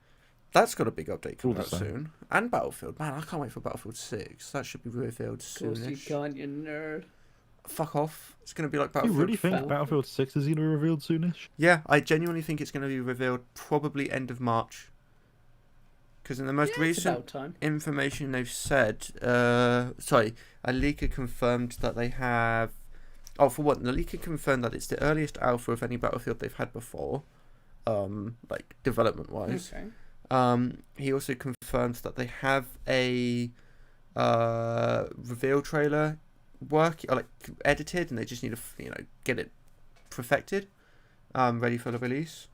That's got a big update coming All out the same. soon. And Battlefield. Man, I can't wait for Battlefield 6. That should be revealed of course you soonish. can't, you nerd. Fuck off. It's going to be like You Battlefield really think 4. Battlefield 6 is going to be revealed soonish? Yeah, I genuinely think it's going to be revealed probably end of March. Because in the most Yeah, it's recent about time. information they've said, a leaker confirmed that they have... Oh, for one, the leaker confirmed that it's the earliest alpha of any Battlefield they've had before, like, development-wise. Okay. He also confirmed that they have a reveal trailer edited, and they just need to get it perfected, ready for the release.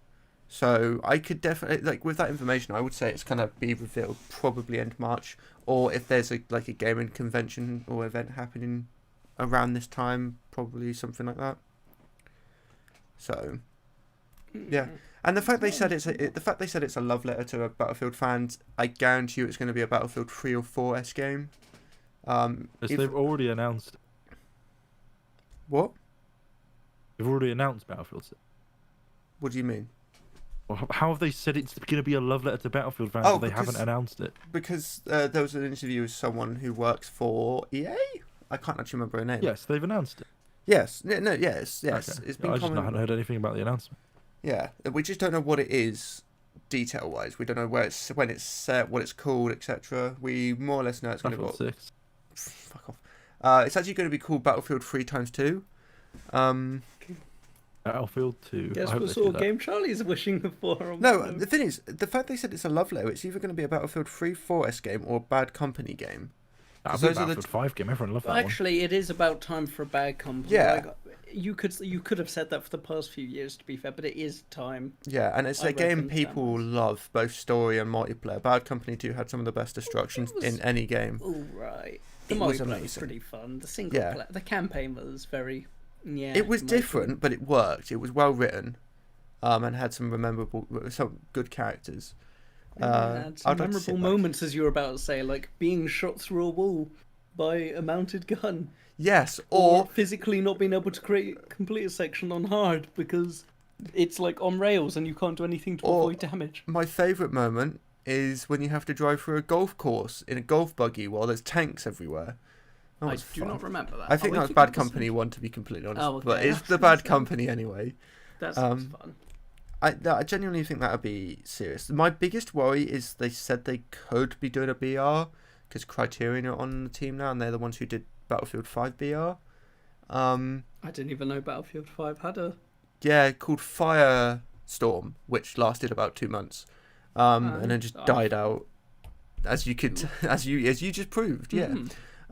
So I could definitely, with that information, I would say it's gonna be revealed probably end March, or if there's a gaming convention or event happening around this time, probably something like that. So, yeah. And the fact they said it's a love letter to Battlefield fans, I guarantee you it's going to be a Battlefield 3 or 4 game. They've already announced. What? They've already announced Battlefield 6. What do you mean? Well, how have they said it's going to be a love letter to Battlefield fans if they haven't announced it? Because there was an interview with someone who works for EA. I can't actually remember her name. Yes, they've announced it. Yes. No. Yes. Okay. It's been I just haven't heard anything about the announcement. Yeah, we just don't know what it is, detail-wise. We don't know where it's when it's set, what it's called, etc. We more or less know it's going to be. Battlefield 6. Fuck off. It's actually going to be called Battlefield 3x2. Battlefield 2. Guess I hope what they sort do of that. game Charlie's wishing for? No, the thing is, the fact they said it's a love letter, it's either going to be a Battlefield 3 4S game or a Bad Company game. That'll be a those are the Battlefield 5 game. Everyone loved that Well, one. actually, it is about time for a bad company. Yeah. Like, you could have said that for the past few years, to be fair, but it is time. Yeah, and it's I a game reckon people that love, both story and multiplayer. Bad Company 2 had some of the best destructions was- in any game. All right. The It was multiplayer was amazing. pretty fun. The single Yeah. player, the campaign was very. Yeah. It was in my opinion. different, but it worked. It was well written, and had some some good characters. Yeah, it had some I'd like to sit memorable back. moments, as you were about to say, like being shot through a wall by a mounted gun, Yes, or or physically not being able to complete a section on hard because it's like on rails and you can't do anything to Or- avoid damage. my favourite moment is when you have to drive through a golf course in a golf buggy while there's tanks everywhere. That I was do fun. not remember that. I think Are we that was keeping Bad this- Company 1, to be completely honest. Oh, okay. But it's the Bad Company anyway. That sounds fun. I genuinely think that would be serious. My biggest worry is they said they could be doing a BR because Criterion are on the team now, and they're the ones who did Battlefield 5 BR. I didn't even know Battlefield 5 had a. Yeah, called Firestorm, which lasted about 2 months, and then just died out, as you could, as you just proved. Yeah.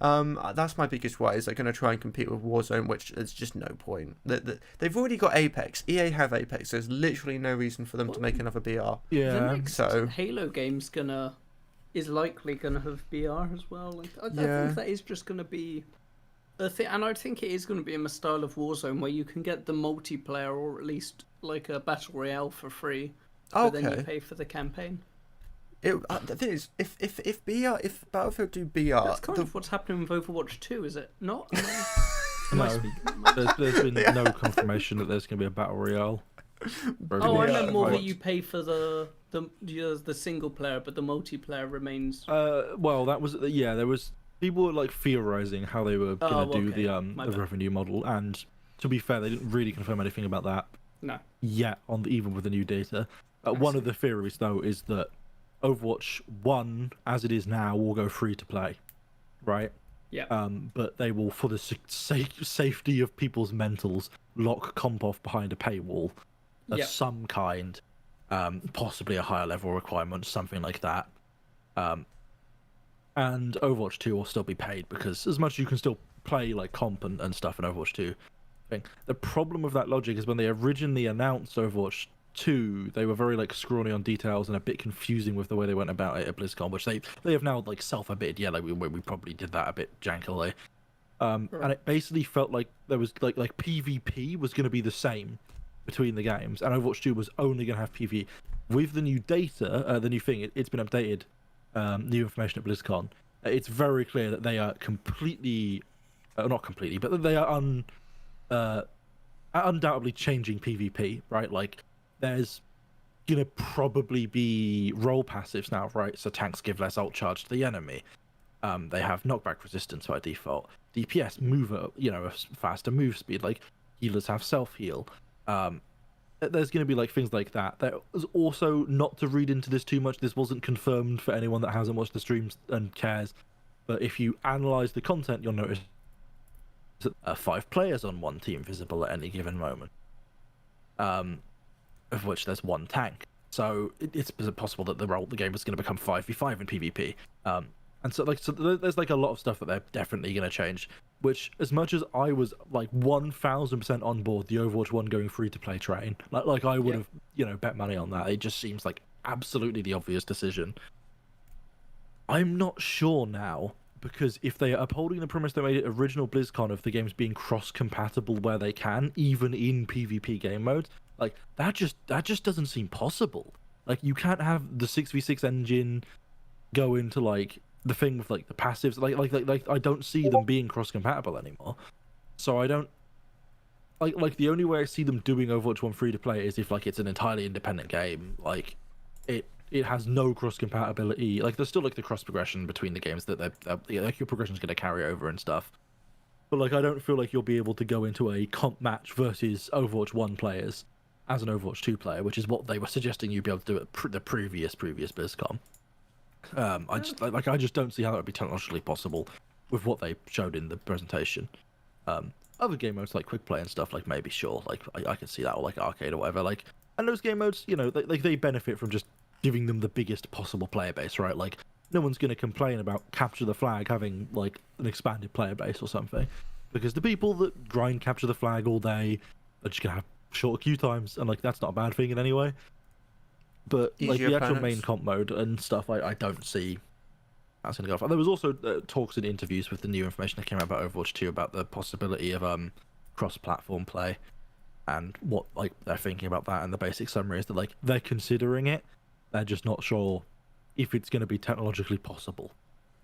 That's my biggest worry. Is they're going to try and compete with Warzone, which there's just no point. They've already got Apex. EA have Apex. There's literally no reason for them to make another BR. The Yeah. next So- Halo game's is likely gonna have BR as well. Like I Yeah. think that is just gonna be a thing, and I think it is gonna be in the style of Warzone where you can get the multiplayer or at least like a battle royale for free, but then you Okay. pay for the campaign. The thing is, if Battlefield do BR, That's kind of what's happening with Overwatch 2, is it not? No, there's been no confirmation that there's going to be a battle royale. Oh, I Yeah. meant more that Overwatch. you pay for the single player, but the multiplayer remains. Well, that was there was people were like theorizing how they were going to do okay. My the bad. revenue model, and to be fair, they didn't really confirm anything about that No. yet even with the new data. One of the theories though is that Overwatch 1, as it is now, will go free to play, right? Yeah. But they will, for the safety of people's mentals, lock comp off behind a paywall of Yeah. some kind, possibly a higher level requirement, something like that. And Overwatch 2 will still be paid because as much as you can still play like comp and stuff in Overwatch 2. The problem with that logic is when they originally announced Overwatch 2, they were very like scrawny on details and a bit confusing with the way they went about it at BlizzCon, which they have now like self-admitted, yeah, like we probably did that a bit jankily. And it basically felt like there was like PvP was going to be the same between the games, and Overwatch 2 was only going to have PvE. With the new data, the new thing, it's been updated, new information at BlizzCon. It's very clear that they are completely, not completely, but that they are undoubtedly changing PvP, right? Like, there's gonna probably be role passives now, right? So tanks give less ult charge to the enemy. They have knockback resistance by default. DPS move at a faster move speed. Like healers have self heal. There's going to be like things like that. There's also, not to read into this too much, this wasn't confirmed for anyone that hasn't watched the streams and cares, but if you analyze the content, you'll notice that 5 players on one team visible at any given moment, of which there's 1 tank. So it's possible that the game is going to become 5v5 in PvP. And so there's like a lot of stuff that they're definitely going to change, which, as much as I was like 1000% on board the Overwatch 1 going free to play train, like I would have bet money on that. It just seems like absolutely the obvious decision. I'm not sure now because if they are upholding the premise they made at original BlizzCon of the games being cross-compatible where they can, even in PvP game mode, like that just doesn't seem possible. Like you can't have the 6v6 engine go into like the thing with like the passives. Like I don't see them being cross-compatible anymore. So I don't like the only way I see them doing Overwatch 1 free to play is if like it's an entirely independent game. Like it has no cross compatibility. Like there's still like the cross progression between the games that like your progression is going to carry over and stuff. But like I don't feel like you'll be able to go into a comp match versus Overwatch 1 players as an Overwatch 2 player, which is what they were suggesting you'd be able to do at the previous BlizzCon. I just don't see how that would be technologically possible with what they showed in the presentation. Other game modes like quick play and stuff, like maybe sure, like I can see that, or like arcade or whatever. Like, and those game modes, you know, they benefit from just giving them the biggest possible player base, right? Like, no one's going to complain about Capture the Flag having like an expanded player base or something, because the people that grind Capture the Flag all day are just going to have shorter queue times, and like that's not a bad thing in any way. But like Easier the actual opponents. main comp mode and stuff, I don't see that's going to go off. And there was also talks and interviews with the new information that came out about Overwatch 2 about the possibility of cross-platform play and what like they're thinking about that. And the basic summary is that like they're considering it, they're just not sure if it's going to be technologically possible,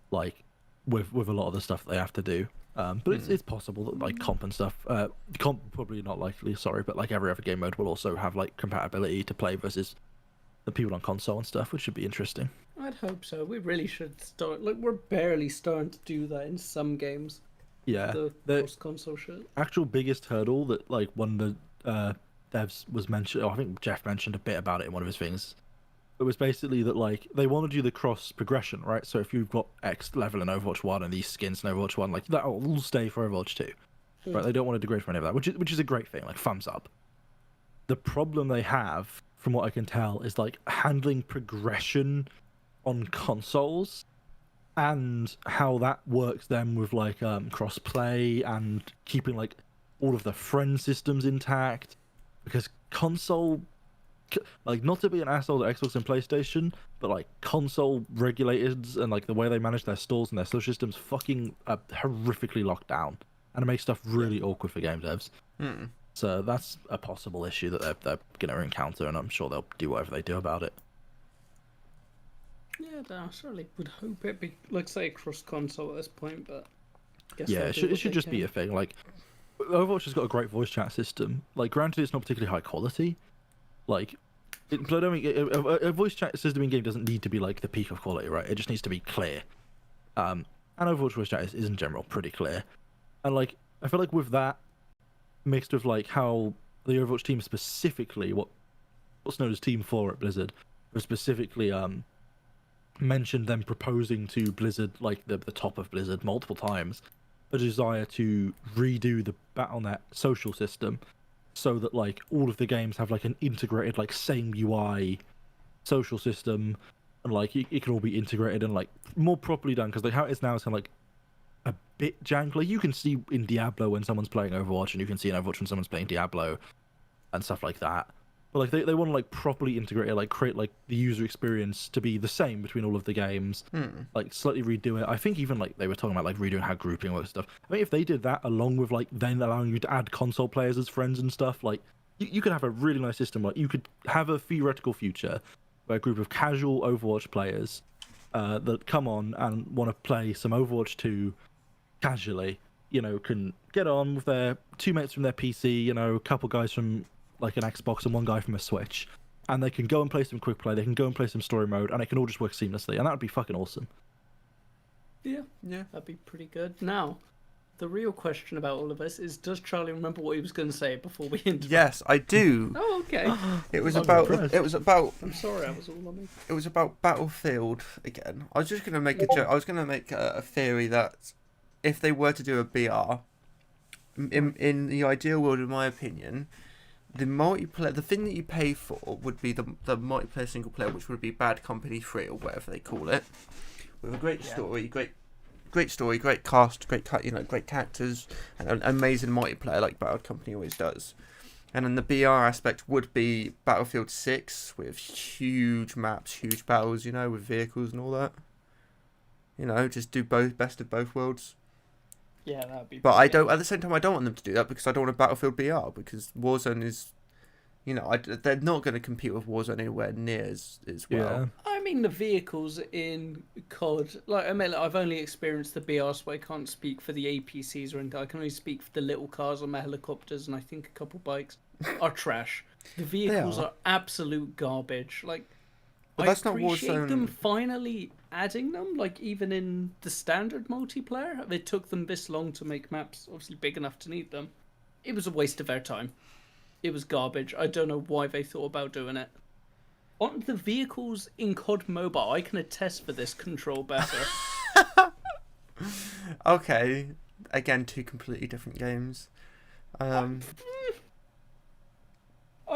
like with a lot of the stuff they have to do. But it's possible that like comp and stuff, comp probably not likely, sorry, but like every other game mode will also have like compatibility to play versus the people on console and stuff, which should be interesting. I'd hope so. We really should start. Like, we're barely starting to do that in some games. Yeah, The cross-console shit. actual biggest hurdle that like one of the devs was mentioned, I think Jeff mentioned a bit about it in one of his things. It was basically that like they want to do the cross progression, right? So if you've got X level in Overwatch 1 and these skins in Overwatch 1, like that will stay for Overwatch 2. Right? They don't want to degrade from any of that, which is a great thing, like thumbs up. The problem they have, from what I can tell, is like handling progression on consoles and how that works then with like cross play and keeping like all of the friend systems intact, because console, like, not to be an asshole to Xbox and PlayStation, but like console regulators and like the way they manage their stores and their social systems fucking horrifically locked down, and it makes stuff really awkward for game devs. So that's a possible issue that they're going to encounter, and I'm sure they'll do whatever they do about it. Yeah, I certainly would hope it be, like, say, cross-console at this point, but... guess Yeah, they'll it do should, what it should they just be can. a thing. Like, Overwatch has got a great voice chat system. Like, granted, it's not particularly high quality. Like, but I don't think a voice chat system in game doesn't need to be like the peak of quality, right? It just needs to be clear. And Overwatch voice chat is in general pretty clear. And like, I feel like with that mixed with like how the Overwatch team specifically, what's known as Team 4 at Blizzard, have specifically mentioned them proposing to Blizzard, like the top of Blizzard, multiple times, a desire to redo the Battle.net social system so that like all of the games have like an integrated, like, same UI social system, and like it can all be integrated and like more properly done, because like how it is now is kind of like a bit jank. Like you can see in Diablo when someone's playing Overwatch, and you can see in Overwatch when someone's playing Diablo and stuff like that. But like they want to like properly integrate it, like create like the user experience to be the same between all of the games, like slightly redo it. I think even like they were talking about like redoing how grouping works and stuff. I mean, if they did that along with like then allowing you to add console players as friends and stuff, like you could have a really nice system. Like you could have a theoretical future where a group of casual Overwatch players that come on and want to play some Overwatch 2 casually, you know, can get on with their two mates from their PC, you know, a couple guys from like an Xbox and one guy from a Switch, and they can go and play some quick play, they can go and play some story mode, and it can all just work seamlessly, and that would be fucking awesome. Yeah, that'd be pretty good. Now, the real question about all of this is, does Charlie remember what he was going to say before we interrupt? Yes, I do. Oh, okay. It was I'm about. impressed. It was about. I'm sorry, I was all on me. It was about Battlefield again. I was just gonna make a joke. I was gonna make a theory that if they were to do a BR, in the ideal world, in my opinion, the multiplayer, the thing that you pay for would be the multiplayer single player, which would be Bad Company 3 or whatever they call it, with a great story, great story, great cast, great great characters, and an amazing multiplayer like Bad Company always does. And then the BR aspect would be Battlefield 6 with huge maps, huge battles, you know, with vehicles and all that. You know, just do both best of both worlds. Yeah, that'd be. But I brilliant. don't. At the same time, I don't want them to do that because I don't want a Battlefield BR because Warzone is, you know, they're not going to compete with Warzone anywhere near as well. Yeah. I mean, the vehicles in COD, like I mean, I've only experienced the BR, so I can't speak for the APCs or anything. I can only speak for the little cars on my helicopters and I think a couple bikes are trash. The vehicles are. are absolute garbage. Like, But I that's not appreciate them Warzone. finally adding them. Like, even in the standard multiplayer, it took them this long to make maps obviously big enough to need them. It was a waste of their time. It was garbage. I don't know why they thought about doing it. On the vehicles in COD Mobile, I can attest for this control better. Okay, again, two completely different games. I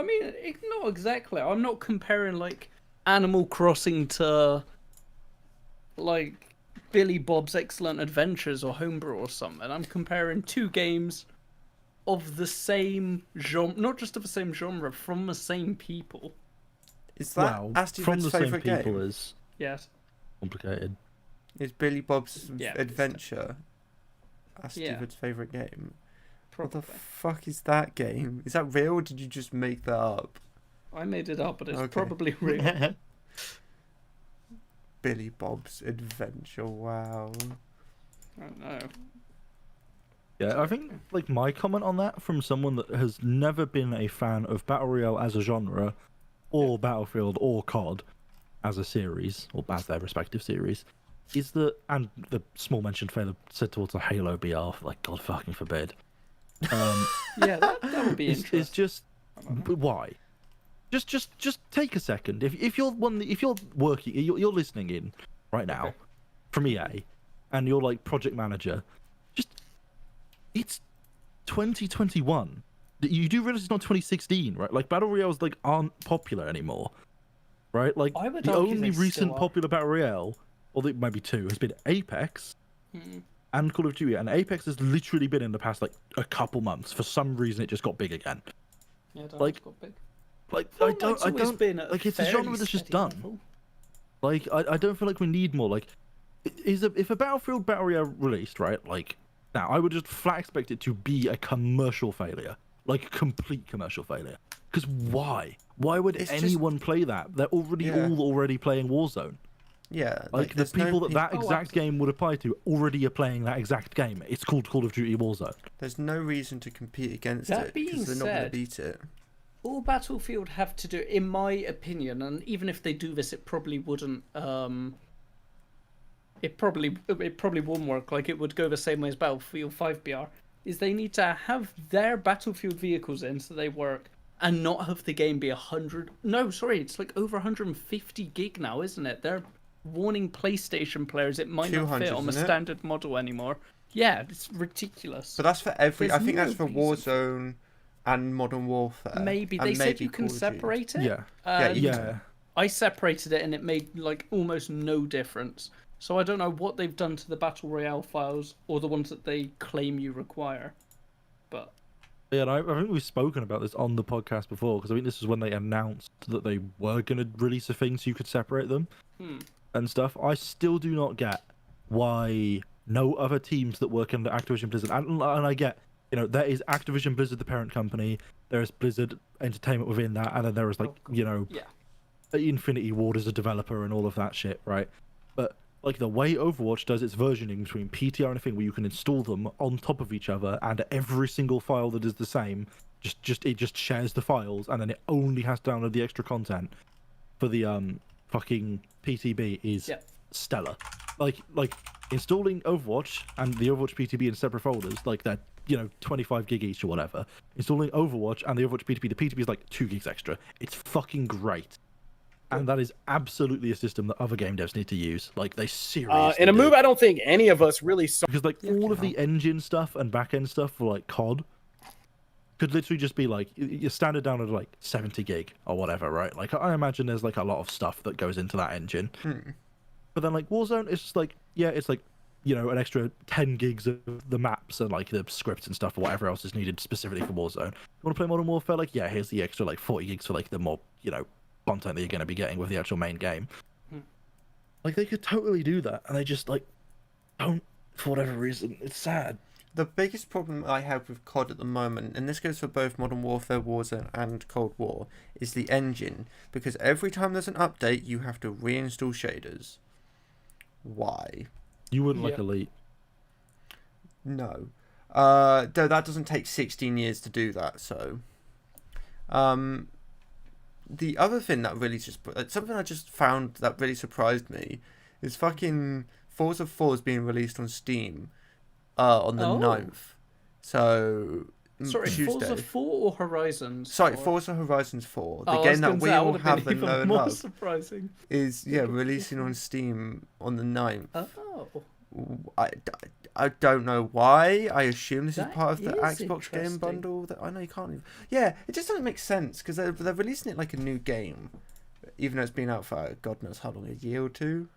mean, not exactly. I'm not comparing like Animal Crossing to like Billy Bob's Excellent Adventures or Homebrew or something. I'm comparing two games of the same genre, not just of the same genre, from the same people. Is that Well, Asti from Vid's the same favourite people game? is Yes. complicated. Is Billy Bob's Yeah, Adventure Asti Yeah. Vid's favourite game? What Probably. the fuck is that game? Is that real or did you just make that up? I made it up, but it's Okay. probably real. Billy Bob's Adventure, wow. I don't know. Yeah, I think like my comment on that from someone that has never been a fan of Battle Royale as a genre, or Battlefield or COD as a series, or as their respective series, is that, and the small mentioned failure said towards a Halo BR, like God fucking forbid. Yeah, that would be It's interesting. just but why? Just take a second. If you're working, you're listening in right now Okay. from EA, and you're like project manager, it's 2021. You do realize it's not 2016, right? Like battle royales like aren't popular anymore, right? Like I would the argue only they still recent are. popular battle royale, or there might be two, has been Apex Hmm. and Call of Duty. And Apex has literally been in the past like a couple months. For some reason, it just got big again. Yeah, that like, got big. Like Fortnite's I always don't been at like it's a fairly genre that's just steady done. level. Like I don't feel like we need more. Like if a Battlefield Battle Royale released, right? Like now I would just flat expect it to be a commercial failure, like a complete commercial failure. Because why? Why would It's just- anyone play that? They're already all already playing Warzone. Yeah, Like the there's no people that peop- exact game would apply to already are playing that exact game. It's called Call of Duty Warzone. There's no reason to compete against That it being because they're not going to said- beat it. All Battlefield have to do, in my opinion, and even if they do this, it probably wouldn't. It probably wouldn't work. Like it would go the same way as Battlefield 5 BR. Is they need to have their Battlefield vehicles in so they work, and not have the game be 100. No, sorry, it's like over 150 gig now, isn't it? They're warning PlayStation players it might not 200, fit on the isn't it? standard model anymore. Yeah, it's ridiculous. But that's for every. There's I think no that's for reason. Warzone and Modern Warfare. Maybe and they said maybe you can Call of Duty. separate it. Yeah. and Yeah. I separated it and it made like almost no difference. So I don't know what they've done to the Battle Royale files or the ones that they claim you require. But Yeah, and I think we've spoken about this on the podcast before because I think this is when they announced that they were going to release a thing so you could separate them and stuff. I still do not get why no other teams that work under Activision Blizzard, and I get, you know, there is Activision Blizzard, the parent company, there is Blizzard Entertainment within that, and then there is like, you know, yeah, Infinity Ward as a developer and all of that shit, right? But like the way Overwatch does its versioning between PTR and a thing where you can install them on top of each other, and every single file that is the same, it shares the files, and then it only has to download the extra content for the fucking PTB is Yeah. stellar. Like installing Overwatch and the Overwatch PTB in separate folders, like they're, you know, 25 gig each or whatever. Installing Overwatch and the Overwatch PTB, the PTB is like 2 gigs extra. It's fucking great. And that is absolutely a system that other game devs need to use. Like they seriously In a do. move I don't think any of us really saw. Because like all of the engine stuff and back end stuff for like COD could literally just be like your standard download like 70 gig or whatever, right? Like I imagine there's like a lot of stuff that goes into that engine. But then like Warzone, it's just like, yeah, it's like, you know, an extra 10 gigs of the maps and like the scripts and stuff or whatever else is needed specifically for Warzone. You want to play Modern Warfare? Like, yeah, here's the extra like 40 gigs for like the more, you know, content that you're going to be getting with the actual main game. Like they could totally do that, and they just like don't for whatever reason. It's sad. The biggest problem I have with COD at the moment, and this goes for both Modern Warfare Warzone and Cold War, is the engine. Because every time there's an update, you have to reinstall shaders. Why? You wouldn't like Yeah. Elite. No. Though that doesn't take 16 years to do that, so... the other thing that really just... something I just found that really surprised me is fucking Forza 4 is being released on Steam on the Oh. 9th. So... Sorry, Tuesday. Forza 4 or Horizons? Sorry, Or- Forza Horizons 4. The Oh, I game was that gonna we say, that all would've have been and even know and more love surprising. is, releasing on Steam on the 9th. Oh, I don't know why. I assume this is That part of the is Xbox Game interesting. Bundle. That I know you can't even... Yeah, it just doesn't make sense because they're releasing it like a new game. Even though it's been out for God knows how long, a year or two.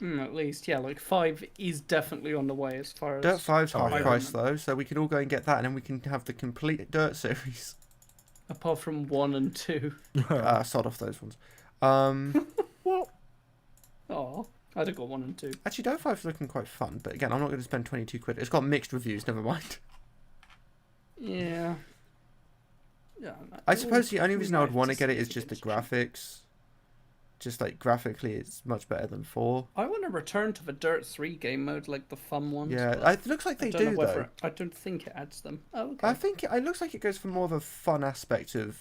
at least, yeah, like 5 is definitely on the way as far as... Dirt 5's Oh, half yeah. price though, so we could all go and get that and then we can have the complete Dirt series. Apart from 1 and 2. Sod off those ones. Oh, I'd have got 1 and 2. Actually, Dirt 5's looking quite fun, but again, I'm not going to spend 22 quid. It's got mixed reviews, never mind. Yeah. Yeah. I suppose the only it'll be reason I would nice want to to get it see is if just the it's cheap. graphics. Just like graphically, it's much better than 4. I want to return to the Dirt 3 game mode, like the fun ones. Yeah, but it looks like they I don't know do whether though. I don't think it adds them. Oh, okay. I think it looks like it goes for more of a fun aspect of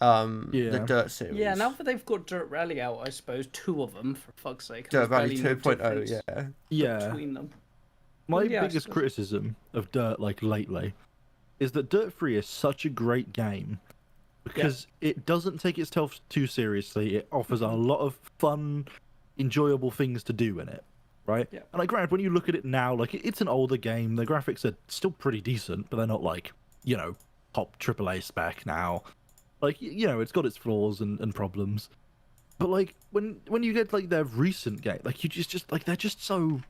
the Yeah. Dirt series. Yeah, now that they've got Dirt Rally out, I suppose 2 of them, for fuck's sake. Dirt there's Rally barely no 2.0, difference yeah. Yeah. between them. My Well, yeah, I biggest suppose. criticism of Dirt, like lately, is that Dirt 3 is such a great game because it doesn't take itself too seriously. It offers a lot of fun, enjoyable things to do in it, right? Yeah. And like, granted, when you look at it now, like it's an older game. The graphics are still pretty decent, but they're not like top AAA spec now. Like it's got its flaws and problems. But like when you get like their recent game, like you just like they're just so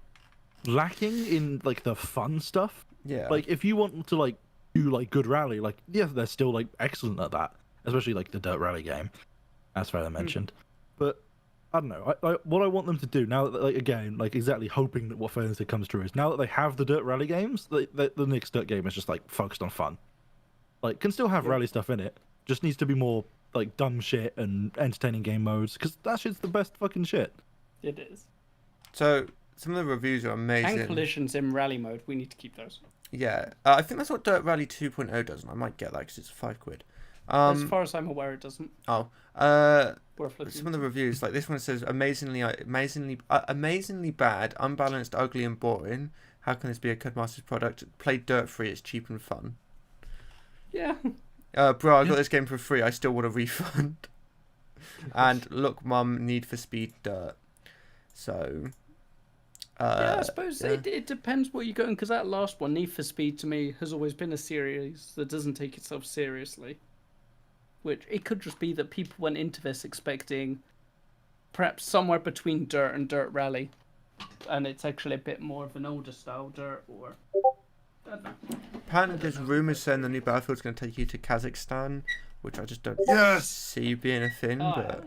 lacking in like the fun stuff. Yeah. Like if you want to like do like good rally, like yeah, they're still like excellent at that, especially like the Dirt Rally game, as Freya mentioned. But I don't know. What I want them to do now, that, like again, like exactly hoping that what Freya said comes true is now that they have the Dirt Rally games, the next Dirt game is just like focused on fun. Like can still have rally stuff in it, just needs to be more like dumb shit and entertaining game modes because that shit's the best fucking shit. It is. So some of the reviews are amazing. And collisions in rally mode, we need to keep those. Yeah, I think that's what Dirt Rally 2.0 does, and I might get that because it's £5. As far as I'm aware, it doesn't. Worth looking Some of the into. reviews, like this one says, amazingly bad, unbalanced, ugly, and boring. How can this be a Codemasters product? Play Dirt free, it's cheap and fun. Yeah. Bro, I got this game for free. I still want a refund. And look, Mum, Need for Speed Dirt. So. Yeah, I suppose yeah. it depends what you're going, because that last one, Need for Speed, to me, has always been a series that doesn't take itself seriously. Which, it could just be that people went into this expecting perhaps somewhere between Dirt and Dirt Rally. And it's actually a bit more of an older style Dirt, or... I don't know. Apparently, there's rumours saying the new Battlefield's going to take you to Kazakhstan, which I just don't see being a thing, Oh, but.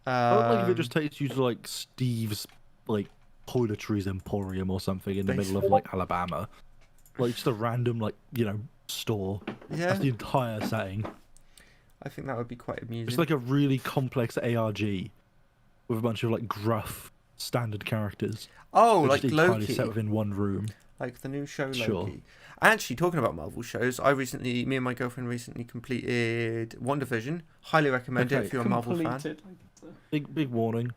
I would like if it just takes you to like Steve's like toiletries emporium or something in the middle of like Alabama, like just a random like store. Yeah, That's the entire setting. I think that would be quite amusing. It's like a really complex ARG with a bunch of like gruff standard characters. oh, They're like just entirely Loki. set within one room. Like the new show Loki. Sure. Actually, talking about Marvel shows, me and my girlfriend recently completed WandaVision. Highly recommend it Okay. if you're a Marvel fan. Completed, like it's a- Big warning.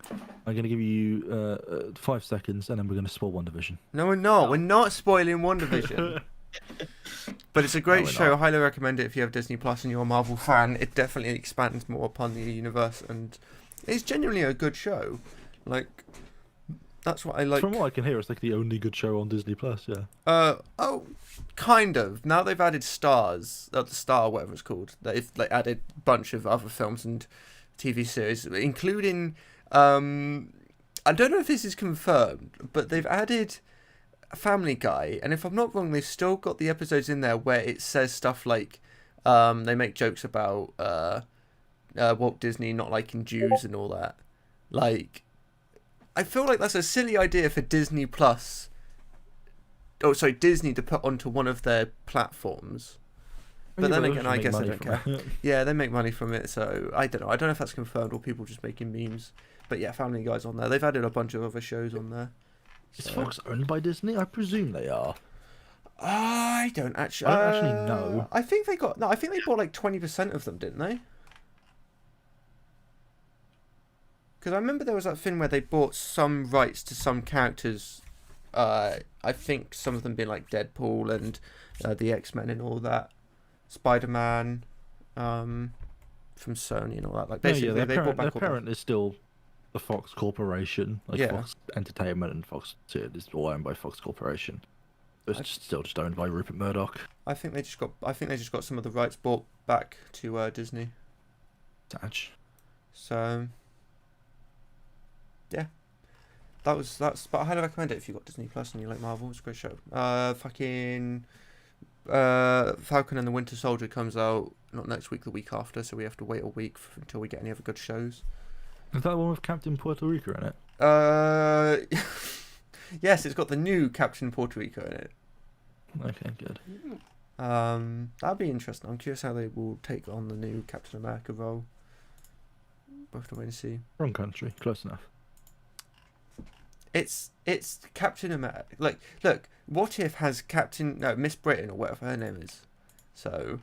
I'm gonna give you 5 seconds, and then we're gonna spoil WandaVision. No, we're not. We're not spoiling WandaVision. But it's a great we're show. not. I highly recommend it if you have Disney Plus and you're a Marvel fan. It definitely expands more upon the universe, and it's genuinely a good show. Like, that's what I like. From what I can hear, it's like the only good show on Disney Plus. Yeah. Oh, kind of. Now they've added Stars, the Star, whatever it's called. They've like added a bunch of other films and TV series, including I don't know if this is confirmed, but they've added Family Guy, and if I'm not wrong, they've still got the episodes in there where it says stuff like they make jokes about Walt Disney not liking Jews and all that. Like, I feel like that's a silly idea for Disney Plus. Oh, sorry, Disney to put onto one of their platforms. But then again, I guess they don't care. Yeah, they make money from it, so I don't know. I don't know if that's confirmed or people just making memes. But yeah, Family Guy's on there. They've added a bunch of other shows on there. Is Fox owned by Disney? I presume they are. I don't actually. I don't actually know. I think they got. No, I think they bought like 20% of them, didn't they? Because I remember there was that thing where they bought some rights to some characters. I think some of them being like Deadpool and the X-Men and all that. Spider-Man, from Sony and all that. Like basically, their they parent, bought back their parent is still the Fox Corporation, like Yeah. Fox Entertainment and Fox is all owned by Fox Corporation. But it's still just owned by Rupert Murdoch. I think they just got some of the rights bought back to Disney. Touch. So yeah, that's. But I highly recommend it if you got Disney Plus and you like Marvel. It's a great show. Falcon and the Winter Soldier comes out not next week, the week after. So we have to wait a week until we get any other good shows. Is that the one with Captain Puerto Rico in it? Yes, it's got the new Captain Puerto Rico in it. Okay, good. That'd be interesting. I'm curious how they will take on the new Captain America role. We'll have to wait and see. Wrong country, close enough. It's Captain America. Like, look, What If has Miss Britain or whatever her name is. So.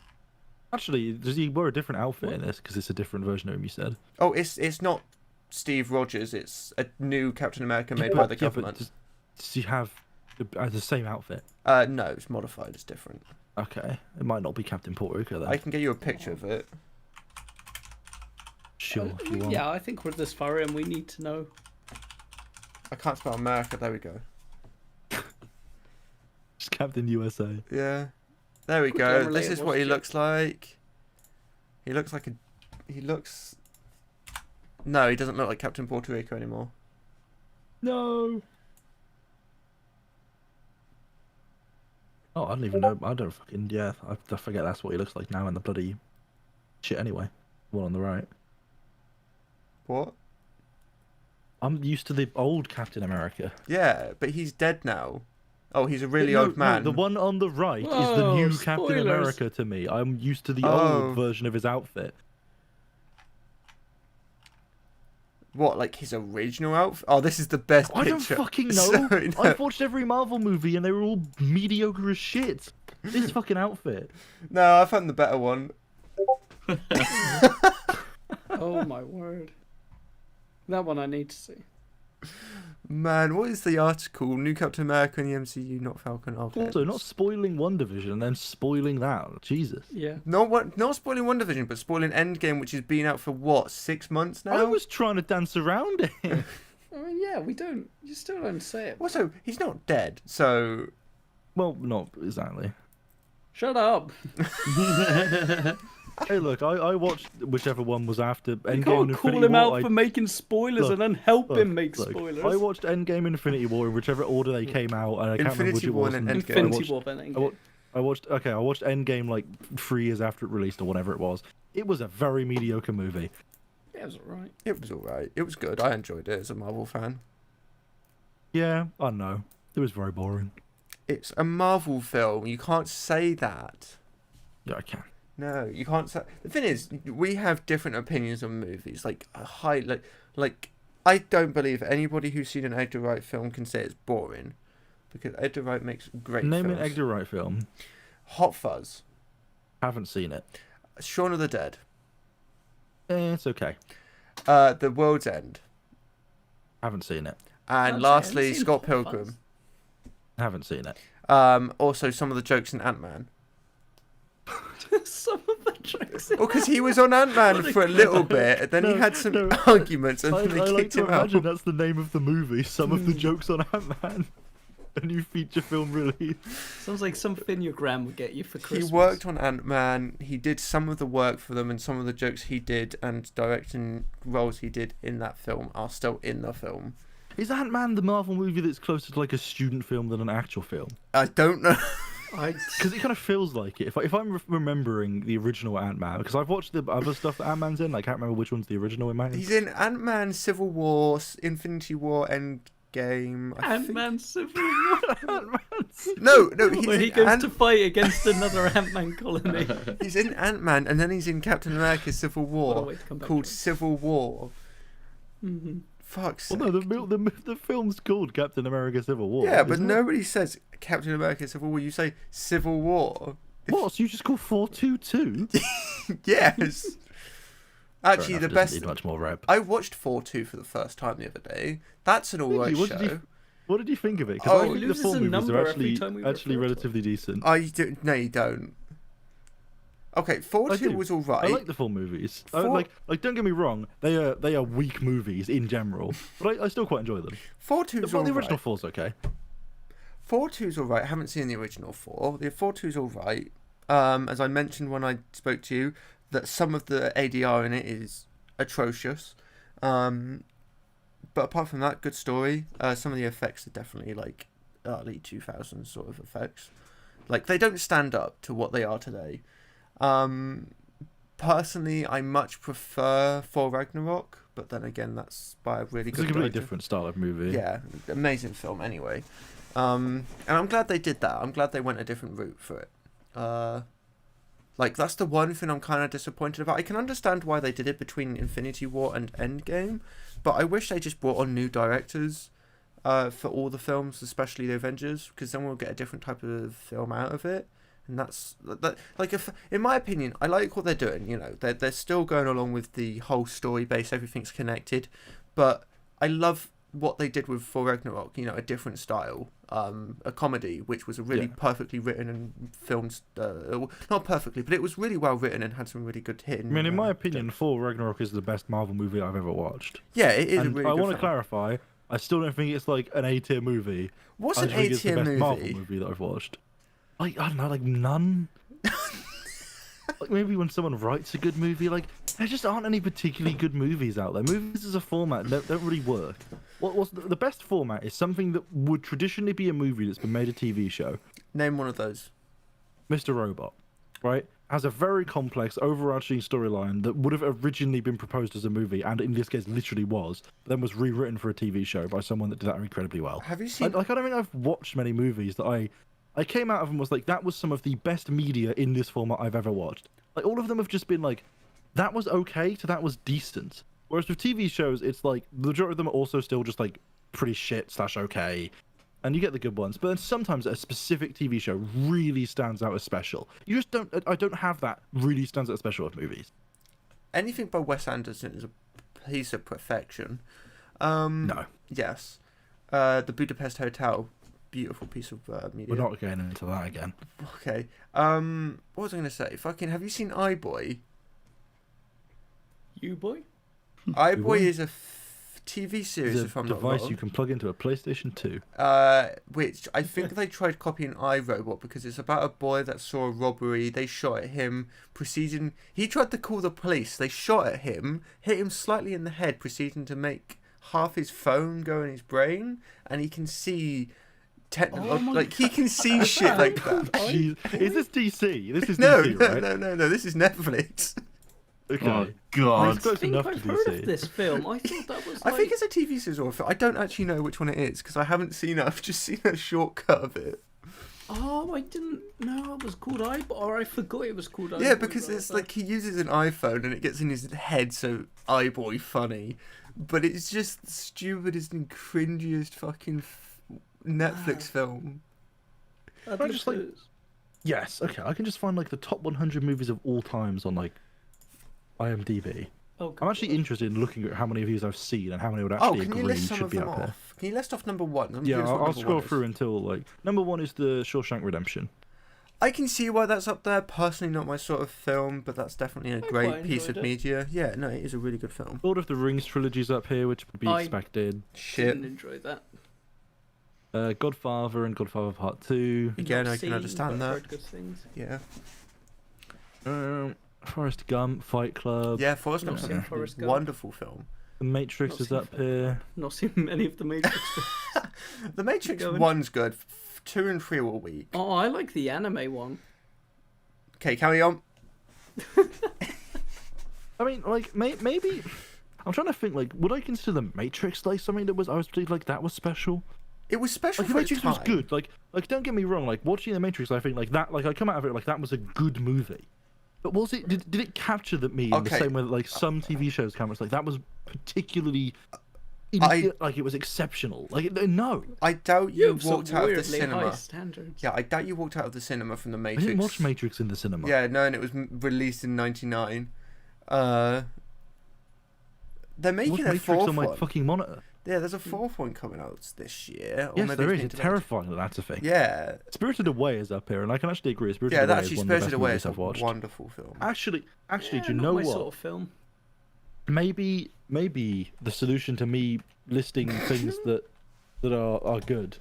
Actually, does he wear a different outfit in this? Because it's a different version of him, you said. Oh, it's not Steve Rogers. It's a new Captain America made by the government. But does he have the same outfit? No, it's modified. It's different. Okay, it might not be Captain Puerto Rico then. I can get you a picture of it. Sure, if you want. Yeah, I think we're this far in. We need to know. I can't spell America. There we go. Just Captain USA. Yeah. There we Quick go. and This is what he looks like. He looks like He looks. No, he doesn't look like Captain Puerto Rico anymore. No. Oh, I don't even know. I don't fucking. Yeah, I forget that's what he looks like now in the bloody shit anyway. One on the right. What? I'm used to the old Captain America. Yeah, but he's dead now. Oh, he's a really old man. No, the one on the right is the Whoa, new spoilers. Captain America to me. I'm used to the Oh. old version of his outfit. What, like his original outfit? Oh, this is the best I don't picture. fucking know. Sorry, no. I've watched every Marvel movie and they were all mediocre as shit. This fucking outfit. No, I found the better one. Oh my word. That one I need to see. Man, what is the article? New Captain America in the MCU, not Falcon. Okay. Also, not spoiling WandaVision and then spoiling that. Jesus. Yeah. Not spoiling WandaVision, but spoiling Endgame, which has been out for what, 6 months now? I was trying to dance around it. I mean, yeah, we don't. You still don't say it. Also, he's not dead, so Well, not exactly. Shut up. Hey, look, I watched whichever one was after You Endgame and can't Infinity call him War. out for making spoilers Look, and then help him make Look, spoilers. I watched Endgame and Infinity War in whichever order they came out, and I can't remember which Infinity it War was. and and Endgame. I Infinity watched- War then. I watched Endgame like 3 years after it released or whatever it was. It was a very mediocre movie. Yeah, it was alright. it was alright. It was good. I enjoyed it as a Marvel fan. Yeah, I know. It was very boring. It's a Marvel film. You can't say that. Yeah, I can. No, you can't say. The thing is, we have different opinions on movies. Like I don't believe anybody who's seen an Edgar Wright film can say it's boring, because Edgar Wright makes great Name films. an Edgar Wright film. Hot Fuzz, Haven't seen it. Shaun of the Dead, It's okay. The World's End, Haven't seen it. and I've lastly seen Scott Hot Pilgrim. Fuzz. Haven't seen it. Also some of the jokes in Ant-Man. Some of the tricks. Well, because he was on Ant-Man for a little bit, and then he No, had some no. arguments, and I then they like kicked to him out. imagine that's the name of the movie. Some of the jokes on Ant-Man. A new feature film release. Sounds like something your gran would get you for He Christmas. worked on Ant-Man. He did some of the work for them, and some of the jokes he did and directing roles he did in that film are still in the film. Is Ant-Man the Marvel movie that's closer to like a student film than an actual film? I don't know. Because it kind of feels like it. If I'm remembering the original Ant-Man, because I've watched the other stuff that Ant-Man's in, I can't remember which one's the original in. He's in Ant-Man, Civil War, Infinity War, Endgame. I think- Ant-Man Civil War. No, he's Where he in goes to fight against another Ant-Man colony. He's in Ant-Man, and then he's in Captain America: Civil What a War, way to come back called to it. Civil War. Mhm. Fuck's Well, sake. no, the film's called Captain America: Civil War. Yeah, but isn't it? nobody says Captain America: Civil War. You say Civil War. What? So you just call 422? Yes. Actually, Fair the enough, doesn't best. need much more rep. I watched 4-2 for the first time the other day. That's an alright What show. did you What did you think of it? Oh, Because I it think the loses full a movies number are every time we actually refer to it. relatively decent. Oh, you do? No, you don't. Okay, 4-2 do. was I alright. like the full movies. Four- Like, don't get me wrong, they are weak movies in general, but I still quite enjoy them. 4-2's Well, the original alright. four's okay. 4-2's alright. I haven't seen the original 4. The 4-2's alright. As I mentioned when I spoke to you, that some of the ADR in it is atrocious. But apart from that, good story. Some of the effects are definitely like early 2000s sort of effects. Like, they don't stand up to what they are today. Personally, I much prefer Thor Ragnarok, but then again, that's by a really It's a good completely director. different style of movie. Yeah, amazing film anyway. And I'm glad they did that. I'm glad they went a different route for it. Like, that's the one thing I'm kind of disappointed about. I can understand why they did it between Infinity War and Endgame, but I wish they just brought on new directors for all the films, especially the Avengers, because then we'll get a different type of film out of it. And that's that. Like, if in my opinion, I like what they're doing. You know, they're still going along with the whole story base. Everything's connected, but I love what they did with Thor Ragnarok. You know, a different style, a comedy, which was a really perfectly written and filmed. Not perfectly, but it was really well written and had some really good hidden. I mean, in my opinion, Thor Ragnarok is the best Marvel movie I've ever watched. yeah, it is. And a really I good want to film. clarify, I still don't think it's like an A-tier movie. What's I an just think it's the A-tier best Marvel movie? movie that I've watched. Like, I don't know, like none. Like, maybe when someone writes a good movie, like, there just aren't any particularly good movies out there. Movies as a format don't really work. What's the best format is something that would traditionally be a movie that's been made a TV show. Name one of those. Mr. Robot, right? Has a very complex, overarching storyline that would have originally been proposed as a movie, and in this case literally was, but then was rewritten for a TV show by someone that did that incredibly well. Have you seen? I don't think I've watched many movies that I came out of and was like, that was some of the best media in this format I've ever watched. Like, all of them have just been like, that was okay to that was decent. Whereas with TV shows, it's like, the majority of them are also still just like pretty shit / okay. And you get the good ones, but then sometimes a specific TV show really stands out as special. You just don't. I don't have that really stands out as special with movies. Anything by Wes Anderson is a piece of perfection. No, Yes. The Budapest Hotel, beautiful piece of media. we're not getting into that again. Okay. What was I going to say? Fucking, have you seen iBoy? You boy? iBoy is a TV series, It's if a I'm not device wrong. you can plug into a PlayStation 2. Which I think they tried copying iRobot because it's about a boy that saw a robbery. They shot at him, proceeding. He tried to call the police. They shot at him, hit him slightly in the head, proceeding to make half his phone go in his brain, and he can see. Oh my Like he can see shit like that. Jeez. Is this DC? This is No, DC, no, right? no. This is Netflix. Okay. Oh Well, God. it's close I think enough I've to heard DC. of this film. I thought that was I like... think it's a TV series or a film. I don't actually know which one it is because I haven't seen it. I've just seen a shortcut of it. Oh, I didn't know it was called iBoy, or I forgot it was called iBoy. Yeah, because right, it's right. like he uses an iPhone and it gets in his head, so iBoy funny. But it's just the stupidest and cringiest fucking Netflix film. I'd I love just, like, to- Yes, okay. I can just find like the top 100 movies of all times on like IMDb. Oh, I'm actually interested in looking at how many of these I've seen and how many would Oh, actually can you agree list some should of be them up here. off? Can you list off number one? I'm Yeah, curious what I'll number scroll one is. through until like number one is the Shawshank Redemption. I can see why that's up there. Personally, not my sort of film, but that's definitely a great quite piece enjoyed of it. media. Yeah, no, it is a really good film. Lord of the Rings trilogy's up here, which would be I- expected. Shit. didn't enjoy that. Godfather and Godfather Part 2. Again, Not I can seen, understand but that. heard good things. Yeah. Forrest Gump, Fight Club. Yeah, Forrest Not Gump's seen a Forrest Gump. wonderful film. The Matrix Not is seen up Fight here. Not seen many of the Matrix films. The Matrix Going. 1's good. 2 and 3 were weak. Oh, I like the anime one. Okay, carry on. I mean, like maybe I'm trying to think. Like, would I consider the Matrix like something that was I was particularly like that was special? It was special Like the for its Matrix was time. good. Like don't get me wrong. Like watching the Matrix, I think like that. Like I come out of it like that was a good movie. But was it? Did it capture me in the Okay. same way that like some TV shows capture? Like that was particularly. Like it was exceptional. Like no, I doubt You you have some walked out of the weirdly high cinema. standards. Yeah, I doubt you walked out of the cinema from the I Matrix. didn't watch Matrix in the cinema. Yeah, no, and it was released in '99. They're I making watched a Matrix fourth on my one. fucking monitor. Yeah, there's a fourth one coming out this year. Or Yes, maybe there it's is. It's been delayed. terrifying that that's a thing. Yeah, Spirited Away is up here, and I can actually agree. Spirited yeah, Away that's is actually one of the Spirited best Away movies is a I've watched. wonderful film. Actually, do you not know my what? sort of film. Maybe the solution to me listing things that are good,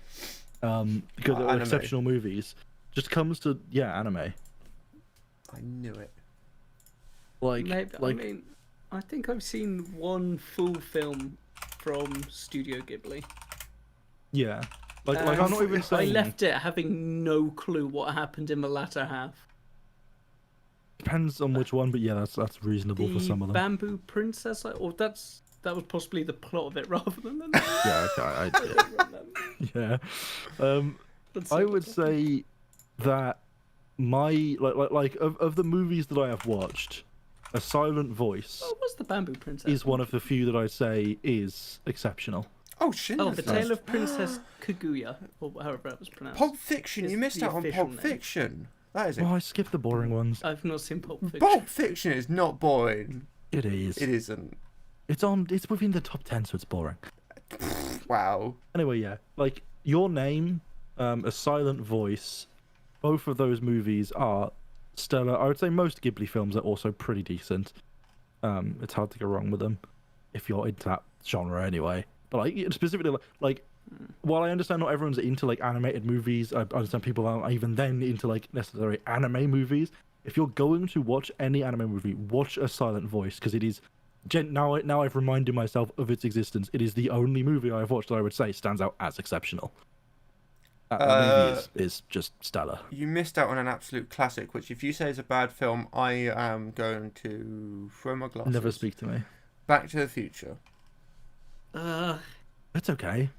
because they're Anime. exceptional movies, just comes to anime. I knew it. Like Maybe, like I mean, I think I've seen one full film from Studio Ghibli. yeah, like I'm not even I saying. left it having no clue what happened in the latter half. Depends on which one, but yeah, that's reasonable for The some of them. Bamboo Princess, or that was possibly the plot of it rather than the Yeah, okay, I don't remember. yeah. Let's I see would what's up. say that my like of the movies that I have watched, A Silent Voice What was the Bamboo Princess? is one of the few that I say is exceptional. Oh, shit. Oh, The Tale of Princess Kaguya, or however that was pronounced. Pulp Fiction. is You missed the out on official Pulp name. Fiction. That is Oh, it. I skipped the boring ones. I've not seen Pulp Fiction. Pulp Fiction is not boring. It is. It isn't. It's within the top 10, so it's boring. Wow. Anyway, yeah, like Your Name, A Silent Voice, both of those movies are stellar. I would say most Ghibli films are also pretty decent. It's hard to go wrong with them if you're into that genre anyway. But like specifically, like while I understand not everyone's into like animated movies, I understand people aren't even then into like necessary anime movies. If you're going to watch any anime movie, watch A Silent Voice, because it is. Now I've reminded myself of its existence. It is the only movie I've watched that I would say stands out as exceptional. That movie is just stellar. You missed out on an absolute classic, which if you say is a bad film, I am going to throw my glasses. Never speak to me. Back to the Future. It's okay.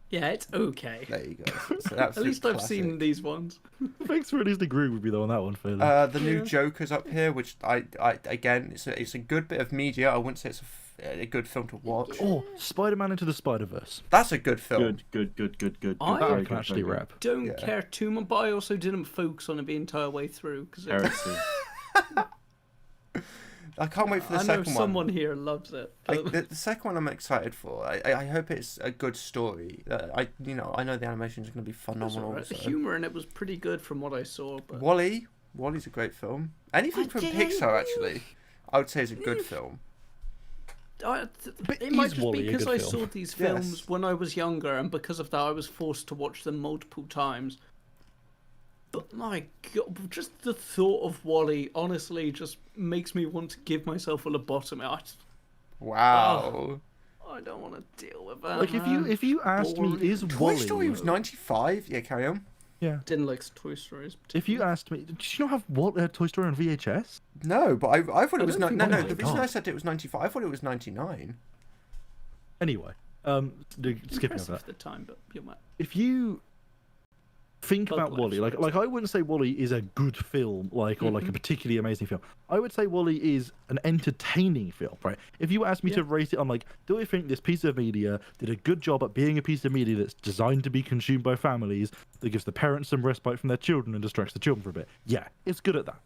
Yeah, it's okay. There you go. It's an At absolute least I've classic. seen these ones. Thanks for at least agreeing with me though on that one, Phil. The new Joker's up here, which I again, it's a good bit of media. I wouldn't say it's a good film to watch. Oh, Spider-Man Into the Spider-Verse. That's a good film. Good. I That I Very can good, actually very good. rep. Don't Yeah. care too much, but I also didn't focus on it the entire way through because Heresy. I can't wait for the I know second someone one. here loves it. Like, but- the second one, I'm excited for. I hope it's a good story. I know the animations are going to be It was phenomenal. alright. The so. humor in it was pretty good from what I saw. But Wally's a great film. Anything from Pixar, actually, I would say is a good film. But it might is just Wall-E be a because good I film? saw these films Yes. when I was younger, and because of that, I was forced to watch them multiple times. But my God, just the thought of Wally honestly just makes me want to give myself a lobotomy. Wow. I don't want to deal with that. Like if you asked me, Boring. is Toy Wall-E? Story was 95. Yeah, carry on. Yeah. Didn't like Toy Stories. If you asked me, did you not have Toy Story on VHS? No, but I thought it was don't no. think- No, oh my the reason I God. said it was 95, I thought it was 99. Anyway, skipping over Impressive that. at the time, but you're mad. If you think Bug about Life, Wall-E, for like I wouldn't say Wall-E is a good film, or like a particularly amazing film. I would say Wall-E is an entertaining film, right? If you asked me to rate it on like, do I think this piece of media did a good job at being a piece of media that's designed to be consumed by families, that gives the parents some respite from their children and distracts the children for a bit? Yeah, it's good at that,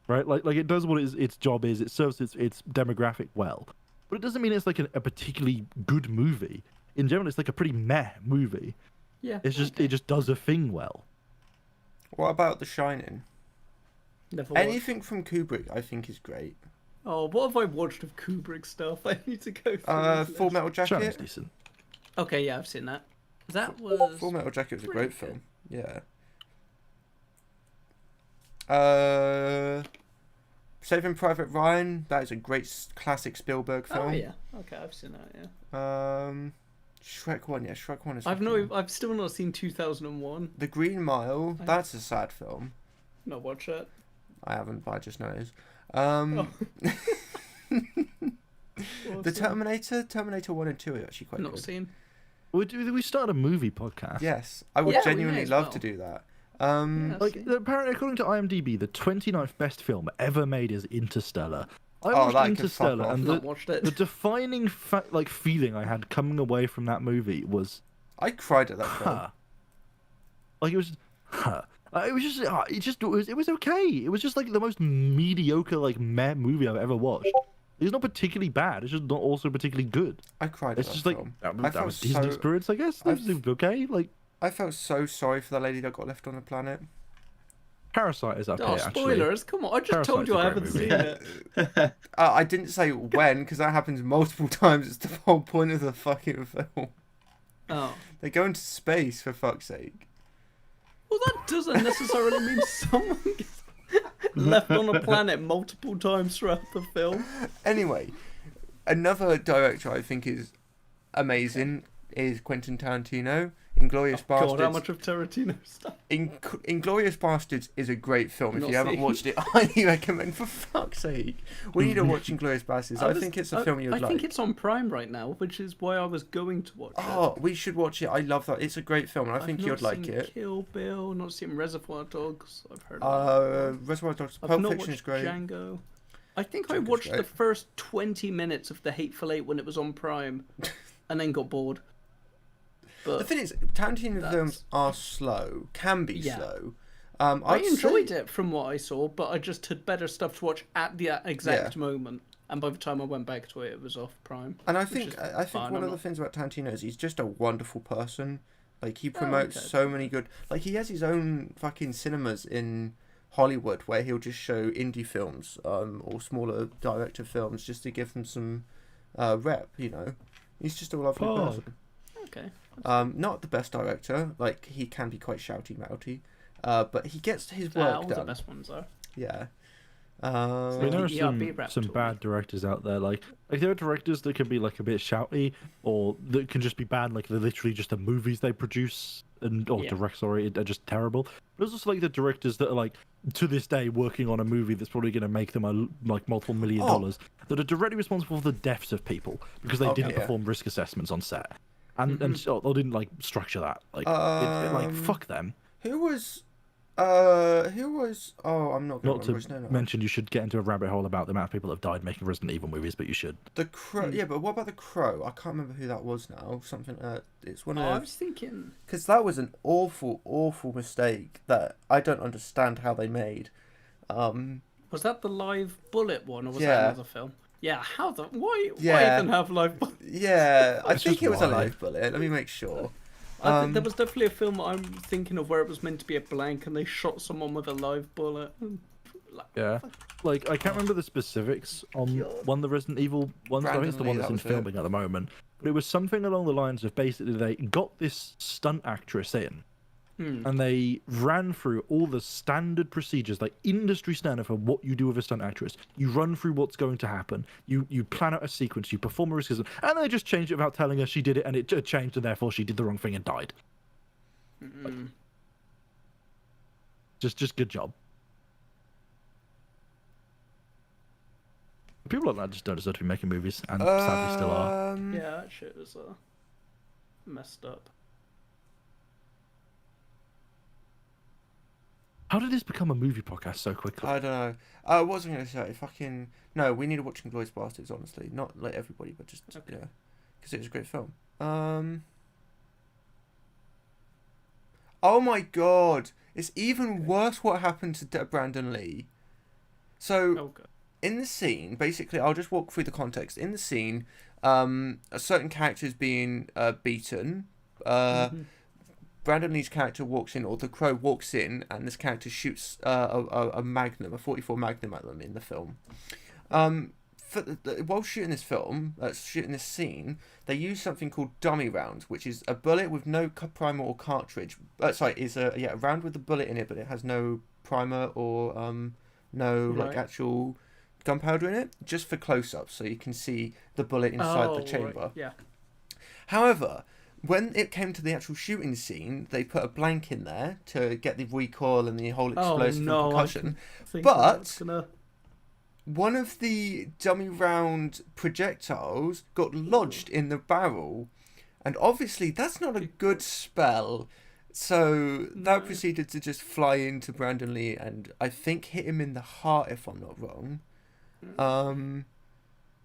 right? Like it does what its job is. It serves its demographic well, but it doesn't mean it's like a particularly good movie. In general, it's like a pretty meh movie. Yeah. It's just it just does a thing well. What about The Shining? Never watched. Anything from Kubrick, I think, is great. Oh, what have I watched of Kubrick stuff? I need to go through. this Full list. Metal Shining's Jacket. decent. Okay, yeah, I've seen that. That was. Full Metal Jacket was a pretty great good. film. Yeah. Saving Private Ryan. That is a great classic Spielberg film. Oh yeah. Okay, I've seen that. Yeah. Shrek 1, yeah, Shrek 1 is. I've still not seen 2001. The Green Mile. That's a sad film. Not watch it. I haven't, but I just know it is. Oh. The Terminator 1 and 2 are actually quite Not good. seen. We started a movie podcast. Yes, I would Yeah, we genuinely may as love well. to do that. Yeah, Like see. apparently, according to IMDb, the 29th best film ever made is Interstellar. I Oh, watched that can fuck Interstellar, off. and Not watched it. the defining feeling I had coming away from that movie was, I cried at that film. huh. Like it was, huh. It was okay. It was just like the most mediocre like meh movie I've ever watched. It's not particularly bad. It's just not also particularly good. I cried It's at just that like film. that, I that was felt Disney so- experience, I guess. It was okay. Like I felt so sorry for the lady that got left on the planet. Parasite is up Oh, here. Actually. spoilers! Come on, I just told Parasite's you a I great haven't movie. seen it. I didn't say when, because that happens multiple times. It's the whole point of the fucking film. Oh, They go into space, for fuck's sake. well, that doesn't necessarily mean someone gets left on a planet multiple times throughout the film. Anyway, another director I think is amazing is Quentin Tarantino. Inglourious Bastards. God, how much of Tarantino stuff? Inglourious Bastards is a great film. If Not you haven't seen. watched it, I highly recommend. For fuck's sake, we need to watch Inglourious Bastards. I think it's a film you'd I like. think it's on Prime right now, which is why I was going to watch it. Oh, we should watch it. I love that. It's a great film, and I think I've you'd not like seen it. Kill Bill, not seen Reservoir Dogs. I've heard. Of that. Reservoir Dogs. I've Pulp not Fiction watched is great. Django. I think I Django's watched the great. first 20 minutes of The Hateful Eight when it was on Prime, and then got bored. But The thing is, Tarantino That's- films are slow. Can be Yeah. slow. I I'd enjoyed say, it from what I saw, but I just had better stuff to watch at the exact moment. And by the time I went back to it, it was off Prime. And I which think is I think fine, one I'm of the not- things about Tarantino is he's just a wonderful person. Like he promotes okay. so many good. Like he has his own fucking cinemas in Hollywood where he'll just show indie films, or smaller director films just to give them some rep. You know, he's just a lovely Fuck. person. Okay. Not the best director. Like he can be quite shouty mouty, but he gets his work All the done. best ones are. Yeah. I mean, there are the ERB rap some tool. bad directors out there. Like there are directors that can be like a bit shouty, or that can just be bad. Like they're literally just the movies they produce or Yeah. direct. Sorry, are just terrible. But there's also like the directors that are like to this day working on a movie that's probably going to make them like multiple $1 million that are directly responsible for the deaths of people because they didn't yeah. perform risk assessments on set, and or didn't like structure that. Like like fuck them. Who was? Oh, I'm not going Not to remember his name. to now. mention, you should get into a rabbit hole about the amount of people that have died making Resident Evil movies, but you should. The Crow. Yeah, but what about the Crow? I can't remember who that was now. Something. It's one Oh, I of. was thinking. Because that was an awful, awful mistake that I don't understand how they made. Was that the Live Bullet one, or was Yeah. that another film? Yeah, how the why Yeah. even have Live Bullet? Yeah, I It's think just it was a why. live bullet. Let me make sure. I think there was definitely a film I'm thinking of where it was meant to be a blank and they shot someone with a live bullet. Yeah, like I can't remember the specifics on one of the Resident Evil ones. I think it's the one Randomly, that's that in was it. filming at the moment. But it was something along the lines of basically they got this stunt actress in, and they ran through all the standard procedures, like industry standard for what you do with a stunt actress. You run through what's going to happen. You plan out a sequence. You perform a risk assessment, and they just changed it without telling her she did it, and it changed, and therefore she did the wrong thing and died. Just good job. People like that just don't deserve to be making movies, and sadly still are. Yeah, that shit was messed up. How did this become a movie podcast so quickly? I don't know. What was I going to say? Fucking no. We need to watch Inglourious Bastards. Honestly, not like everybody, but just Okay. yeah, because it was a great film. Oh my god! It's even worse. What happened to Brandon Lee? So Okay. in the scene, basically, I'll just walk through the context. In the scene, a certain character is being beaten. Brandon Lee's character walks in, or the Crow walks in, and this character shoots a Magnum, a 44 Magnum at them in the film. While shooting this shooting this scene, they use something called dummy rounds, which is a bullet with no primer or cartridge. Is a round with a bullet in it, but it has no primer or no Right. actual gunpowder in it, just for close-ups, so you can see the bullet inside the chamber. Right. Yeah. However, when it came to the actual shooting scene, they put a blank in there to get the recoil and the whole Oh explosive and no! I percussion. can think But- that's gonna... One of the dummy round projectiles got lodged in the barrel, and obviously that's not a good spell. So that proceeded to just fly into Brandon Lee and I think hit him in the heart, if I'm not wrong.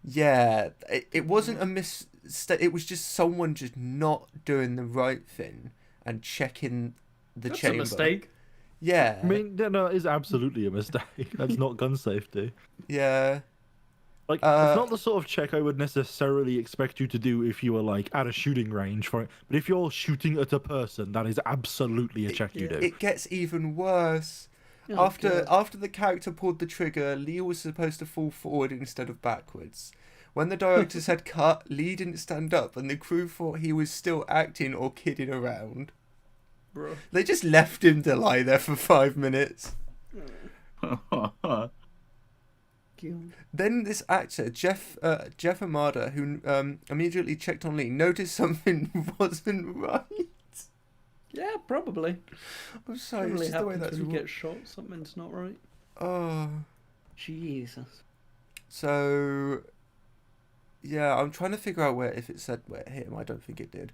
Yeah, it wasn't a mistake. It was just someone just not doing the right thing and checking the That's chamber. a mistake. Yeah, I mean, no, it is absolutely a mistake. That's not gun safety. yeah. Like, it's not the sort of check I would necessarily expect you to do if you were like at a shooting range for it. But if you're shooting at a person, that is absolutely a check you do. It gets even worse. Oh, after God. the character pulled the trigger, Lee was supposed to fall forward instead of backwards. When the director said cut, Lee didn't stand up, and the crew thought he was still acting or kidding around. Bro. They just left him to lie there for 5 minutes. Then this actor, Jeff Amada, who immediately checked on Lee, noticed something wasn't right. Yeah, probably. I'm sorry, it's Probably just the way happens that's... when you get shot. Something's not right. Oh... Jesus. So, yeah, I'm trying to figure out where, if it said where it hit him. I don't think it did.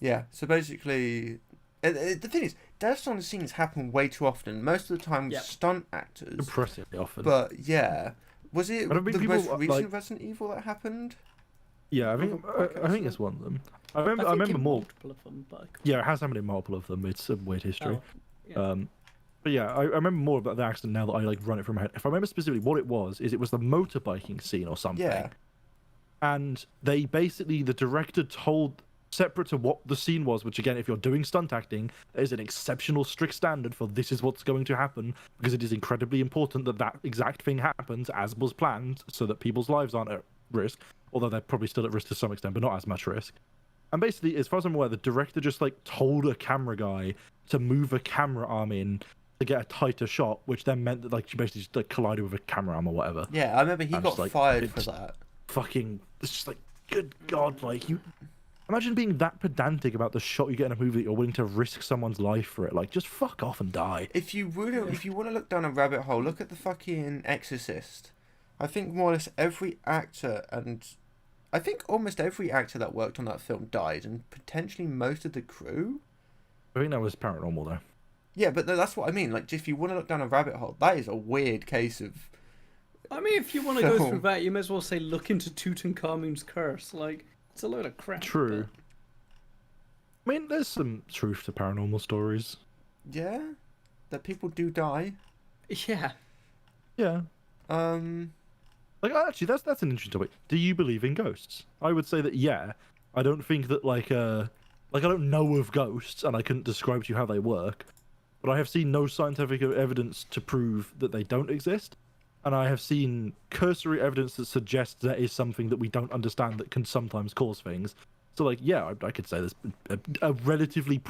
Yeah, so basically, the thing is, deaths on the scenes happen way too often. Most of the time, with Yep. stunt actors. Impressively often. But, yeah. Was it I don't think the people, most recent like- Resident Evil that happened? Yeah, I think it's one of them. I remember in more. multiple of them, but I can't- Yeah, it has happened in multiple of them. It's a weird history. Oh, yeah. But yeah, I remember more about the accident now that I like run it from my head. If I remember specifically what it was the motorbiking scene or something. Yeah. And they basically, the director told, separate to what the scene was, which again, if you're doing stunt acting, there's an exceptional strict standard for this is what's going to happen, because it is incredibly important that that exact thing happens as was planned, so that people's lives aren't at risk, although they're probably still at risk to some extent, but not as much risk. And basically, as far as I'm aware, the director just like told a camera guy to move a camera arm in to get a tighter shot, which then meant that like she basically just like collided with a camera arm or whatever. Yeah, I remember he I'm got just like, fired for it's- that. Fucking, it's just like, good God, like you. Imagine being that pedantic about the shot you get in a movie that you're willing to risk someone's life for it. Like, just fuck off and die. If you want to look down a rabbit hole, look at the fucking Exorcist. I think more or less every actor, and I think almost every actor that worked on that film died, and potentially most of the crew. I think that was paranormal though. Yeah, but that's what I mean. Like, if you want to look down a rabbit hole, that is a weird case of. I mean, if you want to go Film. through that, you may as well say look into Tutankhamun's curse. Like, it's a load of crap. True. I mean, there's some truth to paranormal stories. Yeah, that people do die. but- Yeah. Yeah. Like, actually, that's an interesting topic. Do you believe in ghosts? I would say that yeah. I don't think that like I don't know of ghosts, and I couldn't describe to you how they work. But I have seen no scientific evidence to prove that they don't exist, and I have seen cursory evidence that suggests there is something that we don't understand that can sometimes cause things. So, like, yeah, I could say there's a relatively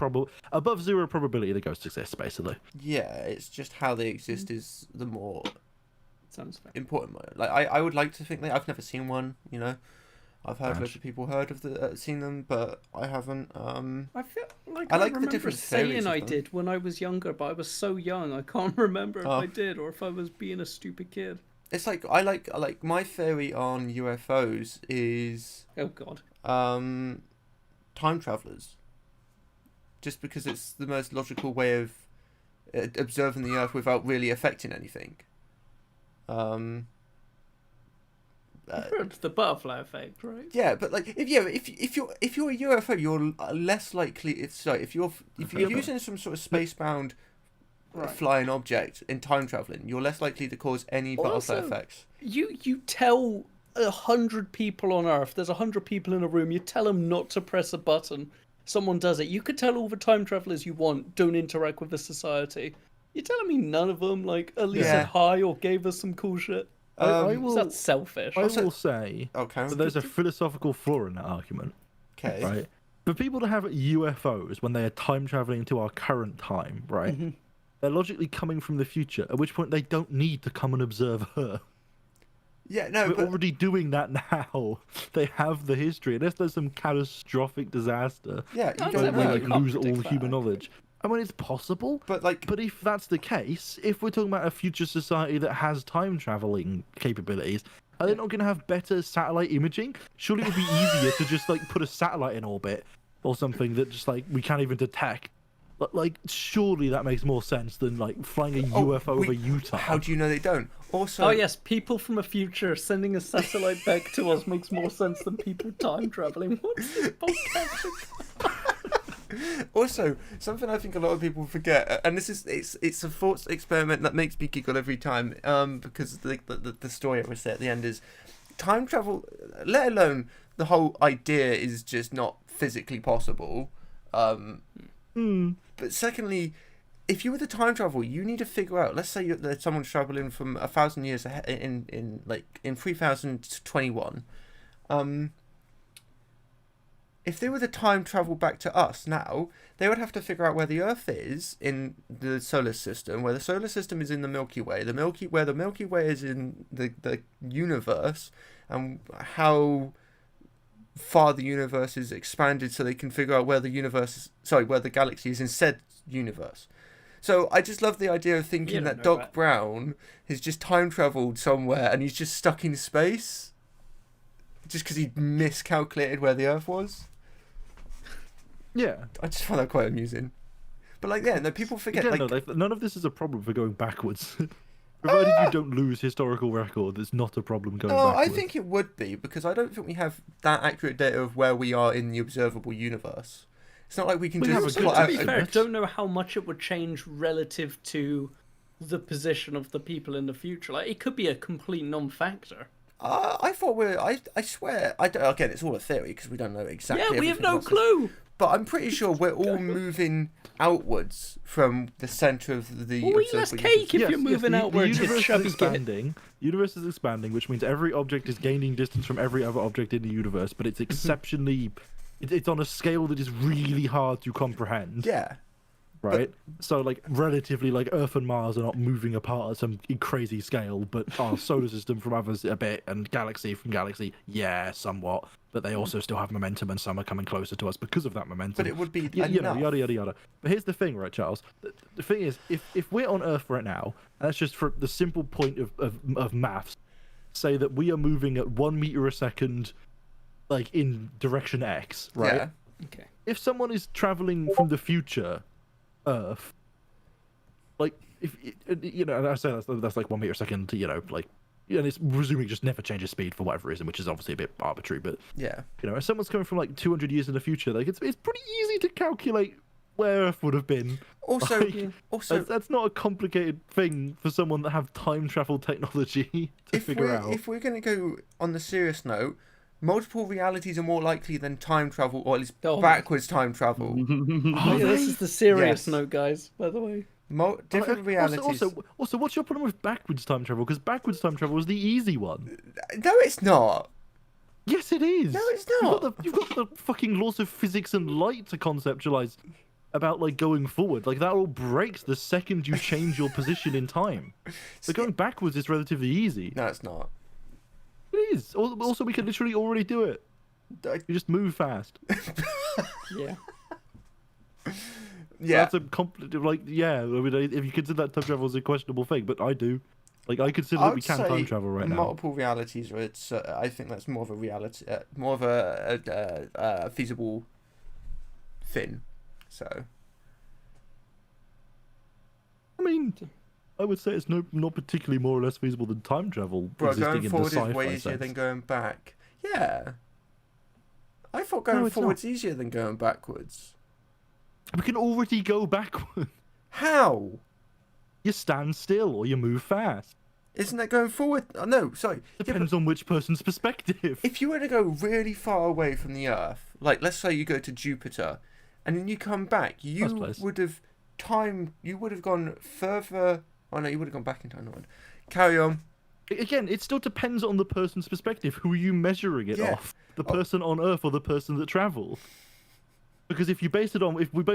above zero probability that ghosts exist, basically. Yeah, it's just how they exist is the more Sounds fair. important one. Like, I would like to think that I've never seen one. You know, I've heard Ouch. loads of people heard of seen them, but I haven't. I feel like I I like the remember different theories saying of I them. did when I was younger, but I was so young I can't remember if Oh. I did or if I was being a stupid kid. It's like I like my theory on UFOs is Oh God. time travelers. Just because it's the most logical way of observing the Earth without really affecting anything. You've heard of the butterfly effect, right? Yeah, but like if you're a UFO, you're less likely. If you're using some sort of spacebound Right. flying object in time traveling, you're less likely to cause any butterfly Also- effects. You tell 100 people on Earth, there's 100 people in a room, you tell them not to press a button. Someone does it. You could tell all the time travelers you want don't interact with the society. You're telling me none of them like at least Yeah. said hi or gave us some cool shit? I will. That's selfish. I will say Okay. that there's a philosophical flaw in that argument. Okay. Right. For people to have UFOs when they are time traveling to our current time, right? they're logically coming from the future. At which point they don't need to come and observe her. Yeah, no, We're but already doing that now. They have the history. Unless there's some catastrophic disaster, yeah, you That's don't where we never know. like can't lose all predict that, human actually. knowledge. I mean, it's possible. But like, But if that's the case, if we're talking about a future society that has time traveling capabilities, are they not going to have better satellite imaging? Surely it would be easier to just like put a satellite in orbit or something that just like we can't even detect. But like, surely that makes more sense than like flying a UFO over Utah. How do you know they don't? Also, Oh yes, people from a future sending a satellite back to us makes more sense than people time traveling. What's this podcast? Also, something I think a lot of people forget, and this is it's a thought experiment that makes me giggle every time, because the story I would say at the end is time travel, let alone the whole idea is just not physically possible. But secondly, if you were to time travel, you need to figure out. Let's say that someone's traveling from 1,000 years ahead in 3021. If they were to time travel back to us now, they would have to figure out where the Earth is in the solar system, where the solar system is in the Milky Way, where the Milky Way is in the universe, and how far the universe is expanded, so they can figure out where the galaxy is in said universe. So I just love the idea of thinking You that don't know Doc that. Brown has just time traveled somewhere and he's just stuck in space, just because he miscalculated where the Earth was. Yeah. I just find that quite amusing. But like, yeah, no, people forget. Again, like, no, none of this is a problem for going backwards. Provided you don't lose historical record, it's not a problem going no, backwards. I think it would be, because I don't think we have that accurate data of where we are in the observable universe. It's not like we can We have just a So good plot to out. be estimate. fair, I don't know how much it would change relative to the position of the people in the future. Like, it could be a complete non-factor. I thought I swear. Again, it's all a theory because we don't know exactly. Yeah, we have everything no else. clue. But I'm pretty sure we're all moving outwards from the center of the. Well, eat less observable cake universe. if you're moving the outwards, you universe is chubby kid. expanding. Universe is expanding, which means every object is gaining distance from every other object in the universe, but it's exceptionally. It's on a scale that is really hard to comprehend. Yeah. Right. So like relatively, like Earth and Mars are not moving apart at some crazy scale, but our solar system from others a bit, and galaxy from galaxy, yeah, somewhat. But they also still have momentum, and some are coming closer to us because of that momentum. But it would be you know, enough. yada yada yada. But here's the thing, right, Charles? The thing is, if we're on Earth right now, and that's just for the simple point of maths, say that we are moving at 1 meter a second, like in direction X, right? Yeah. Okay. If someone is traveling from the future Earth, like if you know, and I say that's like 1 meter a second, you know, like, and it's presuming just never changes speed for whatever reason, which is obviously a bit arbitrary. But Yeah. you know, if someone's coming from like 200 years in the future, like it's pretty easy to calculate where Earth would have been. Also, Like, that's not a complicated thing for someone that have time travel technology to figure out. if we're going to go on the serious note, multiple realities are more likely than time travel, or at least Oh. backwards time travel. Oh, yeah, this is the serious Yes. note, guys, by the way. Different realities. Also, what's your problem with backwards time travel? Because backwards time travel is the easy one. No, it's not. Yes, it is. No, it's You've got the fucking laws of physics and light to conceptualize about like going forward. Like that all breaks the second you change your position in time. So going backwards is relatively easy. No, it's not. It is. Also, we can literally already do it. You just move fast. Yeah. Yeah. That's a like, yeah. I mean, if you consider that time travel as a questionable thing, but I do. Like, I consider that we can time travel right now. Multiple realities, or it's. I think that's more of a reality, more of a feasible thing. So. I mean, I would say it's not particularly more or less feasible than time travel Bro, existing going in the forward sci-fi is way easier sense. than going back. Yeah. I thought going it's not. forward's easier than going backwards. We can already go backward. How? You stand still or you move fast. Isn't that going forward? Oh, no, sorry. Yeah, but Depends on which person's perspective. if you were to go really far away from the Earth, like let's say you go to Jupiter, and then you come back, you Nice place. would have gone further. Oh no, you would have gone back in time. No, carry on. Again, it still depends on the person's perspective. Who are you measuring it Yeah. off? The person on Earth or the person that travels? Because if we base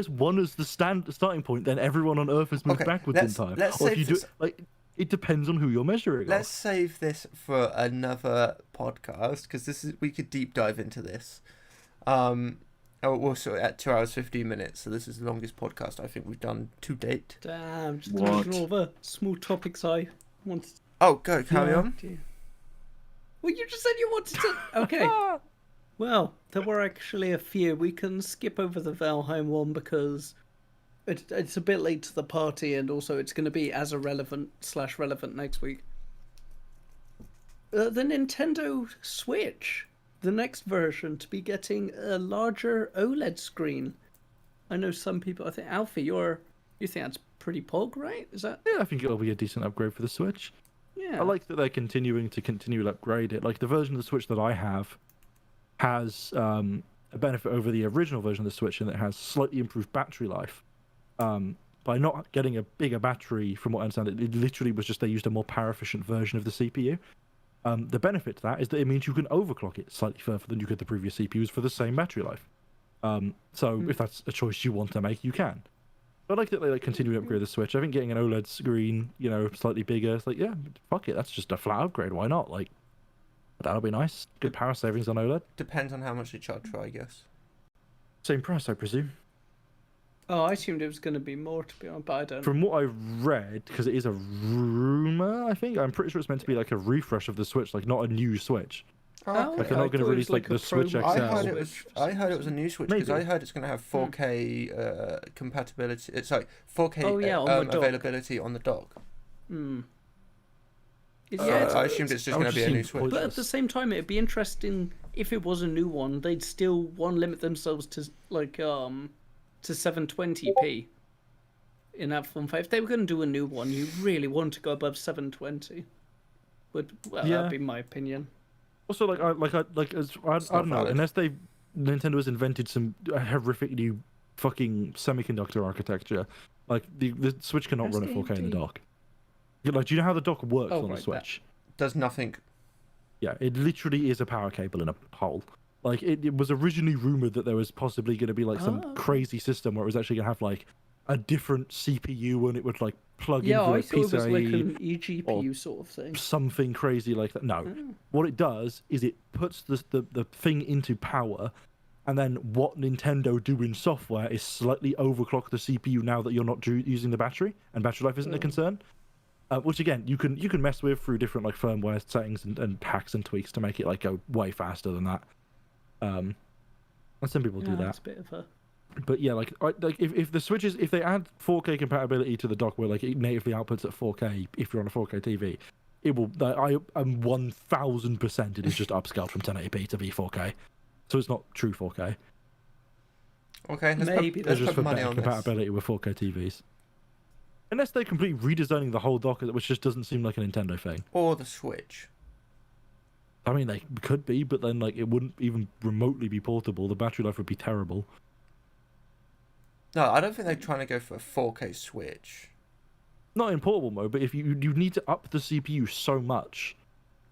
1 as the starting point, then everyone on Earth has moved Okay, backwards in let's- time. let's Or if save you do this- like, it depends on who you're measuring. Let's off. save this for another podcast because we could deep dive into this. We're sort of at 2 hours 15 minutes, so this is the longest podcast I think we've done to date. Damn, just What? looking over small topics I wanted Oh, go carry Yeah. on. to. Well, you just said you wanted to. Okay. Well, there were actually a few. We can skip over the Valheim one because it's a bit late to the party, and also it's going to be as irrelevant/relevant next week. The Nintendo Switch, the next version, to be getting a larger OLED screen. I know some people. I think Alfie, you think that's pretty pog, right? Is that? Yeah, I think it'll be a decent upgrade for the Switch. Yeah. I like that they're continuing to upgrade it. Like the version of the Switch that I have has a benefit over the original version of the Switch in that it has slightly improved battery life. By not getting a bigger battery, from what I understand, it literally was just they used a more power efficient version of the CPU. The benefit to that is that it means you can overclock it slightly further than you could the previous CPUs for the same battery life. So if that's a choice you want to make, you can. I like that they continue to upgrade the Switch. I think getting an OLED screen, slightly bigger, it's like, yeah, fuck it, that's just a flat upgrade. Why not? Like, that'll be nice. Good power savings on OLED. Depends on how much they charge for, I guess. Same price, I presume. Oh, I assumed it was going to be more, to be honest, but I don't. From what I've read, because it is a rumor, I think, I'm pretty sure it's meant to be like a refresh of the Switch, like not a new Switch. Oh, Like they're not I going to thought it release was like the a Switch Pro XL. I heard it was a new Switch because Maybe. I heard it's going to have 4K compatibility. It's like 4K Oh, yeah, on the dock. availability on the dock. Hmm. I assumed it's just That would going to be a seem new Switch. But at the same time, it'd be interesting if it was a new one. They'd still limit themselves to to 720p in that form. If they were going to do a new one, you really want to go above 720. Yeah. That'd be my opinion. Also, I don't know, valid. unless Nintendo has invented some horrific new fucking semiconductor architecture, like the Switch cannot run at 4K in the SAMD. dock. Like, do you know how the dock works Oh, on a right, that. Switch? Does nothing. Yeah, it literally is a power cable in a hole. Like, it was originally rumored that there was possibly going to be like some Oh. crazy system where it was actually going to have like a different CPU and it would like plug Yeah, into I a thought it was like PCIe. an eGPU sort of thing. Something crazy like that. No, what it does is it puts the thing into power, and then what Nintendo do in software is slightly overclock the CPU now that you're not using the battery and battery life isn't a concern. Which again, you can mess with through different like firmware settings and hacks and tweaks to make it like go way faster than that. And some people do that. That's a bit of a. But yeah, like if the Switches, if they add 4K compatibility to the dock where like it natively outputs at 4K if you're on a 4K TV, it will. I am 1000% it is just upscaled from 1080p to be 4K, so it's not true 4K. Okay, Maybe It's let's just put for money better on this. compatibility with 4K TVs. Unless they're completely redesigning the whole dock, which just doesn't seem like a Nintendo thing. Or the Switch. I mean, they could be, but then like it wouldn't even remotely be portable. The battery life would be terrible. No, I don't think they're trying to go for a 4K Switch. Not in portable mode, but if you need to up the CPU so much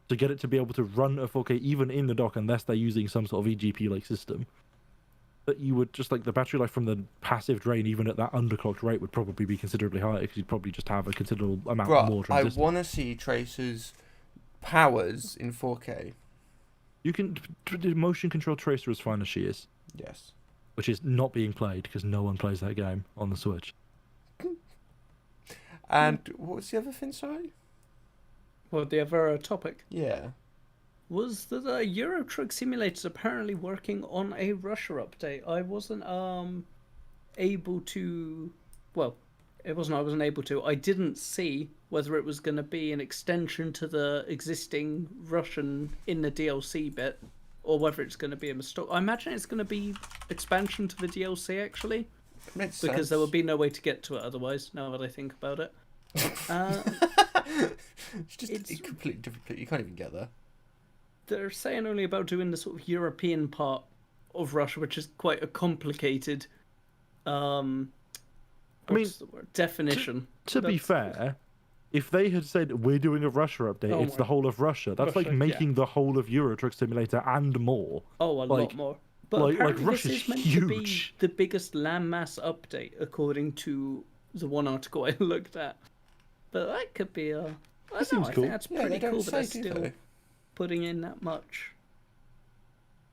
to get it to be able to run at 4K even in the dock, unless they're using some sort of eGPU like system, that you would just like the battery life from the passive drain, even at that underclocked rate, would probably be considerably higher because you'd probably just have a considerable amount more Bro, I transistors. want to see Tracer's powers in 4K. You can motion control Tracer as fine as she is, Yes. which is not being played because no one plays that game on the Switch. And what was the other thing, sorry? Well, the other topic Yeah. was that Euro Truck Simulator is apparently working on a Russia update. I wasn't able to. Well, it wasn't. I wasn't able to. I didn't see whether it was going to be an extension to the existing Russian in the DLC bit, or whether it's going to be a mistake. I imagine it's going to be expansion to the DLC actually, Makes because sense. there would be no way to get to it otherwise. Now that I think about it. It's just It's- a completely different place. You can't even get there. They're saying only about doing the sort of European part of Russia, which is quite a complicated what's the word? Definition. To be That's- fair, if they had said we're doing a Russia update, my- it's the whole of Russia. That's like Russia, making the whole of Euro Truck Simulator and more. Oh, a like, lot more. But Like apparently Russia's this is meant to be huge. the biggest landmass update, according to the one article I looked at. But that could be a. I don't seems know, I cool. think that's Yeah, pretty they don't cool that they're say, do still they? putting in that much,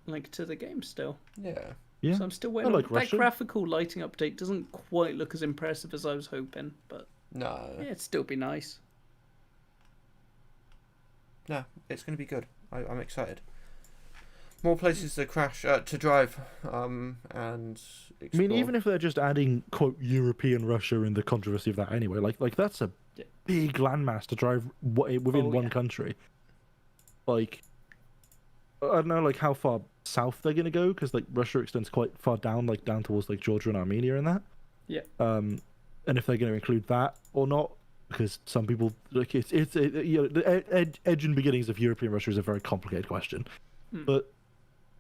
like, to the game still. Yeah. Yeah. So I'm still waiting. like That Russia. graphical lighting update doesn't quite look as impressive as I was hoping, but No. yeah, it'd still be nice. No, it's going to be good. I'm excited. More places to crash, to drive, and explore. I mean, even if they're just adding quote European Russia in the controversy of that anyway, like that's a Yeah. big landmass to drive within Oh, one yeah. country. Like, I don't know, like how far south they're gonna go, because like Russia extends quite far down, like down towards like Georgia and Armenia and that. Yeah. And if they're gonna include that or not, because some people like you know, the edge and beginnings of European Russia is a very complicated question, but.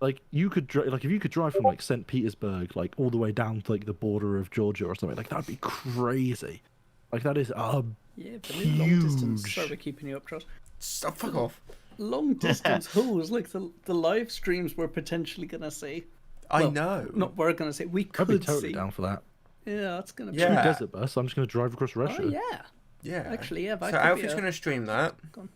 Like you could like if you could drive from like St. Petersburg like all the way down to like the border of Georgia or something, like that'd be crazy. Like that is Yeah, but in long distance. Huge. Sorry, we're keeping you up, Josh. Stop, fuck off. Long distance hauls, like the live streams we're potentially gonna see. I Well, know. Not we're gonna see. We I'd could be totally see. down for that. Yeah, that's gonna be. Yeah. Two desert bus. I'm just gonna drive across Russia. Oh yeah. Yeah. Actually, yeah. That So could be Alfie's a- going to stream that. Go on.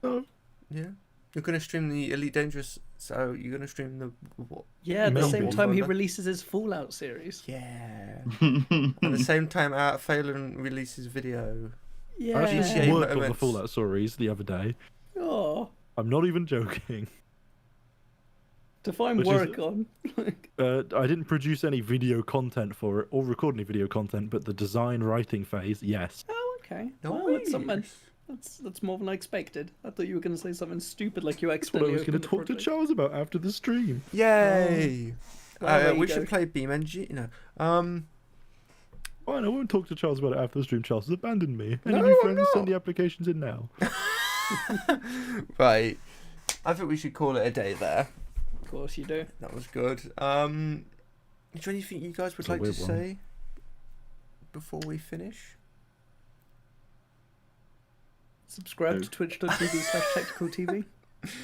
Oh. Yeah. You're going to stream the Elite Dangerous. So you're going to stream the what? Yeah, at the Maybe. same time he Wonder. releases his Fallout series. Yeah. At the same time, Phelan releases video. Yeah. I actually GTA worked on the moments. Fallout stories the other day. Oh, I'm not even joking. define Which is- work on. Like, I didn't produce any video content for it or record any video content, but the design writing phase, yes. oh, okay. No Well, that's something. That's more than I expected. I thought you were gonna say something stupid like you What I accidentally. was going opened to the talk to project. Charles about after the stream. Yay! Well, there you we go. should play BeamNG. No. Fine, I won't talk to Charles about it after the stream. Charles has abandoned me. Any No, new I'm friends? not. Send the applications in now. Right. I think we should call it a day there. Of course you do. That was good. Is there anything you guys would It's a like to weird one. say before we finish? Subscribe to twitch.tv/tacticaltv.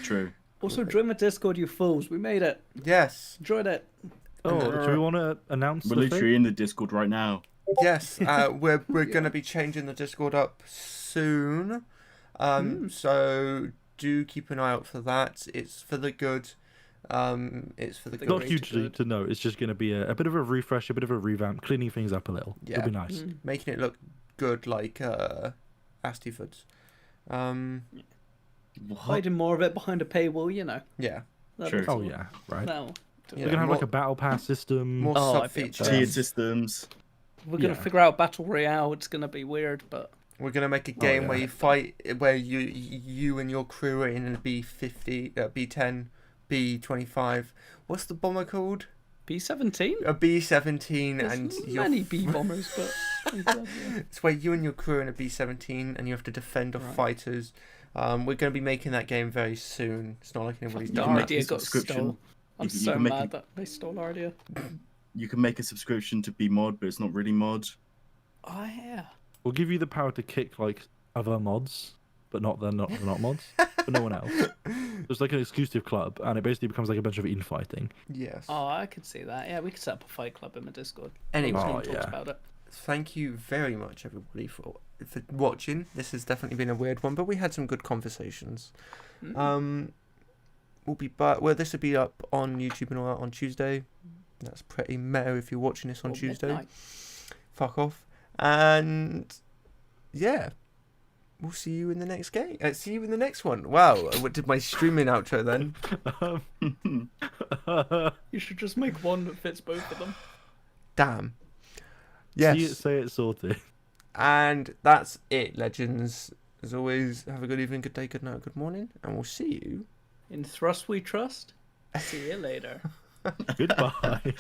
True. Also, join my Discord, you fools. We made it. Yes. Enjoyed it. Oh, then- do we want to announce We're the literally thing? in the Discord right now. Yes. We're going to be changing the Discord up soon. So do keep an eye out for that. It's for the good. It's for the good. Not Great hugely good. to know. It's just going to be a bit of a refresh, a bit of a revamp, cleaning things up a little. Yeah. It'll be nice. Mm. Making it look good like Astiefoods. What? Hiding more of it behind a paywall, you know. Yeah. True. Oh yeah, right. No. Yeah, We're gonna have like more- a battle pass system. More Oh, sub I'd be up features. for that. Tiered systems. We're gonna Yeah. figure out battle royale. It's gonna be weird, but We're gonna make a game where yeah. you fight, where you and your crew are in a B50, B10, B25. What's the bomber called? B-17. A B17, There's and you're many B bombers, but It's where you and your crew are in a B17, and you have to defend off Right. fighters. We're gonna be making that game very soon. It's not like anybody's the can done make that. idea a got subscription. stole. I'm You so can make mad a- that they stole our idea. You can make a subscription to be mod, but it's not really mod. Oh yeah. We'll give you the power to kick like other mods, but they're not mods, but no one else. It's like an exclusive club, and it basically becomes like a bunch of infighting. Yes. Oh, I could see that. Yeah, we could set up a fight club in my Discord. Anyway. No Oh, one talks yeah. about it. Thank you very much, everybody, for watching. This has definitely been a weird one, but we had some good conversations. We'll be back. Well, this will be up on YouTube and all that on Tuesday. That's pretty meta if you're watching this on Or Tuesday. midnight. Fuck off. And yeah, we'll see you in the next game. See you in the next one. Wow, I did my streaming outro then. You should just make one that fits both of them. Damn. Yes. Say it sorted. And that's it, legends. As always, have a good evening, good day, good night, good morning, and we'll see you. In Thrust we trust. See you later. Goodbye.